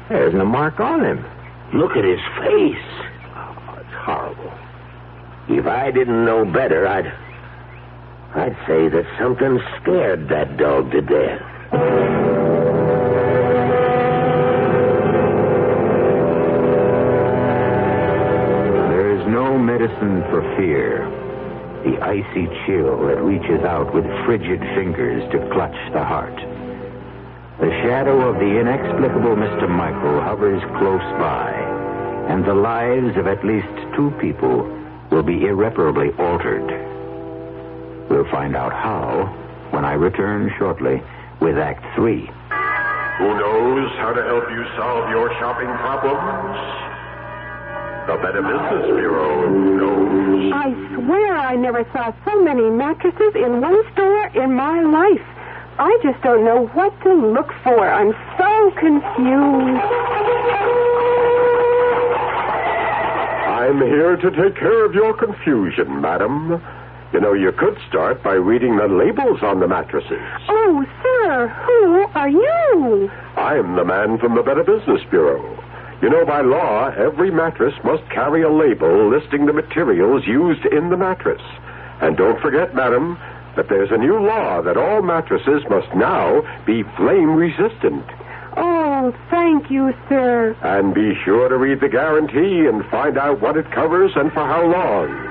there isn't a mark on him. Look at his face. Oh, it's horrible. If I didn't know better, I'd say that something scared that dog to death. There is no medicine for fear. The icy chill that reaches out with frigid fingers to clutch the heart. The shadow of the inexplicable Mr. Michael hovers close by, and the lives of at least 2 people will be irreparably altered. We'll find out how when I return shortly with Act 3. Who knows how to help you solve your shopping problems? The Better Business Bureau knows. I swear I never saw so many mattresses in one store in my life. I just don't know what to look for. I'm so confused. I'm here to take care of your confusion, madam. You know, you could start by reading the labels on the mattresses. Oh, sir, who are you? I'm the man from the Better Business Bureau. You know, by law, every mattress must carry a label listing the materials used in the mattress. And don't forget, madam, that there's a new law that all mattresses must now be flame-resistant. Oh, thank you, sir. And be sure to read the guarantee and find out what it covers and for how long.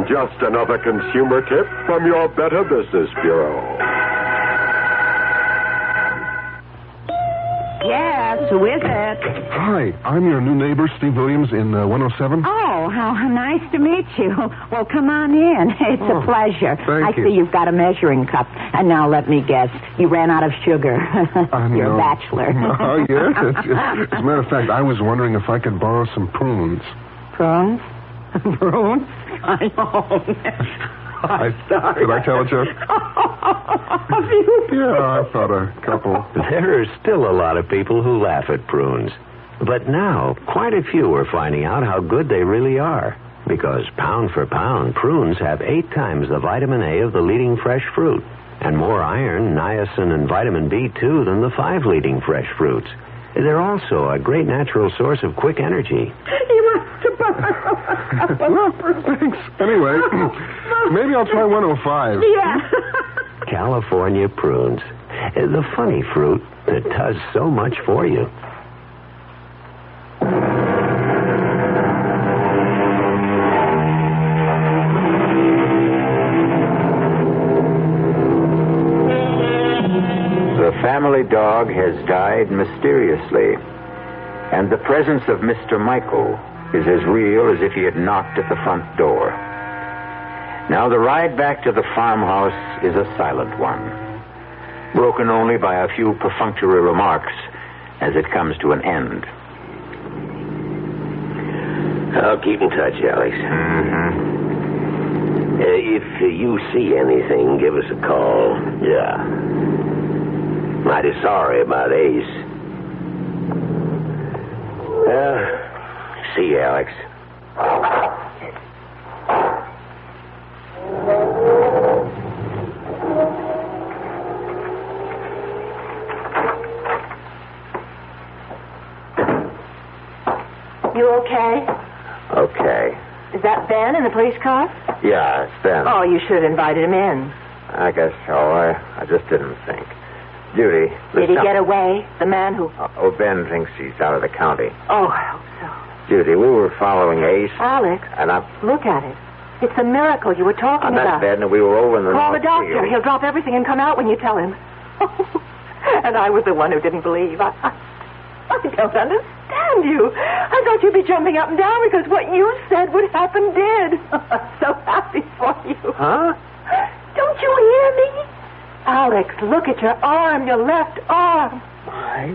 Just another consumer tip from your Better Business Bureau. Yes, who is it? Hi, I'm your new neighbor, Steve Williams, in 107. Oh, how nice to meet you. Well, come on in. It's a pleasure. Thank you. I see you've got a measuring cup. And now let me guess, you ran out of sugar. You're a bachelor. Oh, yes. As a matter of fact, I was wondering if I could borrow some prunes. Prunes? Prunes? I know. I'm sorry. Did I tell a joke? Yeah, I thought a couple. There are still a lot of people who laugh at prunes. But now, quite a few are finding out how good they really are. Because pound for pound, prunes have 8 times the vitamin A of the leading fresh fruit. And more iron, niacin, and vitamin B2 than the 5 leading fresh fruits. They're also a great natural source of quick energy. He wants to borrow. Well, thanks. Anyway, maybe I'll try 105. Yeah. California prunes. The funny fruit that does so much for you. The family dog has died mysteriously, and the presence of Mr. Michael is as real as if he had knocked at the front door. Now the ride back to the farmhouse is a silent one, broken only by a few perfunctory remarks as it comes to an end. I'll keep in touch, Alex. If you see anything, give us a call. Yeah. Mighty sorry about Ace. See you, Alex. You okay? Okay. Is that Ben in the police car? Yeah, it's Ben. Oh, you should have invited him in. I guess so. I just didn't think. Judy. Did he get away? The man who... Oh, Ben thinks he's out of the county. Oh, I hope so. Judy, we were following Ace. Alex, and look at it. It's the miracle you were talking On about. that bed, and we were over in the Call the North doctor. Field. He'll drop everything and come out when you tell him. And I was the one who didn't believe. I don't understand you. I thought you'd be jumping up and down because what you said would happen did. I'm so happy for you. Huh? Don't you hear me? Alex, look at your arm, your left arm. My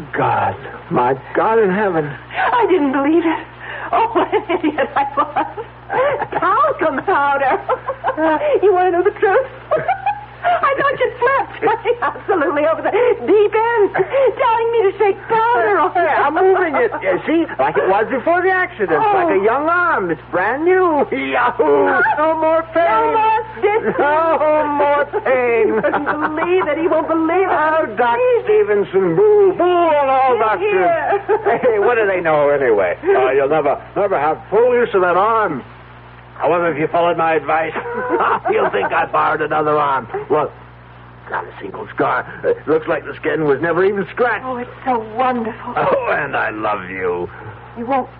God in heaven. I didn't believe it. Oh, what an idiot I was. Talcum powder. You want to know the truth? I thought you slept. Absolutely over the deep end. Telling me to shake powder on it. Yeah, I'm moving it. You see, like it was before the accident. Like a young arm. It's brand new. Yahoo! No more pain. No more distance. No more pain. He couldn't believe it. He won't believe it. Oh, Doc Stevenson, boo. Boo on all doctors. Hey, what do they know anyway? You'll never have full use of that arm. I wonder if you followed my advice. You'll think I borrowed another arm. Look, not a single scar. It looks like the skin was never even scratched. Oh, it's so wonderful. Oh, and I love you. You won't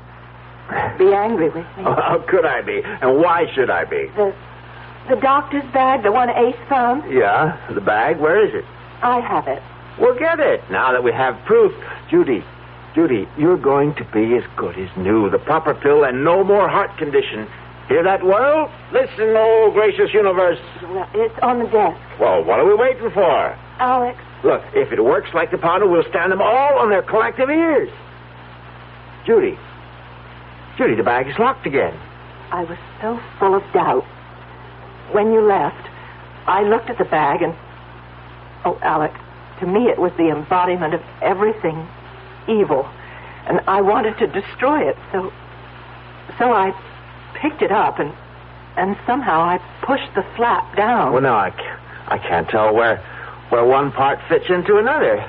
be angry with me. Oh, how could I be? And why should I be? The doctor's bag, the one Ace found? Yeah, the bag. Where is it? I have it. Well, get it. Now that we have proof. Judy, you're going to be as good as new. The proper pill and no more heart condition. Hear that, world? Listen, oh, gracious universe. Well, it's on the desk. Well, what are we waiting for? Alex. Look, if it works like the powder, we'll stand them all on their collective ears. Judy, the bag is locked again. I was so full of doubt. When you left, I looked at the bag and... Oh, Alex, to me it was the embodiment of everything evil. And I wanted to destroy it, so I picked it up and somehow I pushed the flap down. Well, now I can't tell where one part fits into another.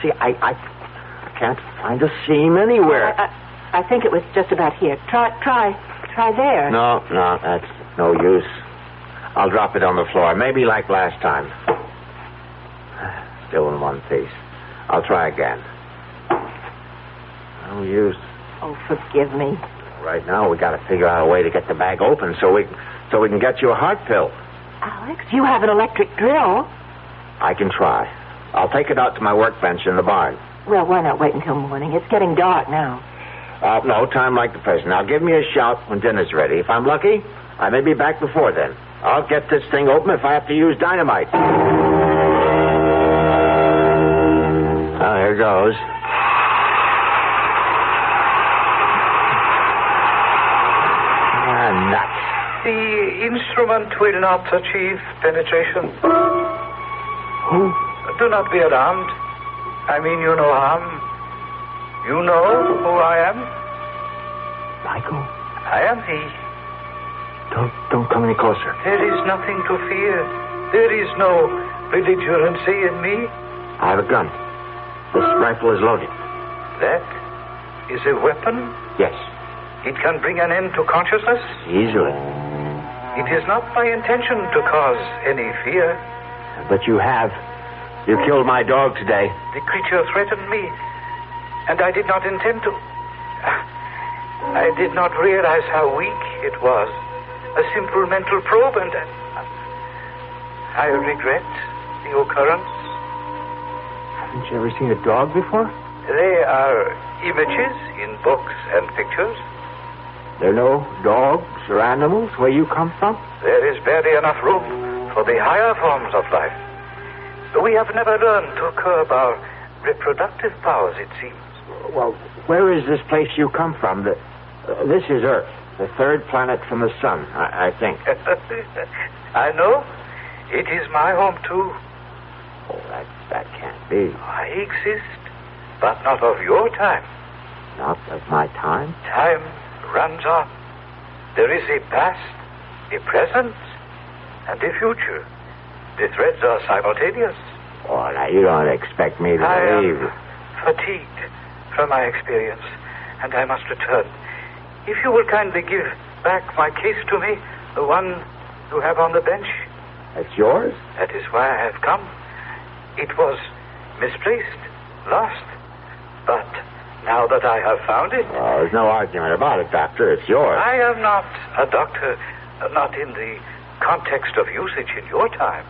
See, I can't find a seam anywhere. I think it was just about here. Try there. No, that's no use. I'll drop it on the floor, maybe like last time. Still in one piece. I'll try again. No use. Oh, forgive me. Right now, we got to figure out a way to get the bag open so we can get you a heart pill. Alex, you have an electric drill. I can try. I'll take it out to my workbench in the barn. Well, why not wait until morning? It's getting dark now. No, time like the present. Now, give me a shout when dinner's ready. If I'm lucky, I may be back before then. I'll get this thing open if I have to use dynamite. Oh, here goes. Nuts. The instrument will not achieve penetration. Who? Do not be alarmed. I mean you no harm. You know who I am? Michael? I am he. Don't come any closer. There is nothing to fear. There is no belligerency in me. I have a gun. This rifle is loaded. That is a weapon? Yes. It can bring an end to consciousness? Easily. It is not my intention to cause any fear. But you have. You killed my dog today. The creature threatened me, and I did not intend to. I did not realize how weak it was. A simple mental probe, and I regret the occurrence. Haven't you ever seen a dog before? They are images in books and pictures. There are no dogs or animals where you come from? There is barely enough room for the higher forms of life. We have never learned to curb our reproductive powers, it seems. Well, where is this place you come from? This is Earth, the third planet from the sun, I think. I know. It is my home, too. Oh, that can't be. I exist, but not of your time. Not of my time? Time runs on. There is a past, a present, and a future. The threads are simultaneous. Oh, now you don't expect me to believe. I am fatigued from my experience, and I must return. If you will kindly give back my case to me, the one you have on the bench. That's yours? That is why I have come. It was misplaced, lost, but now that I have found it... Oh, there's no argument about it, Doctor. It's yours. I am not a doctor, not in the context of usage in your time.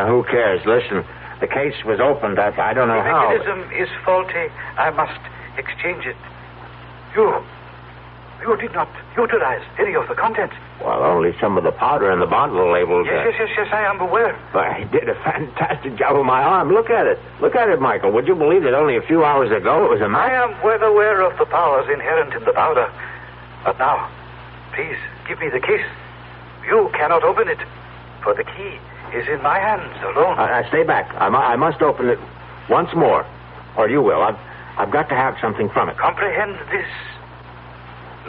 Who cares? Listen, the case was opened. I don't know how. The mechanism is faulty. I must exchange it. You did not utilize any of the contents. Well, only some of the powder in the bottle labeled... Yes, I am aware. But I did a fantastic job with my arm. Look at it. Look at it, Michael. Would you believe that only a few hours ago it was a match? I am well aware of the powers inherent in the powder. But now, please, give me the case. You cannot open it, for the key is in my hands alone. Stay back. I must open it once more, or you will. I've got to have something from it. Comprehend this.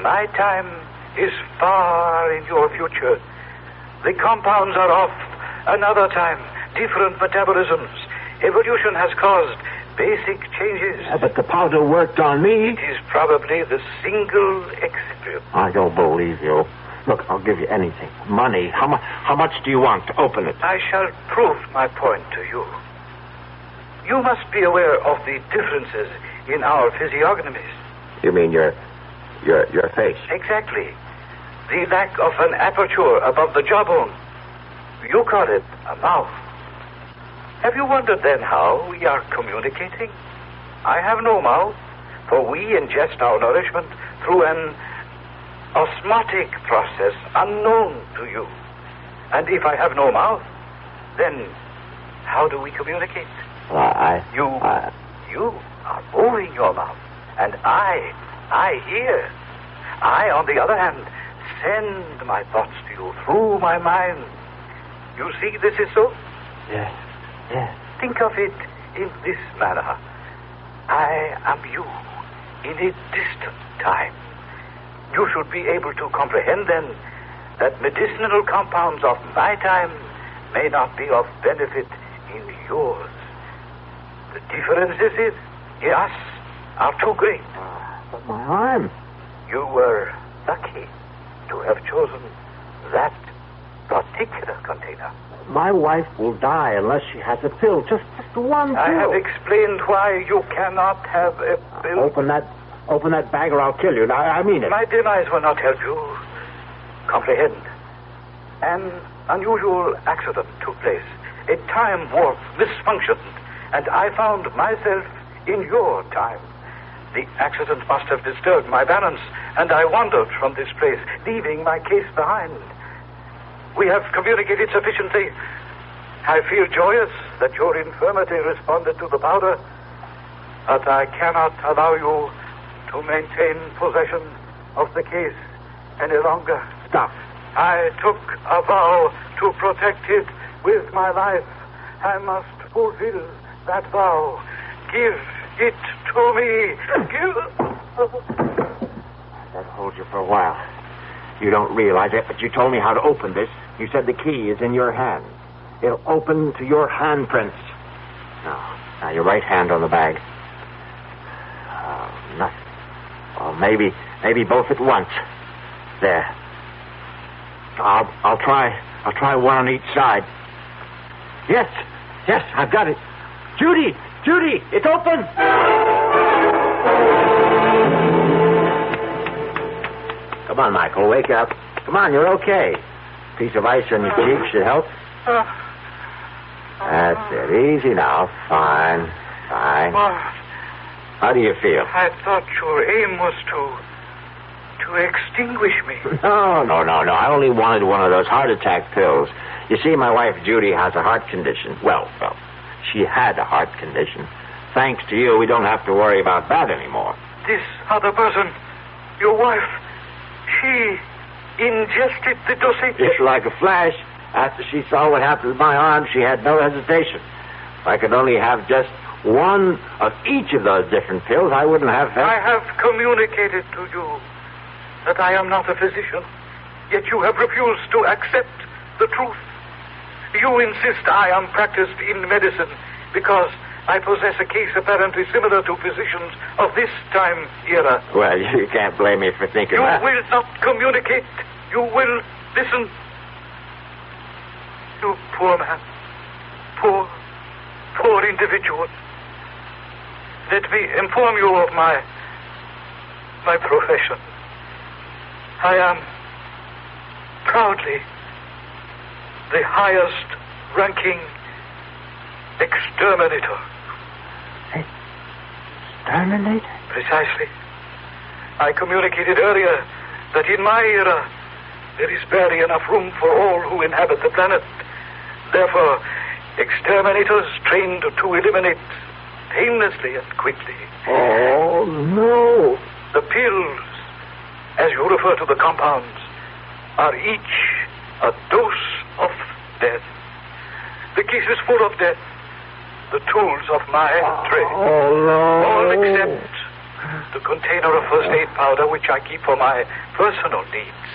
My time is far in your future. The compounds are of another time, different metabolisms. Evolution has caused basic changes. But the powder worked on me. It is probably the single excipient. I don't believe you. Look, I'll give you anything. Money. How much do you want to open it? I shall prove my point to you. You must be aware of the differences in our physiognomies. You mean your face? Exactly. The lack of an aperture above the jawbone. You call it a mouth. Have you wondered then how we are communicating? I have no mouth, for we ingest our nourishment through an osmotic process unknown to you. And if I have no mouth, then how do we communicate? You are moving your mouth, and I hear. I, on the other hand, send my thoughts to you through my mind. You see this is so? Yes. Think of it in this manner. I am you in a distant time. You should be able to comprehend then that medicinal compounds of my time may not be of benefit in yours. The differences in us are too great. But my arm. You were lucky to have chosen that particular container. My wife will die unless she has a pill. Just one pill. I have explained why you cannot have a pill. Open that bag or I'll kill you. I mean it. My demise will not help you. Comprehend. An unusual accident took place. A time warp misfunctioned, and I found myself in your time. The accident must have disturbed my balance, and I wandered from this place, leaving my case behind. We have communicated sufficiently. I feel joyous that your infirmity responded to the powder, but I cannot allow you to maintain possession of the case any longer. Stop. I took a vow to protect it with my life. I must fulfill that vow. Give it to me. That'll hold you for a while. You don't realize it, but you told me how to open this. You said the key is in your hand. It'll open to your handprints. Now your right hand on the bag. Nothing. Well, maybe both at once. There. I'll try one on each side. Yes, I've got it. Judy, it's open. Come on, Michael, wake up. Come on, you're okay. Piece of ice on your cheek should help. That's it. Easy now. Fine. How do you feel? I thought your aim was to extinguish me. No. I only wanted one of those heart attack pills. You see, my wife, Judy, has a heart condition. Well, she had a heart condition. Thanks to you, we don't have to worry about that anymore. This other person, your wife, she ingested the dosage. Just like a flash. After she saw what happened to my arm, she had no hesitation. If I could only have just one of each of those different pills, I wouldn't have... I have communicated to you that I am not a physician, yet you have refused to accept the truth. You insist I am practiced in medicine because I possess a case apparently similar to physicians of this time era. Well, you can't blame me for thinking that. You will not communicate. You will listen. You poor man. Poor individual. Let me inform you of my proudly the highest ranking exterminator. Exterminator? Precisely. I communicated earlier that in my era there is barely enough room for all who inhabit the planet. Therefore, exterminators trained to eliminate painlessly and quickly. Oh, no. The pills, as you refer to the compounds, are each a dose of death. The case is full of death. The tools of my trade. Oh, no. All except the container of first aid powder which I keep for my personal needs.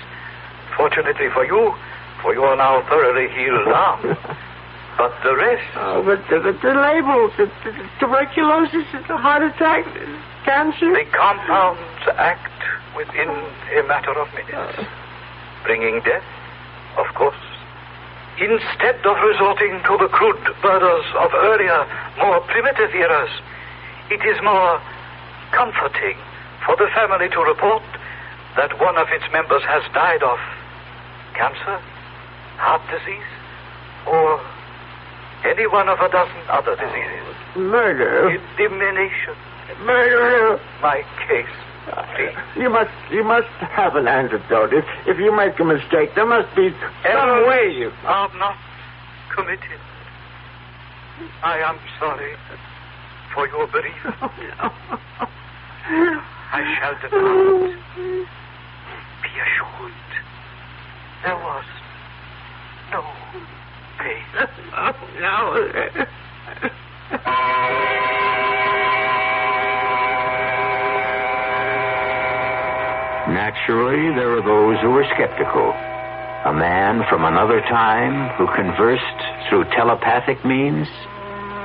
Fortunately for you are now thoroughly healed arm. But the rest... Oh, but the labels, the tuberculosis, the heart attack, cancer... The compounds act within a matter of minutes. Bringing death, of course. Instead of resorting to the crude murders of earlier, more primitive eras, it is more comforting for the family to report that one of its members has died of cancer, heart disease, or any one of a dozen other diseases. Murder? Elimination. Murder? My case. Please. You must have an antidote. If you make a mistake, there must be some way you... are not committed. I am sorry for your bereavement. I shall depart. Be assured, there was no pain. No. Naturally, there are those who were skeptical. A man from another time who conversed through telepathic means?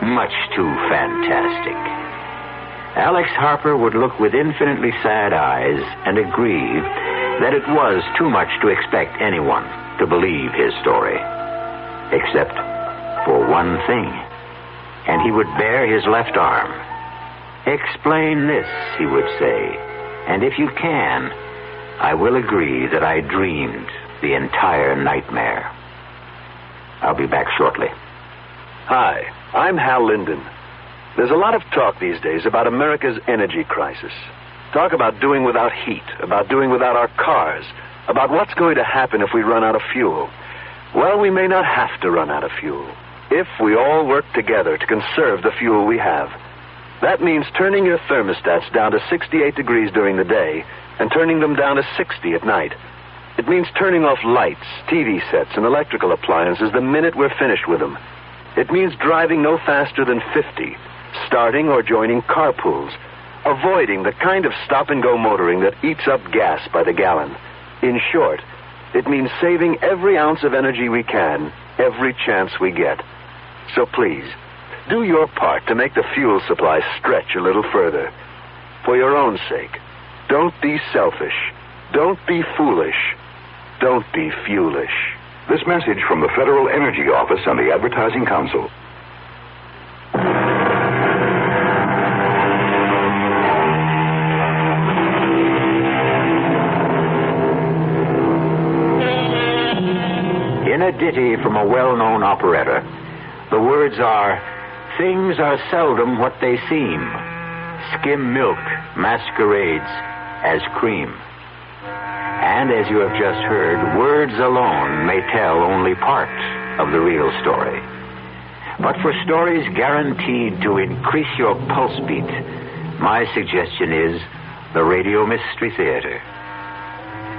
Much too fantastic. Alex Harper would look with infinitely sad eyes and agree that it was too much to expect anyone to believe his story. Except for one thing. And he would bare his left arm. Explain this, he would say. And if you can, I will agree that I dreamed the entire nightmare. I'll be back shortly. Hi, I'm Hal Linden. There's a lot of talk these days about America's energy crisis. Talk about doing without heat, about doing without our cars, about what's going to happen if we run out of fuel. Well, we may not have to run out of fuel if we all work together to conserve the fuel we have. That means turning your thermostats down to 68 degrees during the day and turning them down to 60 at night. It means turning off lights, TV sets, and electrical appliances the minute we're finished with them. It means driving no faster than 50, starting or joining carpools, avoiding the kind of stop-and-go motoring that eats up gas by the gallon. In short, it means saving every ounce of energy we can, every chance we get. So please, do your part to make the fuel supply stretch a little further. For your own sake, don't be selfish. Don't be foolish. Don't be fuelish. This message from the Federal Energy Office and the Advertising Council. In a ditty from a well-known operetta, the words are, "Things are seldom what they seem. Skim milk masquerades as cream." And as you have just heard, words alone may tell only part of the real story. But for stories guaranteed to increase your pulse beat, my suggestion is the Radio Mystery Theater.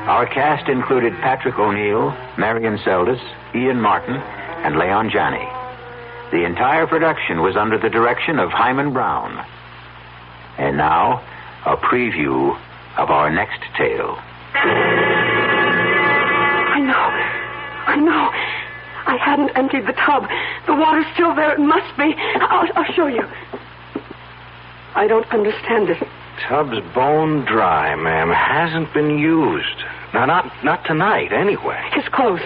Our cast included Patrick O'Neill, Marion Seldes, Ian Martin, and Leon Janney. The entire production was under the direction of Hman Brown. And now, a preview of our next tale. I know. I hadn't emptied the tub. The water's still there. It must be. I'll show you. I don't understand it. Tub's bone dry, ma'am. Hasn't been used. Now, not tonight, anyway. His clothes.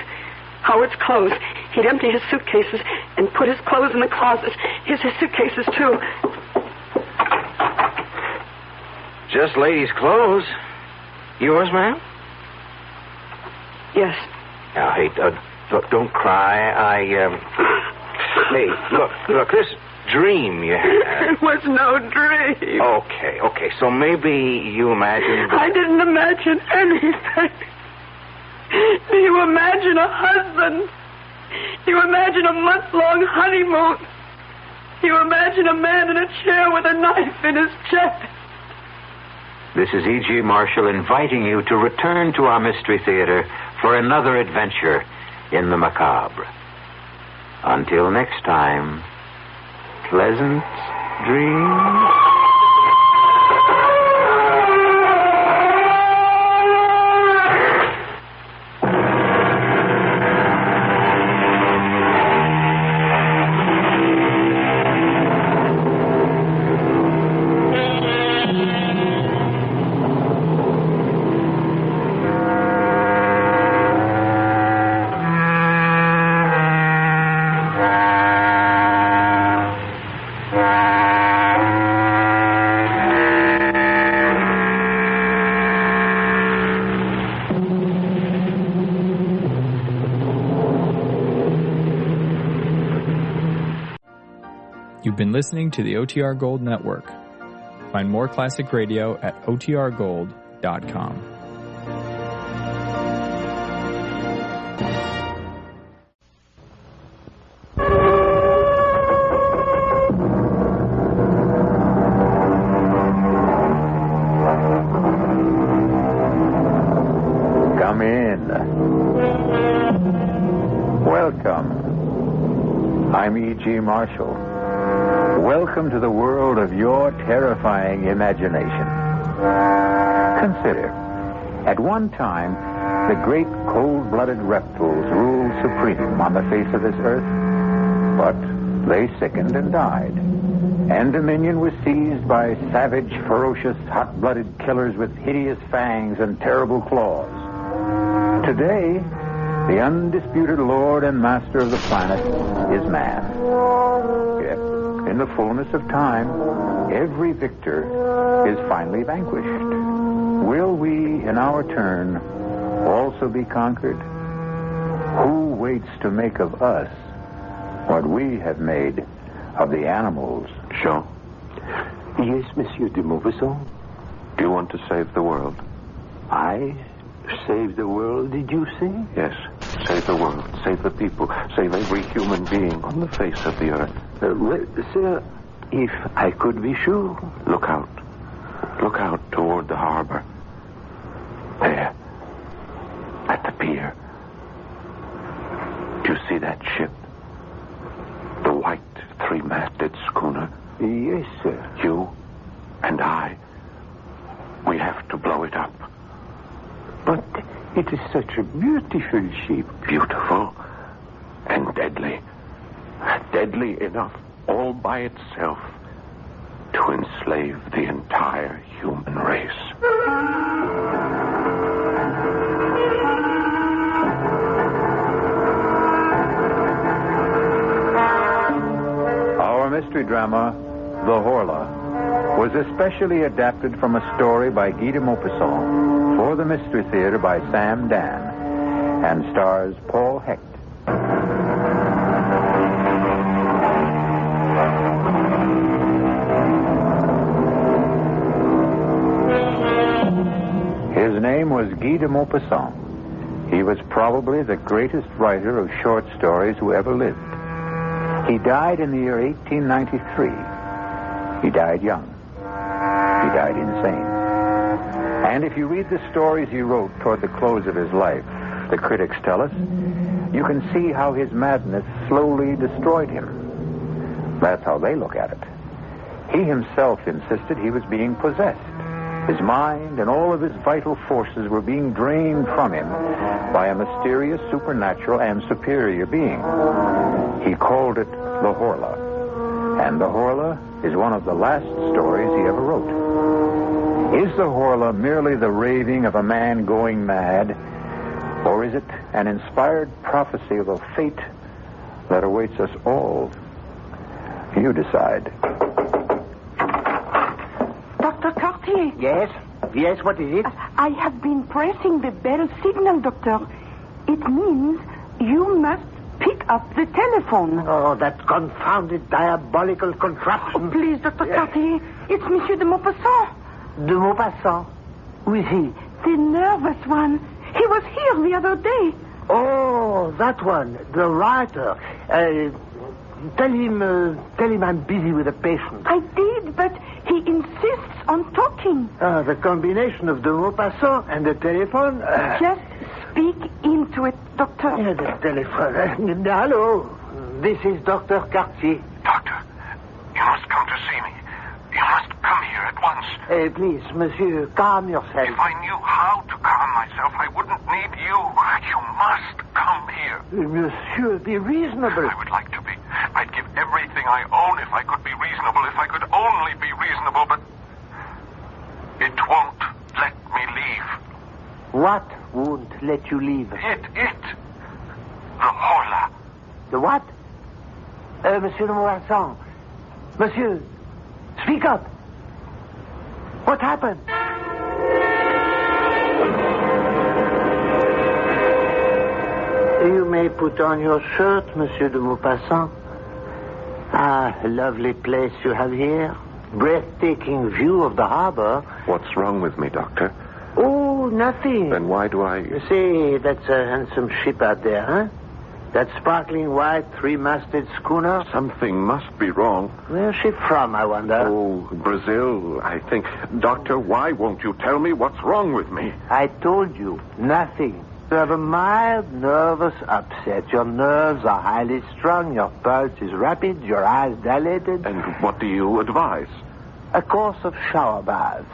Howard's clothes. He'd empty his suitcases and put his clothes in the closet. His suitcases, too. Just ladies' clothes. Yours, ma'am? Yes. Now, hey, look, don't cry. Hey, look, this dream you had. It was no dream. Okay, so maybe you imagined... I didn't imagine anything. You imagine a husband. You imagine a month-long honeymoon. You imagine a man in a chair with a knife in his chest. This is E.G. Marshall inviting you to return to our Mystery Theater for another adventure in the macabre. Until next time, pleasant dreams. You've been listening to the OTR Gold Network. Find more classic radio at otrgold.com. Come in. Welcome. I'm E.G. Marshall. Welcome to the world of your terrifying imagination. Consider, at one time, the great cold-blooded reptiles ruled supreme on the face of this earth, but they sickened and died, and dominion was seized by savage, ferocious, hot-blooded killers with hideous fangs and terrible claws. Today, the undisputed lord and master of the planet is man. Yet, in the fullness of time, every victor is finally vanquished. Will we, in our turn, also be conquered? Who waits to make of us what we have made of the animals? Jean? Yes, Monsieur de Maupassant. Do you want to save the world? I? Save the world, did you say? Yes. Save the world. Save the people. Save every human being on the face of the earth. Well, sir, if I could be sure. Look out. Look out toward the harbor. There. At the pier. Do you see that ship? The white, three-masted schooner? Yes, sir. You and I, we have to blow it up. But it is such a beautiful ship. Beautiful and deadly. Deadly enough all by itself to enslave the entire human race. Our mystery drama, The Horla, was especially adapted from a story by Guy de Maupassant for the Mystery Theater by Sam Dan and stars Paul Hecht. His name was Guy de Maupassant. He was probably the greatest writer of short stories who ever lived. He died in the year 1893. He died young. He died insane. And if you read the stories he wrote toward the close of his life, the critics tell us, you can see how his madness slowly destroyed him. That's how they look at it. He himself insisted he was being possessed. His mind and all of his vital forces were being drained from him by a mysterious, supernatural, and superior being. He called it the Horla. And the Horla is one of the last stories he ever wrote. Is the Horla merely the raving of a man going mad, or is it an inspired prophecy of a fate that awaits us all? You decide. Dr. Cartier. Yes? Yes, what is it? I have been pressing the bell signal, Doctor. It means you must pick up the telephone. Oh, that confounded diabolical contraption. Oh, please, Dr. Cartier. It's Monsieur de Maupassant. De Maupassant? Who is he? The nervous one. He was here the other day. Oh, that one. The writer. Tell him I'm busy with a patient. I did, but he insists on talking. The combination of de Maupassant and the telephone. Just speak into it, Doctor. Yeah, the telephone. Hello. This is Dr. Cartier. Doctor, you must come to see me. You must come here at once. Please, monsieur, calm yourself. If I knew how to calm myself, I wouldn't need you. You must come here. Monsieur, be reasonable. I would like to be. I'd give everything I own if I could be reasonable, if I could only be reasonable, but it won't let me leave. What won't let you leave? It. The Horla. The what? Monsieur de Maupassant. Monsieur, speak up. What happened? You may put on your shirt, Monsieur de Maupassant. Ah, a lovely place you have here. Breathtaking view of the harbor. What's wrong with me, Doctor? Oh, nothing. Then why do I... You see, that's a handsome ship out there, huh? That sparkling white three-masted schooner. Something must be wrong. Where's she from, I wonder? Oh, Brazil, I think. Doctor, why won't you tell me what's wrong with me? I told you, nothing. You have a mild nervous upset. Your nerves are highly strung. Your pulse is rapid. Your eyes dilated. And what do you advise? A course of shower baths.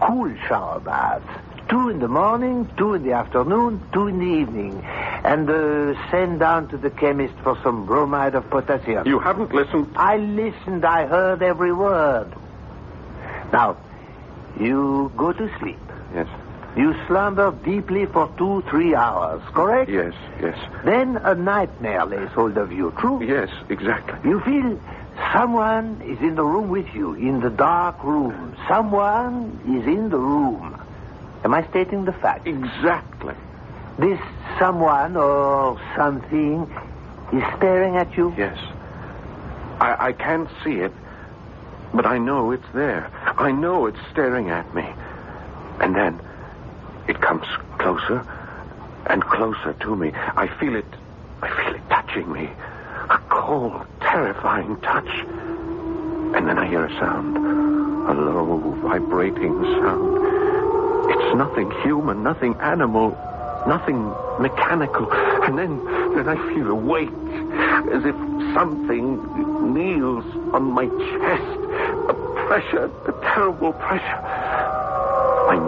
Cool shower baths. 2 in the morning, 2 in the afternoon, 2 in the evening. And send down to the chemist for some bromide of potassium. You haven't listened? I listened. I heard every word. Now, you go to sleep. Yes. You slumber deeply for 2-3 hours, correct? Yes. Then a nightmare lays hold of you, true? Yes, exactly. You feel someone is in the room with you, in the dark room. Someone is in the room. Am I stating the fact? Exactly. This someone or something is staring at you? Yes. I can't see it, but I know it's there. I know it's staring at me. And then it comes closer and closer to me. I feel it touching me. A cold, terrifying touch. And then I hear a sound. A low, vibrating sound. It's nothing human, nothing animal, nothing mechanical. And then I feel a weight, as if something kneels on my chest. A pressure, a terrible pressure. My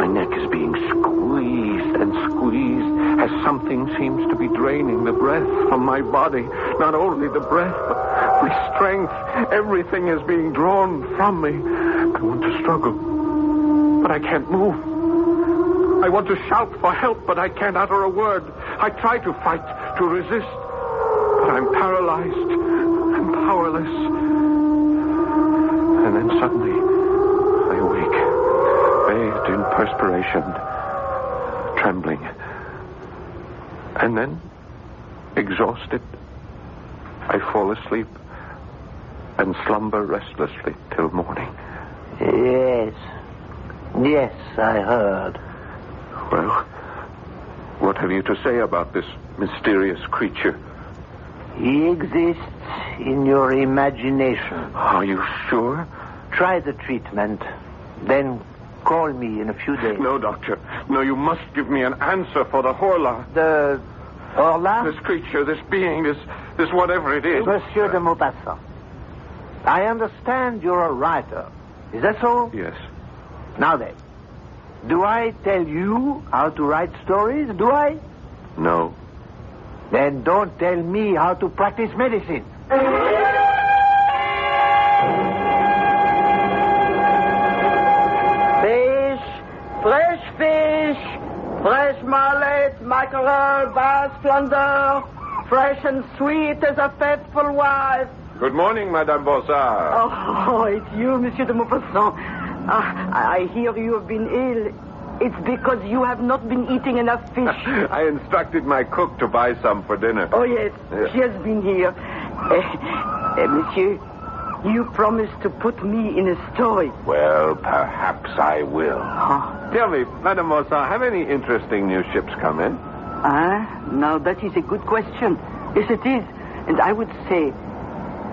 neck is being squeezed and squeezed as something seems to be draining the breath from my body. Not only the breath, but my strength. Everything is being drawn from me. I want to struggle, but I can't move. I want to shout for help, but I can't utter a word. I try to fight, to resist, but I'm paralyzed and powerless. And then suddenly, I awake, bathed in perspiration, trembling. And then, exhausted, I fall asleep and slumber restlessly till morning. Yes, I heard. Well, what have you to say about this mysterious creature? He exists in your imagination. Are you sure? Try the treatment, then call me in a few days. No, Doctor. No, you must give me an answer for the Horla. The Horla? This creature, this being, this whatever it is. Monsieur de Maupassant, I understand you're a writer. Is that so? Yes. Now then, do I tell you how to write stories? Do I? No. Then don't tell me how to practice medicine. Fresh fish, fresh mullet, mackerel, bass, flounder, fresh and sweet as a faithful wife. Good morning, Madame Bossard. Oh, it's you, Monsieur de Maupassant. I hear you have been ill. It's because you have not been eating enough fish. I instructed my cook to buy some for dinner. Oh, yes. She has been here. Monsieur, you promised to put me in a story. Well, perhaps I will. Tell me, Madame Mossad, have any interesting new ships come in? Now that is a good question. Yes, it is. And I would say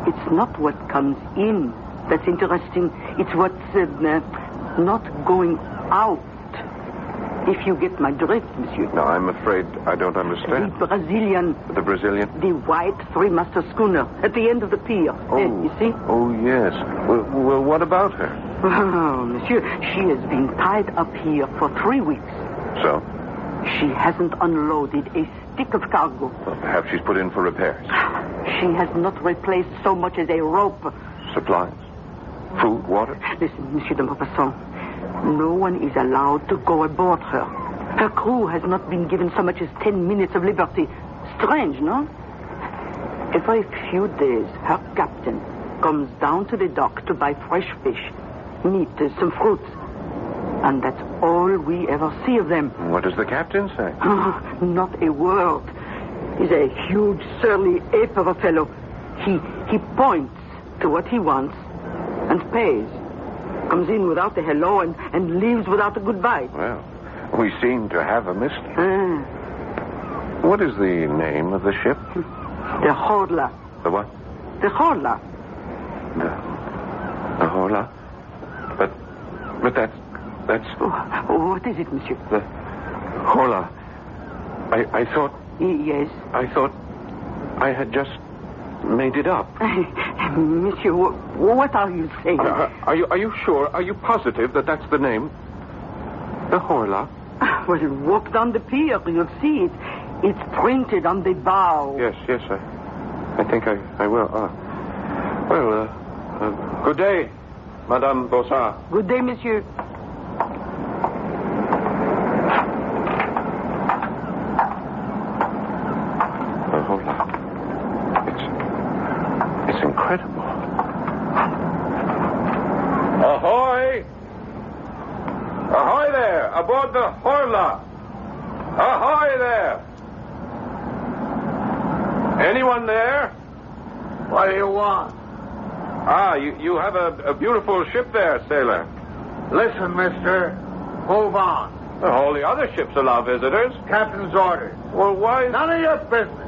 it's not what comes in that's interesting. It's what's not going out. If you get my drift, monsieur. No, I'm afraid I don't understand. The Brazilian. The Brazilian? The white three-master schooner at the end of the pier. Oh, you see? Oh, yes. Well, what about her? Oh, monsieur, she has been tied up here for 3 weeks. So? She hasn't unloaded a stick of cargo. Well, perhaps she's put in for repairs. She has not replaced so much as a rope. Supplies? Food, water? Listen, Monsieur de Maupassant. No one is allowed to go aboard her. Her crew has not been given so much as 10 minutes of liberty. Strange, no? Every few days, her captain comes down to the dock to buy fresh fish, meat, some fruits. And that's all we ever see of them. What does the captain say? Not a word. He's a huge, surly ape of a fellow. He points to what he wants and pays. Comes in without a hello and leaves without a goodbye. Well, we seem to have a mystery. What is the name of the ship? The Horla. The what? The Horla. The Horla? But that's... What is it, monsieur? The Horla. I thought... Yes? I thought I had just made it up. Monsieur, what are you saying? Are you sure? Are you positive that that's the name? The Horla? Well, walk down the pier. You'll see it. It's printed on the bow. Yes. I think I will. Good day, Madame Bossard. Good day, monsieur. The Horla. It's incredible. Ahoy! Ahoy there! Aboard the Horla! Ahoy there! Anyone there? What do you want? You have a beautiful ship there, sailor. Listen, mister. Move on. All the other ships allow visitors. Captain's orders. Well, why... None of your business.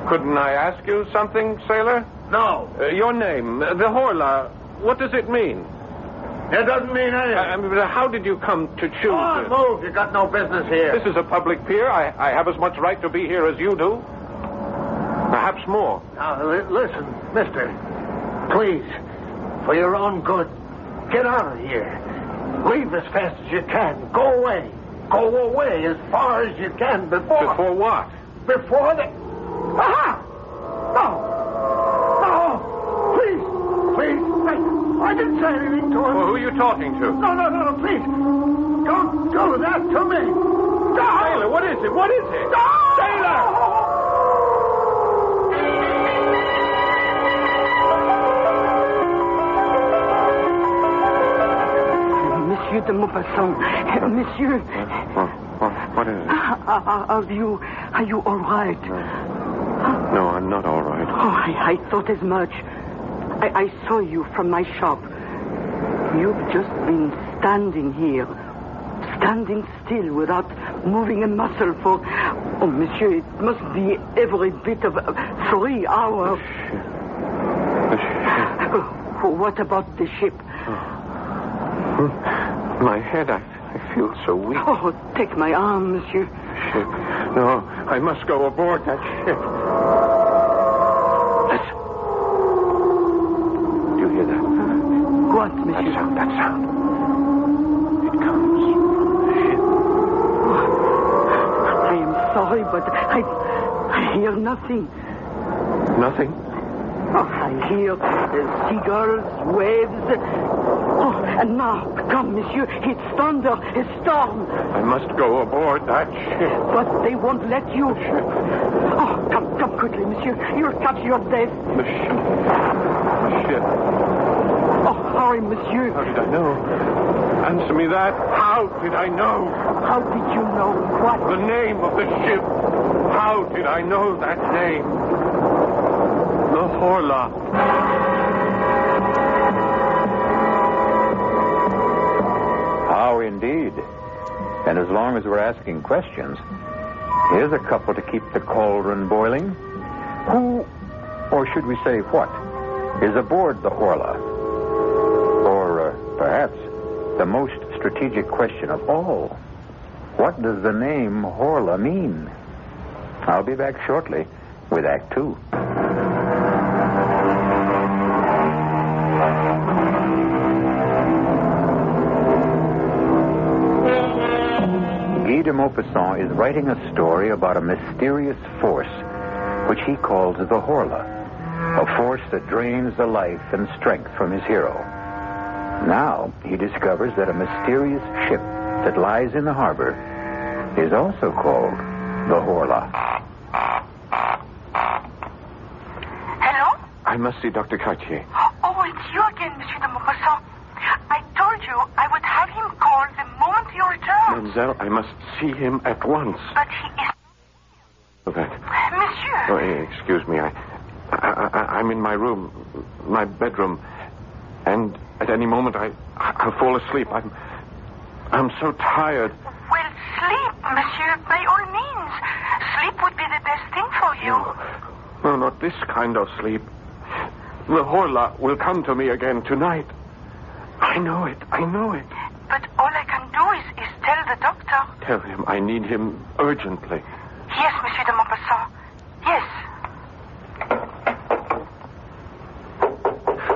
Couldn't I ask you something, sailor? No. Your name, the Horla, what does it mean? It doesn't mean anything. How did you come to choose Go on, it? move. You got no business here. This is a public pier. I have as much right to be here as you do. Perhaps more. Now, listen, mister. Please, for your own good, get out of here. Leave as fast as you can. Go away. Go away as far as you can before... Before what? Before the... Aha! No! Please. I didn't say anything to him. Well, who are you talking to? No, please. Don't do that to me. Sailor, what is it? What is it? Sailor! Monsieur de Maupassant. Monsieur. What is it? Are you all right? No, I'm not all right. I thought as much. I saw you from my shop. You've just been standing here. Standing still without moving a muscle for... Oh, monsieur, it must be every bit of 3 hours. The ship. What about the ship? My head, I feel so weak. Oh, take my arm, monsieur. Ship. No, I must go aboard that ship. Listen. Do you hear that? What, monsieur? That sound. It comes from the ship. I am sorry, but I hear nothing. Nothing? Oh, I hear seagulls, waves... Oh, and now, come, monsieur, it's thunder, it's storm. I must go aboard that ship. But they won't let you. The ship. Oh, come quickly, monsieur. You'll catch your death. The ship. The ship. Oh, hurry, monsieur. How did I know? Answer me that. How did I know? How did you know what? The name of the ship. How did I know that name? The Horla. How indeed. And as long as we're asking questions, here's a couple to keep the cauldron boiling. Who, or should we say what, is aboard the Horla? Or perhaps the most strategic question of all, what does the name Horla mean? I'll be back shortly with Act 2. Guy de Maupassant is writing a story about a mysterious force which he calls the Horla, a force that drains the life and strength from his hero. Now he discovers that a mysterious ship that lies in the harbor is also called the Horla. Hello? I must see Dr. Cartier. Oh, it's you again, Monsieur de Maupassant. I told you I would have him call the moment you return. Mademoiselle, I must see him at once. But he is... Oh, that. Monsieur. Oh, excuse me. I'm in my room, my bedroom, and at any moment I'll fall asleep. I'm so tired. Well, sleep, Monsieur, by all means. Sleep would be the best thing for you. No, not this kind of sleep. The Horla will come to me again tonight. I know it. But all I can do is tell the doctor. Tell him I need him urgently. Yes, Monsieur de Maupassant. Yes.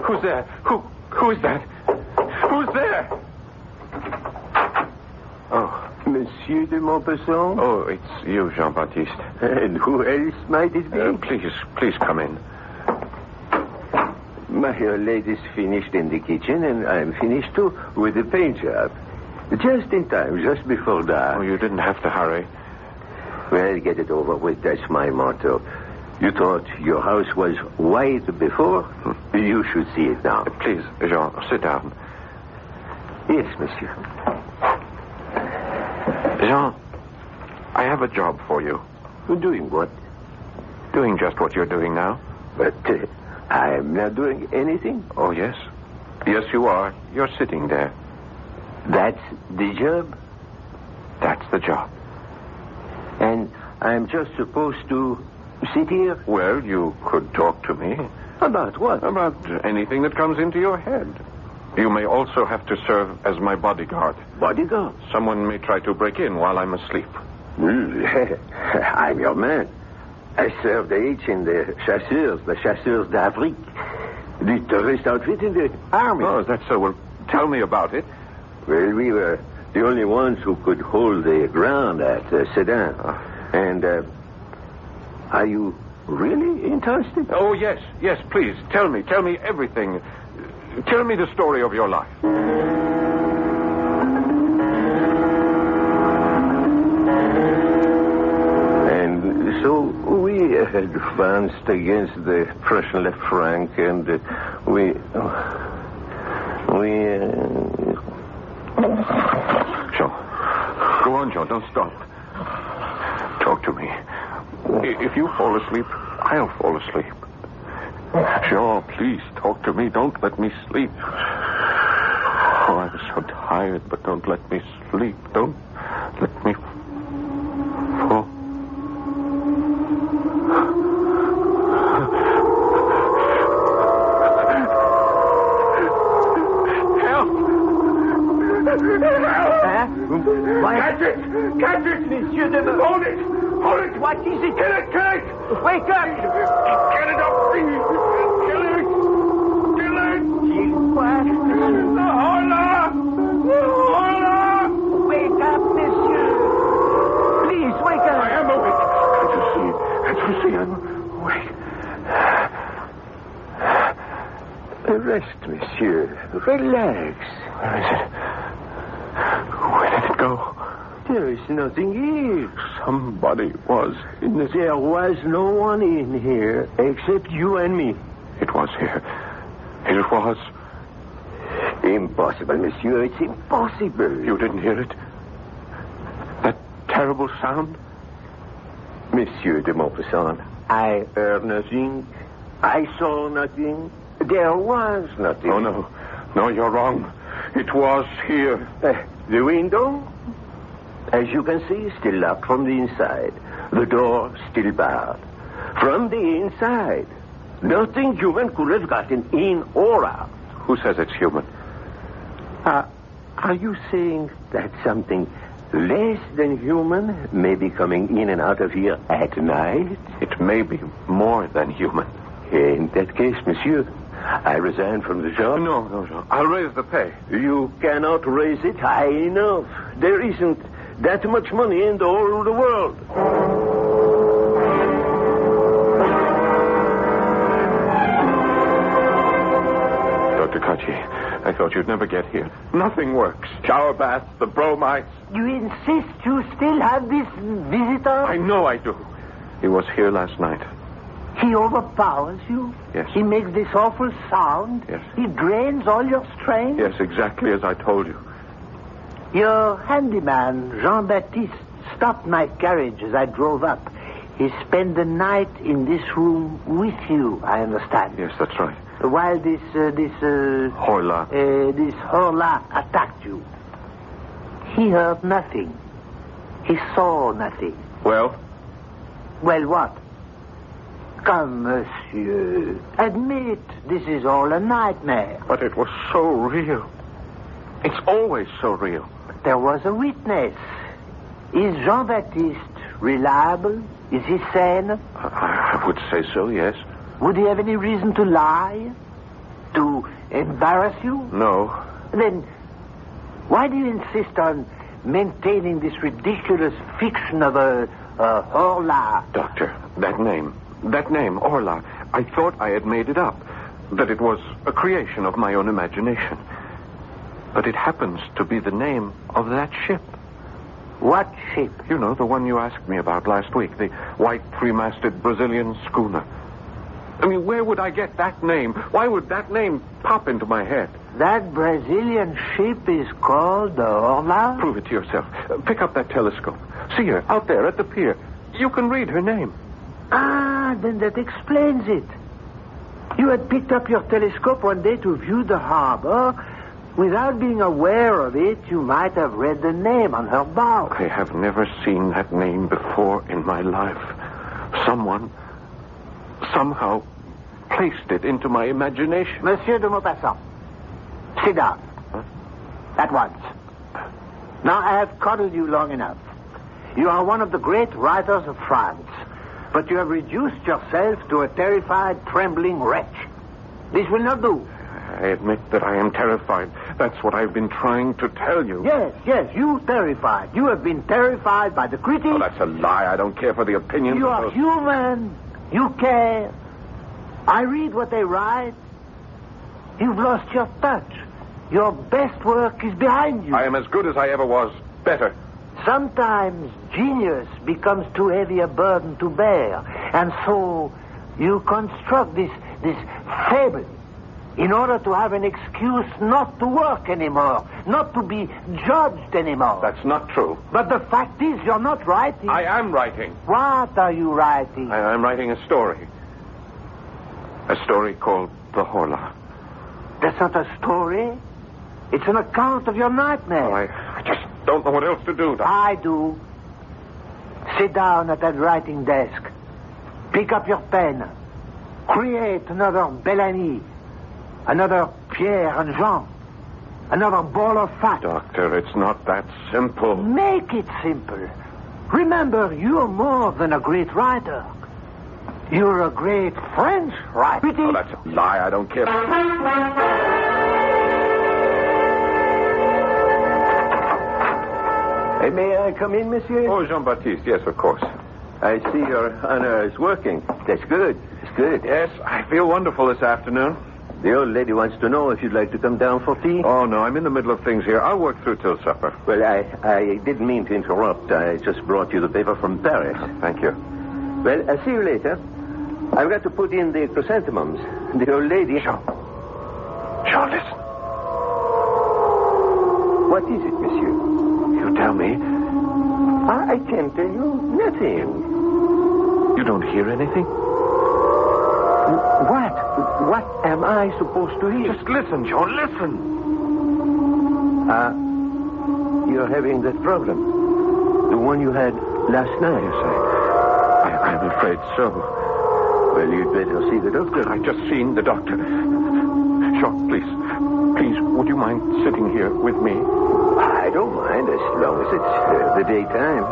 Who's there? Who is that? Who's there? Oh. Monsieur de Maupassant? Oh, it's you, Jean-Baptiste. And who else might it be? Please come in. My lady's finished in the kitchen, and I'm finished, too, with the paint job. Just in time, just before dark. Oh, you didn't have to hurry. Well, get it over with. That's my motto. You thought your house was white before? You should see it now. Please, Jean, sit down. Yes, monsieur. Jean, I have a job for you. Doing what? Doing just what you're doing now. But I'm not doing anything. Oh, yes. Yes, you are. You're sitting there. That's the job? That's the job. And I'm just supposed to sit here? Well, you could talk to me. About what? About anything that comes into your head. You may also have to serve as my bodyguard. Bodyguard? Someone may try to break in while I'm asleep. I'm your man. I served H in the Chasseurs d'Afrique. The tourist outfit in the army. Oh, is that so? Well, tell me about it. Well, we were the only ones who could hold the ground at Sedan. And, are you really interested? Oh, yes, please. Tell me everything. Tell me the story of your life. And so we advanced against the Prussian left flank, and we... Jean, go on, Jean. Don't stop. Talk to me. If you fall asleep, I'll fall asleep. Jean, please talk to me. Don't let me sleep. Oh, I'm so tired, but don't let me sleep. Don't let me fall. Catch it, Monsieur de... Hold it! What is it? Kill it! Wake up! Get it up, please! Kill it! What? The Horla! Wake up, Monsieur! Please, wake up! I am awake. Can't you see? I'm awake. Rest, Monsieur. Relax. Where is it? Where did it go? There is nothing here. Somebody was in this... There was no one in here except you and me. It was here. It was. Impossible, monsieur. It's impossible. You didn't hear it? That terrible sound? Monsieur de Maupassant, I heard nothing. I saw nothing. There was nothing. Oh, no. No, you're wrong. It was here. The window? As you can see, still locked from the inside. The door still barred. From the inside. Nothing human could have gotten in or out. Who says it's human? Are you saying that something less than human may be coming in and out of here at night? It may be more than human. In that case, monsieur, I resign from the job. No. I'll raise the pay. You cannot raise it high enough. There isn't that much money in the whole of the world. Dr. Cartier, I thought you'd never get here. Nothing works. Shower baths, the bromides. You insist you still have this visitor? I know I do. He was here last night. He overpowers you? Yes. He makes this awful sound? Yes. He drains all your strength? Yes, exactly as I told you. Your handyman, Jean-Baptiste, stopped my carriage as I drove up. He spent the night in this room with you, I understand. Yes, that's right. While this Horla. This Horla attacked you. He heard nothing. He saw nothing. Well? Well, what? Come, monsieur. Admit this is all a nightmare. But it was so real. It's always so real. But there was a witness. Is Jean-Baptiste reliable? Is he sane? I would say so, yes. Would he have any reason to lie? To embarrass you? No. Then, why do you insist on maintaining this ridiculous fiction of a Horla? Doctor, that name, Orla, I thought I had made it up. That it was a creation of my own imagination. But it happens to be the name of that ship. What ship? You know, the one you asked me about last week. The white three-masted Brazilian schooner. I mean, where would I get that name? Why would that name pop into my head? That Brazilian ship is called the Orla? Prove it to yourself. Pick up that telescope. See her out there at the pier. You can read her name. Ah, then that explains it. You had picked up your telescope one day to view the harbor. Without being aware of it, you might have read the name on her bow. I have never seen that name before in my life. Someone, somehow, placed it into my imagination. Monsieur de Maupassant, sit down. Huh? At once. Now, I have coddled you long enough. You are one of the great writers of France, but you have reduced yourself to a terrified, trembling wretch. This will not do. I admit that I am terrified. That's what I've been trying to tell you. Yes, you terrified. You have been terrified by the critics. Oh, that's a lie. I don't care for the opinions You of are those... human. You care. I read what they write. You've lost your touch. Your best work is behind you. I am as good as I ever was. Better. Sometimes genius becomes too heavy a burden to bear. And so you construct this fable in order to have an excuse not to work anymore, not to be judged anymore. That's not true. But the fact is, you're not writing. I am writing. What are you writing? I'm writing a story. A story called The Horla. That's not a story. It's an account of your nightmare. Well, I just don't know what else to do. I do. Sit down at that writing desk. Pick up your pen. Create another Bellamy. Another Pierre and Jean. Another ball of fat. Doctor, it's not that simple. Make it simple. Remember, you're more than a great writer. You're a great French writer. Oh, that's a lie. I don't care. May I come in, monsieur? Oh, Jean-Baptiste, yes, of course. I see your honor is working. That's good. It's good. Yes, I feel wonderful this afternoon. The old lady wants to know if you'd like to come down for tea. Oh, no, I'm in the middle of things here. I'll work through till supper. Well, I didn't mean to interrupt. I just brought you the paper from Paris. Thank you. Well, I'll see you later. I've got to put in the chrysanthemums. The old lady... Jean, listen. What is it, monsieur? You tell me. I can't tell you nothing. You don't hear anything? What? What am I supposed to hear? Just listen, Joe, listen. You're having that problem. The one you had last night. Yes, I'm afraid so. Well, you'd better see the doctor. I've just seen the doctor. Sean, please, would you mind sitting here with me? I don't mind as long as it's the daytime.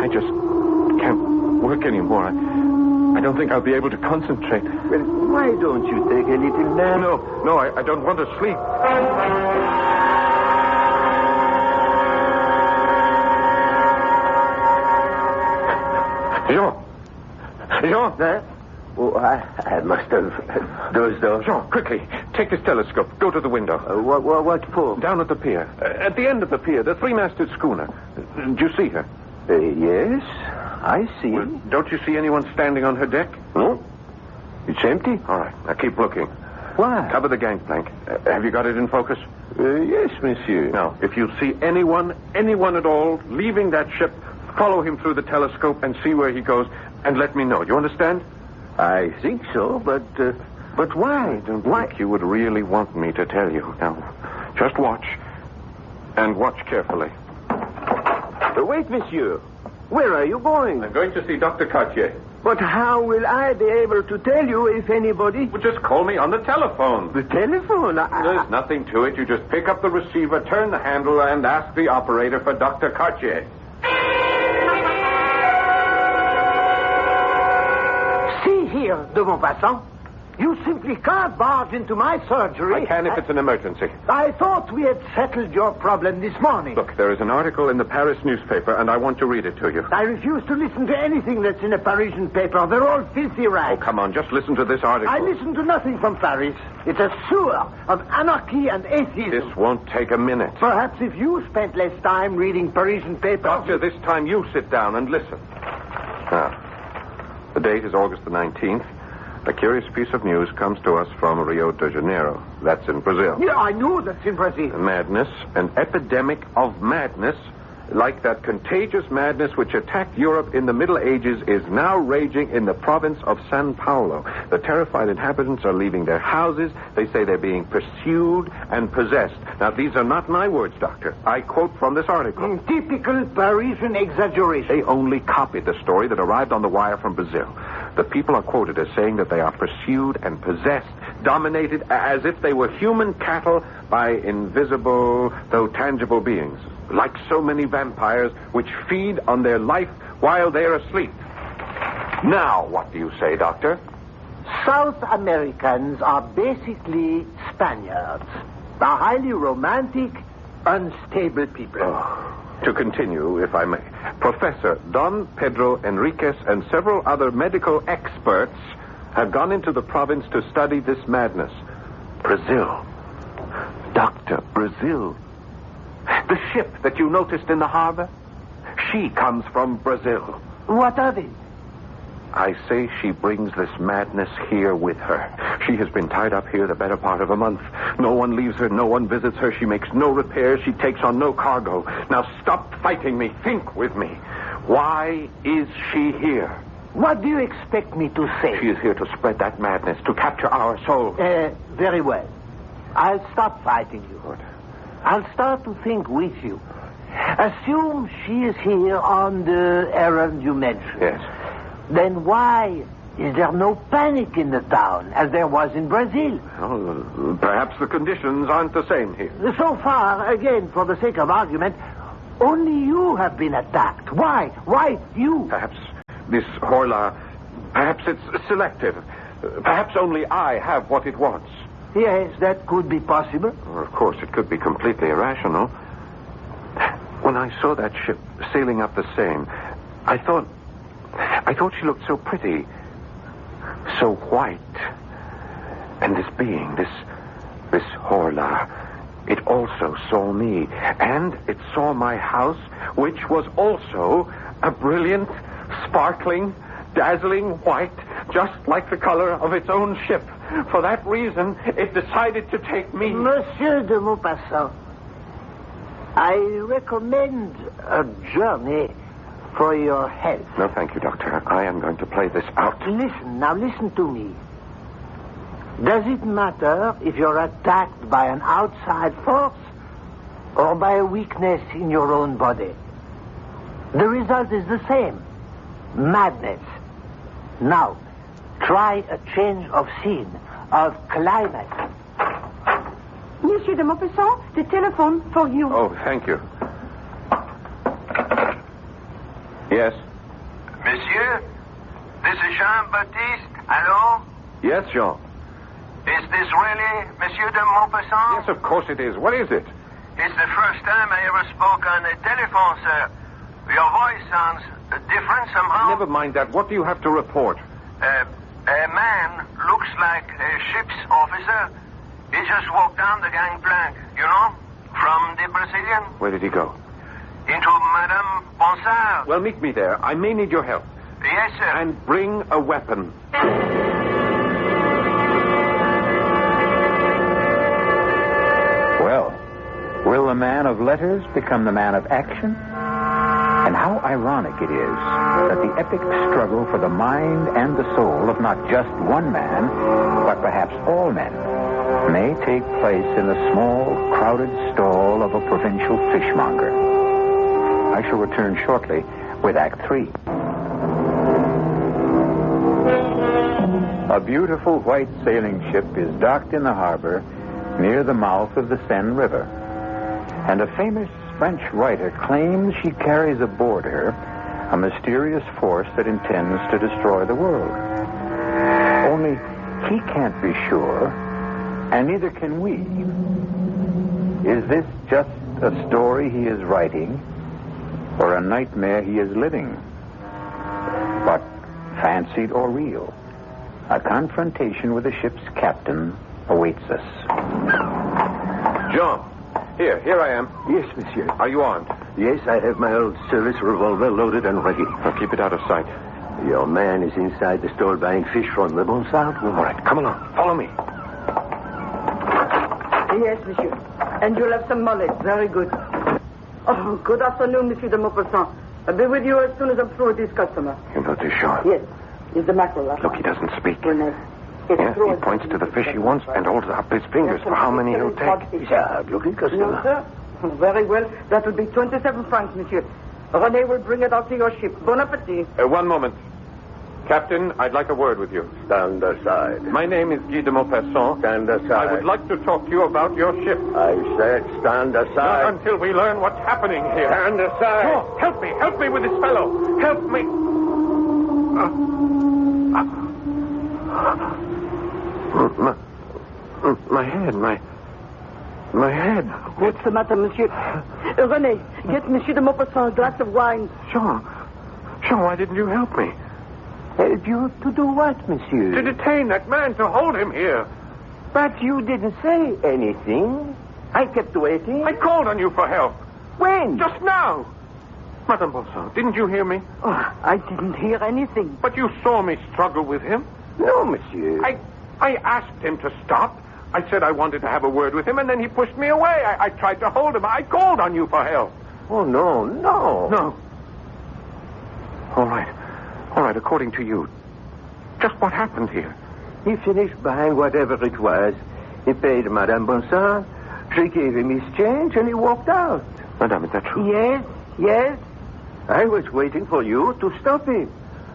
I just can't work anymore. I don't think I'll be able to concentrate. Well, why don't you take a little nap? No, I don't want to sleep. Jean! Huh? Oh, I must have dozed off. Jean, quickly, take this telescope. Go to the window. What for? Down at the pier. At the end of the pier, the three-masted schooner. Do you see her? Yes, I see. Well, don't you see anyone standing on her deck? No. It's empty. All right, now keep looking. Why? Cover the gangplank. Have you got it in focus? Yes, monsieur. Now, if you see anyone at all, leaving that ship, follow him through the telescope and see where he goes, and let me know. Do you understand? I think so, but why? I don't think you would really want me to tell you. Now, just watch. And watch carefully. Wait, monsieur. Where are you going? I'm going to see Dr. Cartier. But how will I be able to tell you if anybody... Well, just call me on the telephone. The telephone? There's nothing to it. You just pick up the receiver, turn the handle, and ask the operator for Dr. Cartier. See here, de Maupassant. You simply can't barge into my surgery. I can if it's an emergency. I thought we had settled your problem this morning. Look, there is an article in the Paris newspaper, and I want to read it to you. I refuse to listen to anything that's in a Parisian paper. They're all filthy rags. Oh, come on, just listen to this article. I listen to nothing from Paris. It's a sewer of anarcy and atheism. This won't take a minute. Perhaps if you spent less time reading Parisian papers... Doctor, this time you sit down and listen. Now, the date is August the 19th. A curious piece of news comes to us from Rio de Janeiro. That's in Brazil. Yeah, I know that's in Brazil. Madness, an epidemic of madness, like that contagious madness which attacked Europe in the Middle Ages, is now raging in the province of São Paulo. The terrified inhabitants are leaving their houses. They say they're being pursued and possessed. Now, these are not my words, Doctor. I quote from this article. Typical Parisian exaggeration. They only copied the story that arrived on the wire from Brazil. The people are quoted as saying that they are pursued and possessed, dominated as if they were human cattle by invisible, though tangible beings, like so many vampires which feed on their life while they're asleep. Now, what do you say, Doctor? South Americans are basically Spaniards. Are highly romantic, unstable people. To continue, if I may, Professor Don Pedro Enriquez and several other medical experts have gone into the province to study this madness. Brazil. Doctor, Brazil. The ship that you noticed in the harbor, she comes from Brazil. What of it? I say she brings this madness here with her. She has been tied up here the better part of a month. No one leaves her, no one visits her. She makes no repairs. She takes on no cargo. Now stop fighting me. Think with me. Why is she here? What do you expect me to say? She is here to spread that madness, to capture our souls. Very well. I'll stop fighting you. What? I'll start to think with you. Assume she is here on the errand you mentioned. Yes. Then why is there no panic in the town, as there was in Brazil? Well, perhaps the conditions aren't the same here. So far, again, for the sake of argument, only you have been attacked. Why? Why you? Perhaps this Horla, perhaps it's selective. Perhaps only I have what it wants. Yes, that could be possible. Well, of course, it could be completely irrational. When I saw that ship sailing up the Seine, I thought she looked so pretty, so white. And this being, this Horla, it also saw me. And it saw my house, which was also a brilliant, sparkling, dazzling white, just like the color of its own ship. For that reason, it decided to take me. Monsieur de Maupassant, I recommend a journey for your health. No, thank you, Doctor. I am going to play this out. Listen to me. Does it matter if you're attacked by an outside force or by a weakness in your own body? The result is the same. Madness. Now, try a change of scene, of climate. Monsieur de Maupassant, the telephone for you. Oh, thank you. Yes? Monsieur, this is Jean-Baptiste. Hello? Yes, Jean. Is this really Monsieur de Maupassant? Yes, of course it is. What is it? It's the first time I ever spoke on the telephone, sir. Your voice sounds different somehow. Never mind that. What do you have to report? A man looks like a ship's officer. He just walked down the gangplank, you know, from the Brazilian. Where did he go? Into Madame Bonsard. Well, meet me there. I may need your help. Yes, sir. And bring a weapon. Well, will the man of letters become the man of action? And how ironic it is that the epic struggle for the mind and the soul of not just one man, but perhaps all men, may take place in the small, crowded stall of a provincial fishmonger. I shall return shortly with Act 3. A beautiful white sailing ship is docked in the harbor near the mouth of the Seine River, and a famous French writer claims she carries aboard her a mysterious force that intends to destroy the world. Only he can't be sure, and neither can we. Is this just a story he is writing, or a nightmare he is living? But fancied or real, a confrontation with the ship's captain awaits us. Jean, here I am. Yes, monsieur. Are you armed? Yes, I have my old service revolver loaded and ready. Now keep it out of sight. Your man is inside the store buying fish from the Bonsard. All right, come along. Follow me. Yes, monsieur. And you'll have some mullet. Very good. Oh, good afternoon, Monsieur de Maupassant. I'll be with you as soon as I'm through with this customer. You know this, Jean? Yes. It's the mackerel. Look, he doesn't speak. Renee. Yeah, he points to the fish he wants and holds up his fingers for how many he'll take. He's a looking customer. No, sir. Very well. That will be 27 francs, monsieur. René will bring it out to your ship. Bon appetit. One moment. Captain, I'd like a word with you. Stand aside. My name is Guy de Maupassant. Stand aside. I would like to talk to you about your ship. I said stand aside. Not until we learn what's happening here. Stand aside. Oh, help me with this fellow. Help me. My head. What's the matter, monsieur? René, get Monsieur de Maupassant a glass of wine. Jean, why didn't you help me? Help you to do what, monsieur? To detain that man, to hold him here. But you didn't say anything. I kept waiting. I called on you for help. When? Just now. Madame Bonsard, didn't you hear me? Oh, I didn't hear anything. But you saw me struggle with him. No, monsieur. I asked him to stop. I said I wanted to have a word with him, and then he pushed me away. I tried to hold him. I called on you for help. Oh, no. No. All right, according to you, just what happened here? He finished buying whatever it was. He paid Madame Bonsard. She gave him his change, and he walked out. Madame, is that true? Yes. I was waiting for you to stop him.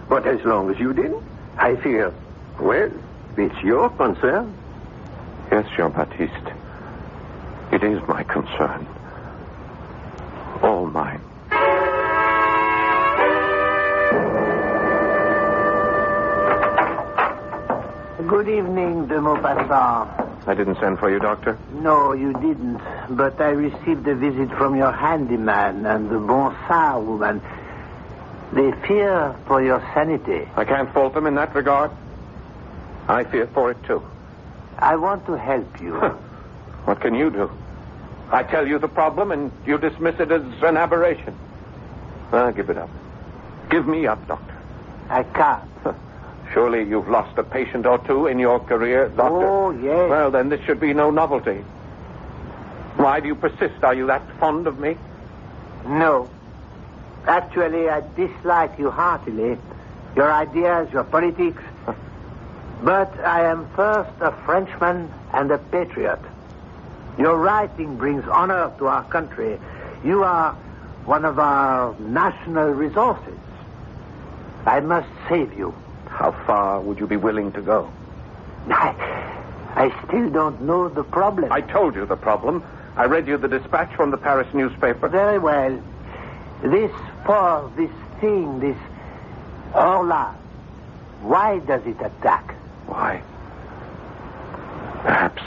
But as long as you didn't, I fear, well, it's your concern. Yes, Jean-Baptiste. It is my concern. All mine. Good evening, de Maupassant. I didn't send for you, Doctor. No, you didn't. But I received a visit from your handyman and the Bonsard woman. They fear for your sanity. I can't fault them in that regard. I fear for it, too. I want to help you. What can you do? I tell you the problem, and you dismiss it as an aberration. Give it up. Give me up, Doctor. I can't. Surely you've lost a patient or two in your career, Doctor? Oh, yes. Well, then this should be no novelty. Why do you persist? Are you that fond of me? No. Actually, I dislike you heartily. Your ideas, your politics. But I am first a Frenchman and a patriot. Your writing brings honor to our country. You are one of our national resources. I must save you. How far would you be willing to go? I still don't know the problem. I told you the problem. I read you the dispatch from the Paris newspaper. Very well. This thing, this Orla, why does it attack? Why? Perhaps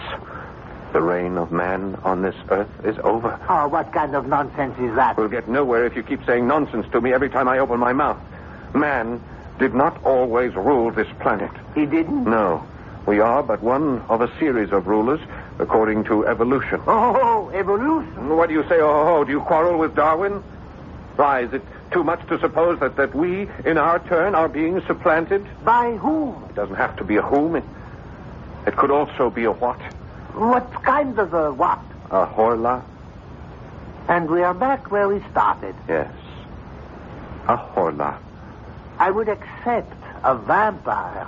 the reign of man on this earth is over. Oh, what kind of nonsense is that? We'll get nowhere if you keep saying nonsense to me every time I open my mouth. Man did not always rule this planet. He didn't? No. We are but one of a series of rulers according to evolution. Oh, evolution? What do you say, oh, do you quarrel with Darwin? Why, is it too much to suppose that we, in our turn, are being supplanted? By whom? It doesn't have to be a whom. It could also be a what. What kind of a what? A Horla. And we are back where we started. Yes. A Horla. I would accept a vampire,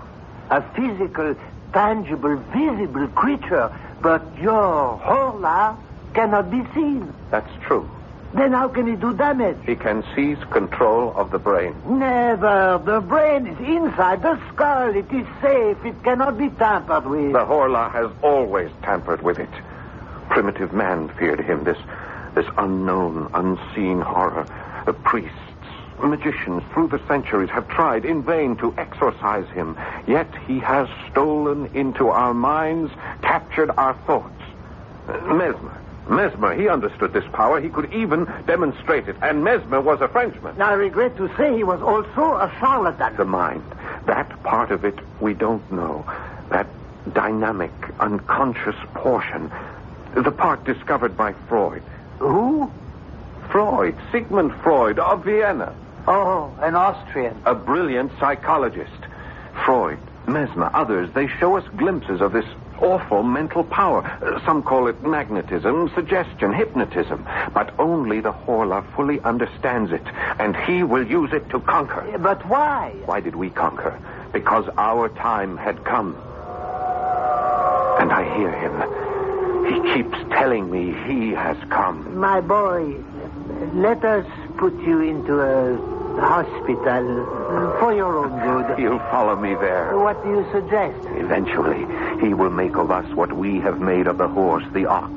a physical, tangible, visible creature, but your Horla cannot be seen. That's true. Then how can he do damage? He can seize control of the brain. Never. The brain is inside the skull. It is safe. It cannot be tampered with. The Horla has always tampered with it. Primitive man feared him, this unknown, unseen horror. The priests, magicians through the centuries have tried in vain to exorcise him. Yet he has stolen into our minds, captured our thoughts. Mesmer, he understood this power. He could even demonstrate it. And Mesmer was a Frenchman. I regret to say he was also a charlatan. The mind. That part of it we don't know. That dynamic, unconscious portion. The part discovered by Freud. Who? Freud. Sigmund Freud of Vienna. Oh, an Austrian. A brilliant psychologist. Freud, Mesmer, others, they show us glimpses of this awful mental power. Some call it magnetism, suggestion, hypnotism. But only the Horla fully understands it, and he will use it to conquer. But why? Why did we conquer? Because our time had come. And I hear him. He keeps telling me he has come. My boy, let us put you into a hospital for your own good. He'll follow me there. What do you suggest? Eventually, he will make of us what we have made of the horse, the ox.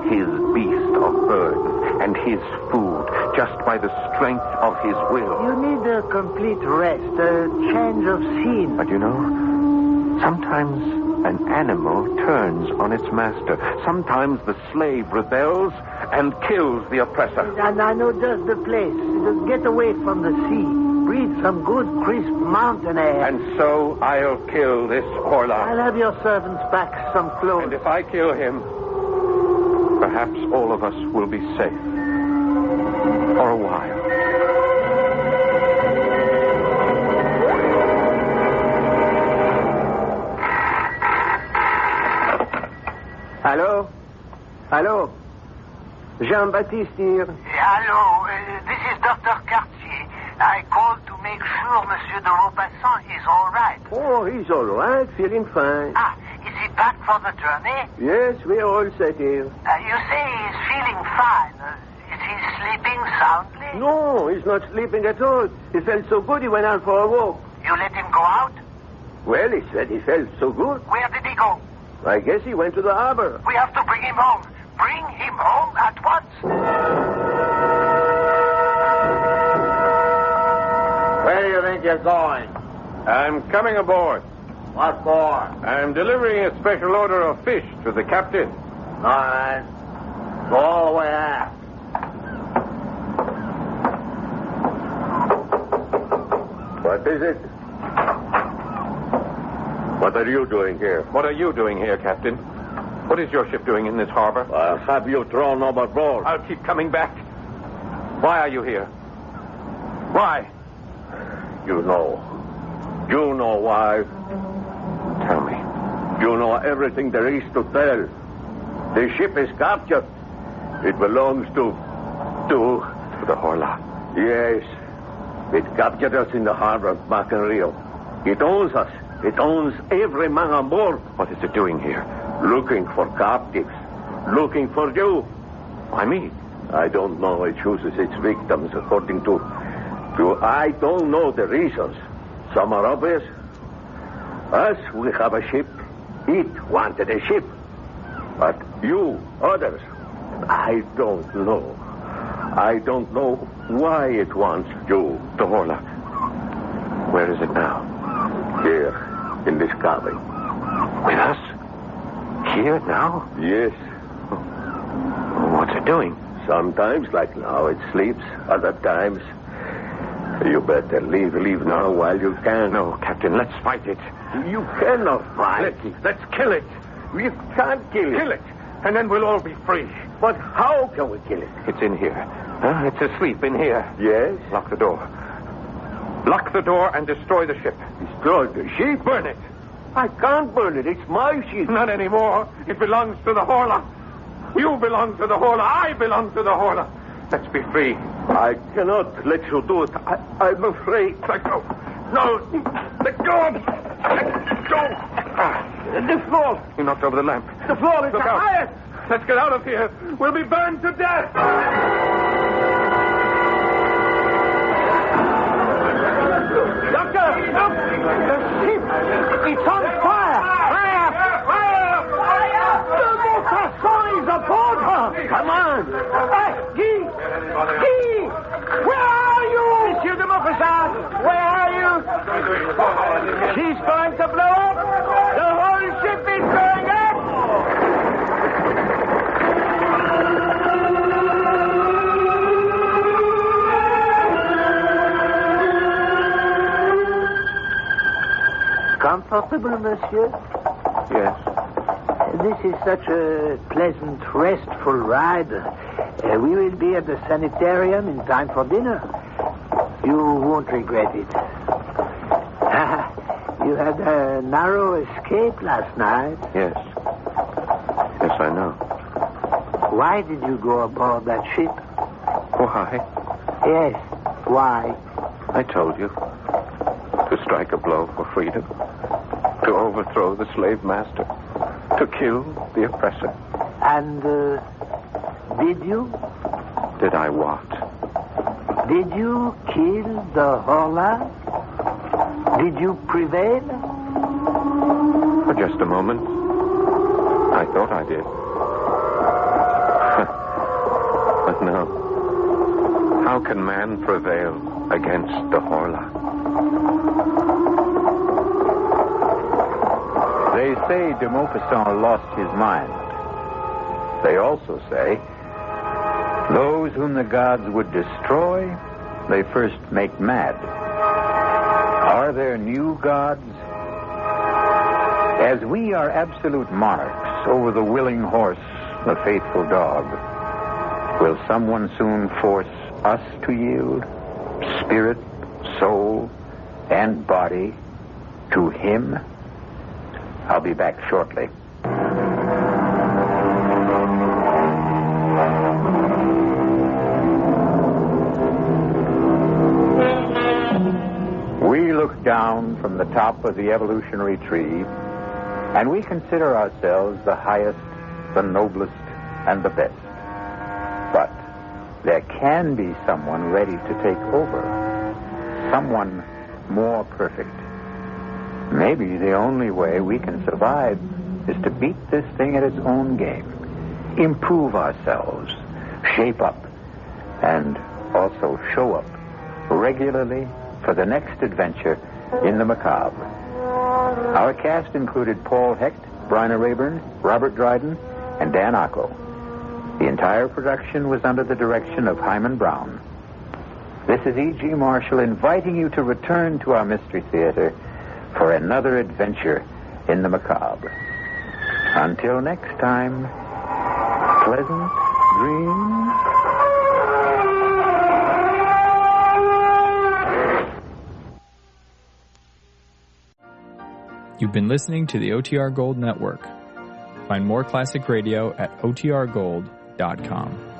His beast of burden and his food, just by the strength of his will. You need a complete rest, a change of scene. But you know, sometimes an animal turns on its master. Sometimes the slave rebels and kills the oppressor. And I know just the place. Just get away from the sea. Breathe some good, crisp mountain air. And so I'll kill this Horla. I'll have your servants pack some clothes. And if I kill him, perhaps all of us will be safe. For a while. Hello? Hello? Jean-Baptiste here. Hello, this is Dr. Cartier. I called to make sure Monsieur de Maupassant is all right. Oh, he's all right, feeling fine. Ah, is he back for the journey? Yes, we're all set here. You say he's feeling fine. Is he sleeping soundly? No, he's not sleeping at all. He felt so good he went out for a walk. You let him go out? Well, he said he felt so good. Where did he go? I guess he went to the harbor. We have to bring him home. Bring him home at once. Where do you think you're going? I'm coming aboard. What for? I'm delivering a special order of fish to the captain. All right. Go all the way aft. What is it? What are you doing here? What are you doing here, Captain? What is your ship doing in this harbor? I'll have you thrown overboard. I'll keep coming back. Why are you here? Why? You know. You know why. Tell me. You know everything there is to tell. The ship is captured. It belongs to the Horla. Yes. It captured us in the harbor of Bacanrio. It owns us. It owns every man on board. What is it doing here? Looking for captives. Looking for you. Why me? I don't know. It chooses its victims according to... I don't know the reasons. Some are obvious. Us, we have a ship. It wanted a ship. But you, others, I don't know. I don't know why it wants you. The Horla. Where is it now? Here, in this cabin. With us? Here, now? Yes. What's it doing? Sometimes, like now, it sleeps. Other times... You better leave now while you can. No, Captain, let's fight it. You cannot fight. Let's kill it. We can't kill it. Kill it, and then we'll all be free. But how can we kill it? It's in here. It's asleep in here. Yes? Lock the door. Lock the door and destroy the ship. Destroy the ship? Burn it. I can't burn it. It's my ship. Not anymore. It belongs to the Horla. You belong to the Horla. I belong to the Horla. Let's be free. I cannot let you do it. I'm afraid. Let go. No. Let go. Let go. The floor. You knocked over the lamp. The floor is the highest. Let's get out of here. We'll be burned to death. Doctor, look. The ship. It's on fire. Fire. The Mocassin is aboard her. Come on. Guy. Where are you? Monsieur de Maupassant, where are you? She's going to blow up. The whole ship is going up. Comfortable, monsieur? Yes. This is such a pleasant, restful ride. We will be at the sanitarium in time for dinner. You won't regret it. You had a narrow escape last night. Yes. Yes, I know. Why did you go aboard that ship? Why? Yes, why? I told you. To strike a blow for freedom. To overthrow the slave master. To kill the oppressor. And, did you? Did I what? Did you kill the Horla? Did you prevail? For just a moment. I thought I did. But no. How can man prevail against the Horla? They say de Maupassant lost his mind. They also say those whom the gods would destroy, they first make mad. Are there new gods? As we are absolute monarchs over the willing horse, the faithful dog, will someone soon force us to yield, spirit, soul, and body, to him? I'll be back shortly. We look down from the top of the evolutionary tree, and we consider ourselves the highest, the noblest, and the best. But there can be someone ready to take over. Someone more perfect. Maybe the only way we can survive is to beat this thing at its own game. Improve ourselves, shape up, and also show up regularly for the next adventure in the macabre. Our cast included Paul Hecht, Bryna Rayburn, Robert Dryden, and Dan Acco. The entire production was under the direction of Hman Brown. This is E.G. Marshall inviting you to return to our Mystery Theater for another adventure in the macabre. Until next time, pleasant dreams. You've been listening to the OTR Gold Network. Find more classic radio at otrgold.com.